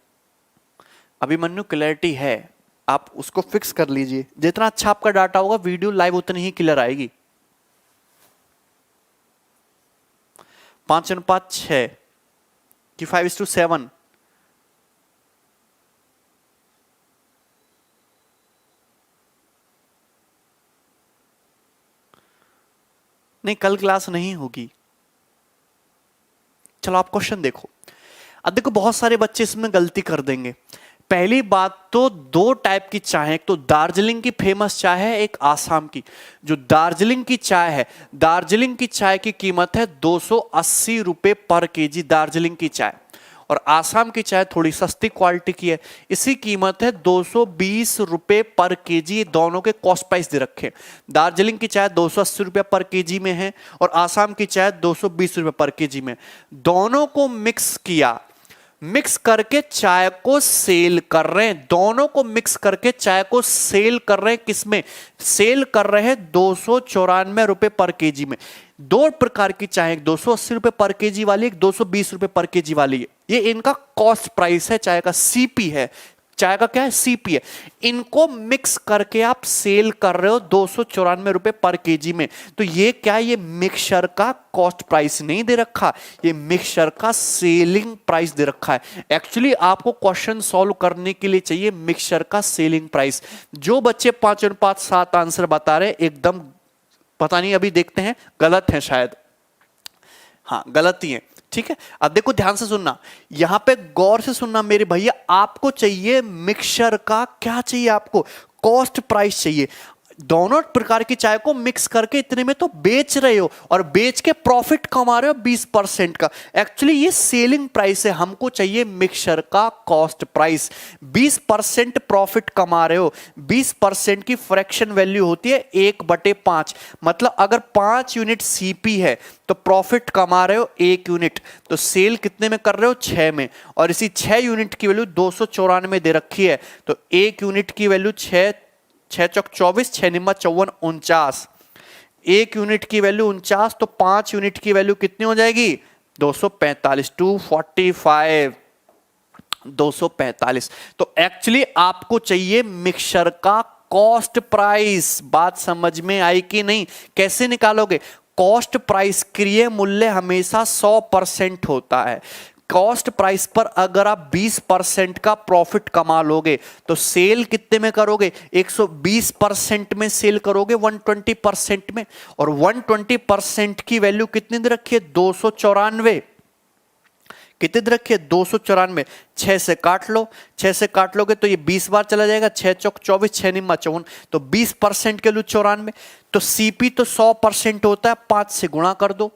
अभिमन्यु क्लैरिटी है, आप उसको फिक्स कर लीजिए, जितना अच्छा आपका डाटा होगा वीडियो लाइव उतनी ही क्लियर आएगी। 5 और 5 6 कि 5:7, नहीं कल क्लास नहीं होगी। चलो आप क्वेश्चन देखो। अब देखो बहुत सारे बच्चे इसमें गलती कर देंगे। पहली बात तो दो टाइप की चाय है, एक तो दार्जिलिंग की फेमस चाय है, एक आसाम की। जो दार्जिलिंग की चाय है, दार्जिलिंग की चाय की कीमत है 280 रुपए पर केजी दार्जिलिंग की चाय, और आसाम की चाय थोड़ी सस्ती क्वालिटी की है, इसी कीमत है 220 रुपए पर केजी। दोनों के कॉस्ट प्राइस दे रखे। दार्जिलिंग की चाय 280 रुपए पर केजी में है और आसाम की चाय 220 रुपए पर केजी में। दोनों को मिक्स किया, मिक्स करके चाय को सेल कर रहे हैं, दोनों को मिक्स करके चाय को सेल कर रहे हैं। किसमें सेल कर रहे हैं, 294 रुपए पर केजी में। दो प्रकार की चाय, एक 280 रुपए पर केजी वाली, एक 220 रुपए पर केजी वाली है। ये इनका कॉस्ट प्राइस है, चाय का सीपी है, चाय का क्या है, सीपी है। इनको मिक्स करके आप सेल कर रहे हो 294 रुपए पर केजी में। तो ये क्या है, ये मिक्सचर का कॉस्ट प्राइस नहीं दे रखा, ये मिक्सचर का सेलिंग प्राइस दे रखा है। एक्चुअली आपको क्वेश्चन सॉल्व करने के लिए चाहिए मिक्सचर का सेलिंग प्राइस। जो बच्चे 5:7 आंसर बता रहे एकदम पता नहीं, अभी देखते हैं गलत है शायद, हाँ गलत ही है, ठीक है। अब देखो ध्यान से सुनना, यहां पे गौर से सुनना मेरे भैया, आपको चाहिए मिक्सचर का क्या चाहिए, आपको कॉस्ट प्राइस चाहिए। दोनों प्रकार की चाय को मिक्स करके इतने में तो बेच रहे हो और बेच के प्रॉफिट कमा रहे हो 20% का। एक्चुअली ये सेलिंग प्राइस है, हमको चाहिए मिक्सचर का कॉस्ट प्राइस। 20% प्रॉफिट कमा रहे हो, 20% की फ्रैक्शन वैल्यू होती है 1/5, मतलब अगर 5 यूनिट सीपी है तो प्रॉफिट कमा रहे हो 1 यूनिट, तो सेल कितने में कर रहे हो, 6 में। और इसी 6 यूनिट की वैल्यू 294 दे रखी है, तो 1 यूनिट की वैल्यू 6 चौक 24, 6 निम्मा 54, 49। 1 यूनिट की वैल्यू 49, तो 5 यूनिट की वैल्यू कितनी हो जाएगी, 245, 245, 245। तो एक्चुअली आपको चाहिए मिक्सचर का कॉस्ट प्राइस। बात समझ में आई कि नहीं, कैसे निकालोगे, कॉस्ट प्राइस क्रिय मूल्य हमेशा 100% होता है। कॉस्ट प्राइस पर अगर आप 20% का प्रॉफिट कमा लोगे तो सेल कितने में करोगे, 120% में सेल करोगे, 120% में। और 120% की वैल्यू कितनी दे रखी है, 294। कितने दे रखी है, 294। 6 से काट लो, 6 से काट लोगे तो ये 20 बार चला जाएगा, 6 चौक 24, 6 निम्मा 54, तो 20% के लिए 94। तो सीपी तो 100% होता है, 5 से गुणा कर दो,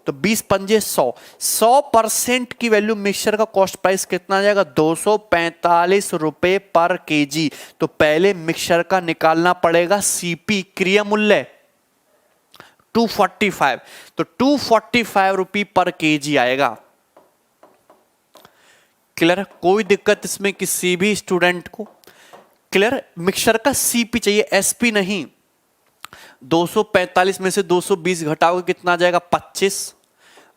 तो 20 पंजे 100, 100% की वैल्यू मिक्सचर का कॉस्ट प्राइस कितना आ जाएगा, 245 रुपए पर केजी। तो पहले मिक्सचर का निकालना पड़ेगा सीपी क्रिया मूल्य 245, तो 245 रुपए पर केजी आएगा। क्लियर, कोई दिक्कत इसमें किसी भी स्टूडेंट को, क्लियर। मिक्सचर का सीपी चाहिए, एसपी नहीं। 245 में से 220 घटाओगे कितना आ जाएगा, 25।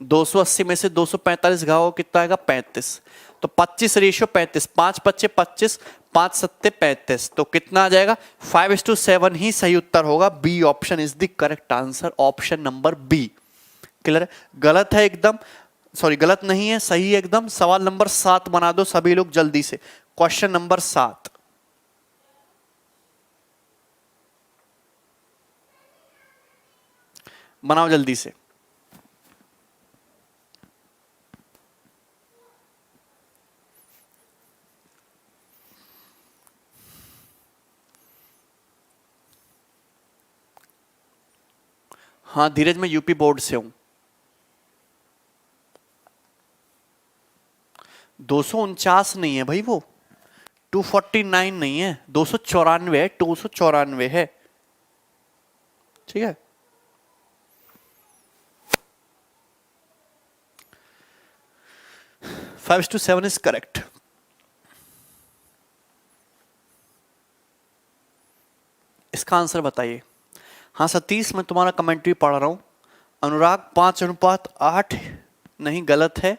280 में से 245 घटाओगे कितना आएगा, 35। तो 25 रेशियो 35, 5 बच्चे 25, 5 सत्ते 35, तो कितना आ जाएगा, 5:7 ही सही उत्तर होगा। B option is the correct answer, option number B. Clear, गलत है एकदम, सॉरी गलत नहीं है, सही है एकदम। सवाल नंबर 7 बना दो सभी लोग जल्दी से, क्वेश्चन नंबर 7 बनाओ जल्दी से। हाँ धीरज, मैं यूपी बोर्ड से हूं। 249 नहीं है भाई, वो 249 नहीं है, 294 है, 294 है, ठीक है। Five to 7 is correct. इसका आंसर बताइए। हाँ सतीश, मैं तुम्हारा कमेंट्री पढ़ रहा हूं। अनुराग 5:8 नहीं, गलत है।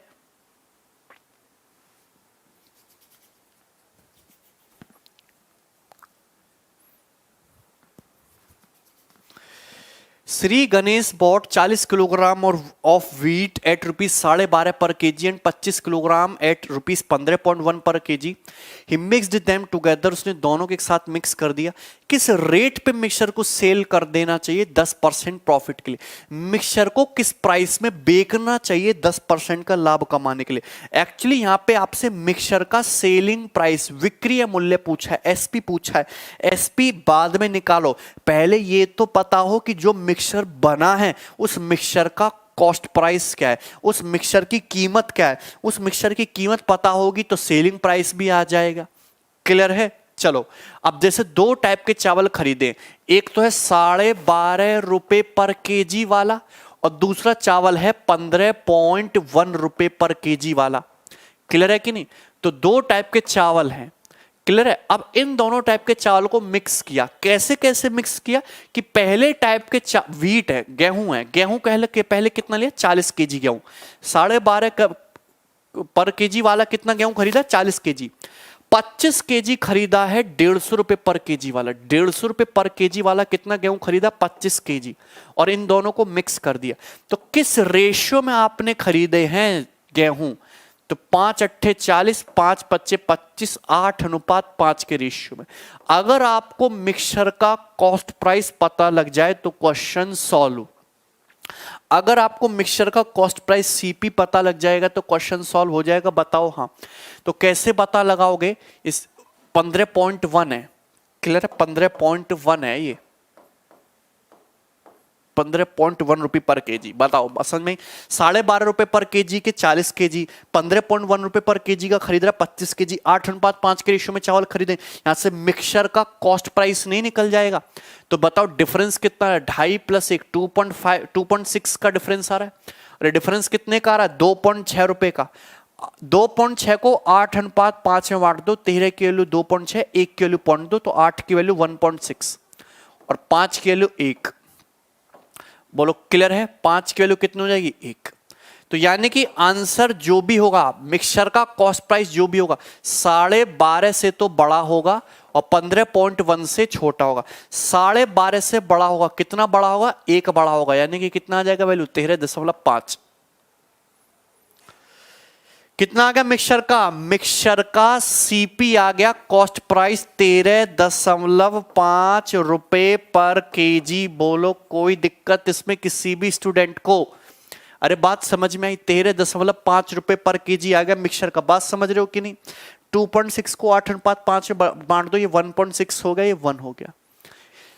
श्री गणेश बॉट 40 किलोग्राम और ऑफ व्हीट एट ₹12.5 पर केजी एंड 25 किलोग्राम एट ₹15.1 पर केजी। ही मिक्सड देम टुगेदर, उसने दोनों के एक साथ मिक्स कर दिया। किस रेट पे मिक्सचर को सेल कर देना चाहिए 10% प्रॉफिट के लिए, मिक्सचर को किस प्राइस में बेचना चाहिए 10% का लाभ कमाने के लिए। एक्चुअली यहां पे आपसे मिक्सचर का सेलिंग प्राइस विक्रय मूल्य पूछा है, एसपी पूछा है। एसपी बाद में निकालो, पहले ये तो पता हो कि जो मिक्सचर बना है उस मिक्सचर का कॉस्ट प्राइस क्या है, उस मिक्सचर की कीमत क्या है। उस मिक्सचर की कीमत पता होगी तो सेलिंग प्राइस भी आ जाएगा। क्लियर है। चलो अब जैसे दो टाइप के चावल खरीदे, एक तो है 12.5 रुपए पर केजी वाला और दूसरा चावल है 15.1 रुपए पर केजी वाला। क्लियर है कि नहीं। तो दो टाइप के चावल हैं। क्लियर है। अब इन दोनों टाइप के चावल को मिक्स किया, कैसे कैसे मिक्स किया कि पहले टाइप के व्हीट है, गेहूं है, गेहूं पहले कितना लिया 40 केजी गेहूं, 12.5 पर केजी वाला कितना गेहूं खरीदा 40 केजी। 25 केजी खरीदा है 150 रुपए पर केजी वाला, 150 रुपए पर केजी वाला कितना गेहूं खरीदा, 25 केजी, और इन दोनों को मिक्स कर दिया। तो किस रेशियो में आपने खरीदे हैं गेहूं, तो 5 अट्ठे 40, 5 पच्चे 25, 8:5 के रेशियो में। अगर आपको मिक्सचर का कॉस्ट प्राइस पता लग जाए तो क्वेश्चन सॉल्व। अगर आपको मिक्सचर का कॉस्ट प्राइस सीपी पता लग जाएगा तो क्वेश्चन सॉल्व हो जाएगा। बताओ हाँ, तो कैसे पता लगाओगे, इस 15.1 है, क्लियर है, 15.1 है ये, 15.1 रुपए पर केजी। बताओ असल में 12.5 रुपए पर केजी के 40 केजी, 15.1 रुपए पर केजी का खरीद रहा है 25 केजी, 8:5 के रेशियो में चावल खरीदे, यहां से मिक्सचर का कॉस्ट प्राइस नहीं निकल जाएगा। तो बताओ डिफरेंस कितना है, 2.5 + 1 2.5 2.6 का डिफरेंस आ रहा है। अरे डिफरेंस कितने का आ रहा है, 2.6 रुपए का। 2.6 को 8:5 में बांट दो, 13 की वैल्यू 2.6, 1 की वैल्यू 0.2, तो 8 की वैल्यू 1.6 और 5 की वैल्यू 1। बोलो क्लियर है, 5 की वैल्यू कितनी हो जाएगी, 1। तो यानी कि आंसर जो भी होगा, मिक्सचर का कॉस्ट प्राइस जो भी होगा, 12.5 से तो बड़ा होगा और 15.1 से छोटा होगा। 12.5 से बड़ा होगा, कितना बड़ा होगा, 1 बड़ा होगा, यानी कि कितना आ जाएगा वैल्यू, 13.5। कितना आ गया मिक्सचर का सीपी आ गया, कॉस्ट प्राइस 13.5 रुपए पर केजी। बोलो कोई दिक्कत इसमें किसी भी स्टूडेंट को, अरे बात समझ में आई, 13.5 रुपए पर केजी आ गया मिक्सचर का। बात समझ रहे हो कि नहीं, 2.6 को 8:5 में बांट दो, ये 1.6 हो गया, ये 1 हो गया।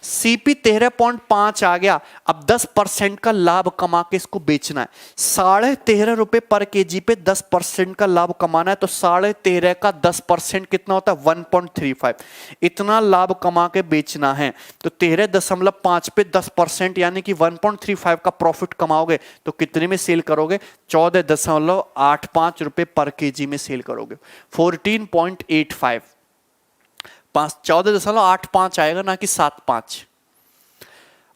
सीपी 13.5 आ गया। अब 10% का लाभ कमा के इसको बेचना है। 13.5 रुपए पर केजी पे 10% का लाभ कमाना है, तो 13.5 का 10% कितना होता है, 1.35। इतना लाभ कमा के बेचना है, तो 13.5 पे 10% यानी कि 1.35 का प्रॉफिट कमाओगे, तो कितने में सेल करोगे, 14.85 रुपए पर केजी में सेल करोगे। 14.85, 14.85 आएगा, ना कि 7.5।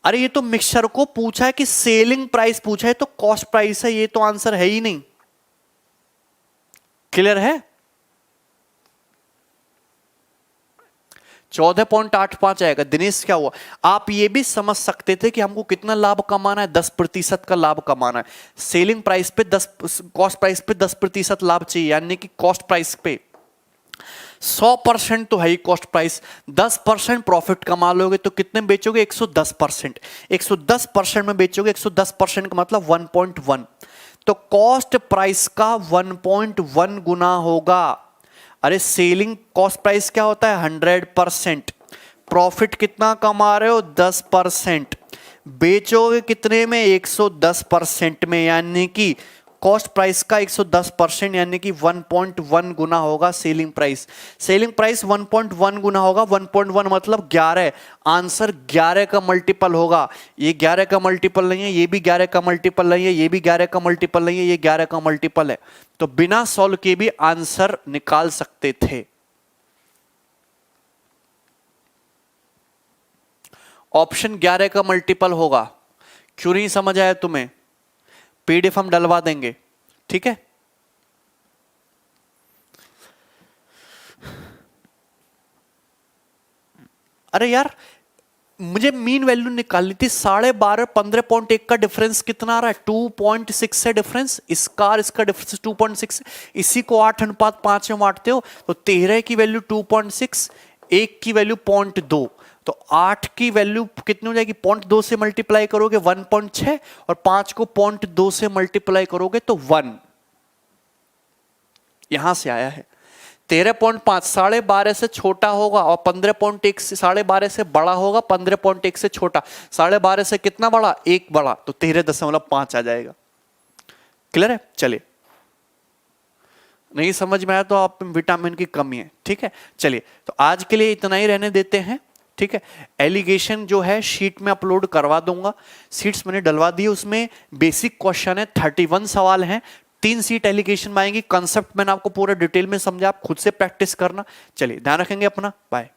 अरे ये तो मिक्सचर को पूछा है कि सेलिंग प्राइस पूछा है, तो कॉस्ट प्राइस है, ये तो आंसर है ही नहीं। क्लियर है, 14.85 आएगा। दिनेश क्या हुआ, आप ये भी समझ सकते थे कि हमको कितना लाभ कमाना है, 10% का लाभ कमाना है। सेलिंग प्राइस पे 10, कॉस्ट प्राइस पे 10% लाभ चाहिए, यानी कि कॉस्ट प्राइस पे 100% तो है ही कॉस्ट प्राइस, 10% प्रॉफिट कमा लोगे तो कितने बेचोगे, 110%। 110% में बेचोगे, 110% का मतलब 1.1, तो कॉस्ट प्राइस का 1.1 गुना होगा। अरे सेलिंग कॉस्ट प्राइस क्या होता है, 100%। प्रॉफिट कितना कमा रहे हो, 10%। बेचोगे कितने में, 110% में, यानी कि कॉस्ट प्राइस का 110% यानी कि 1.1 गुना होगा सेलिंग प्राइस। सेलिंग प्राइस 1.1 गुना होगा, 1.1 मतलब 11। आंसर 11 का मल्टीपल होगा। ये 11 का मल्टीपल नहीं है, ये भी 11 का मल्टीपल नहीं है, ये भी 11 का मल्टीपल नहीं है, ये 11 का मल्टीपल है। तो बिना सॉल्व किए भी आंसर निकाल सकते थे। ऑप्शन 11 का मल्टीपल होगा। क्यों नहीं समझ आया तुम्हें, पीडीएफ हम डलवा देंगे, ठीक है। अरे यार मुझे मीन वैल्यू निकालनी थी, 12.5 15.1 का डिफरेंस कितना आ रहा है, 2.6 है डिफरेंस, इसका और इसका डिफरेंस 2.6। इसी को 8:5 में बांटते हो तो 13 की वैल्यू 2.6, 1 की वैल्यू 0.2, तो 8 की वैल्यू कितनी हो जाएगी, 0.2 से मल्टीप्लाई करोगे 1.6 और 5 को 0.2 से मल्टीप्लाई करोगे तो 1। यहां से आया है 13.5 12.5 से छोटा होगा और 15.1 से 12.5 से बड़ा होगा, 15.1 से छोटा, 12.5 से कितना बड़ा, 1 बड़ा, तो 13.5 आ जाएगा। क्लियर है, चलिए। नहीं समझ में आया तो आप विटामिन की कमी है, ठीक है। चलिए तो आज के लिए इतना ही रहने देते हैं, ठीक है। एलिगेशन जो है शीट में अपलोड करवा दूंगा, सीट्स मैंने डलवा दी, उसमें बेसिक क्वेश्चन है, 31 सवाल हैं, 3 सीट एलिगेशन में आएंगी। कंसेप्ट मैंने आपको पूरा डिटेल में समझा, आप खुद से प्रैक्टिस करना। चलिए ध्यान रखेंगे अपना, बाय।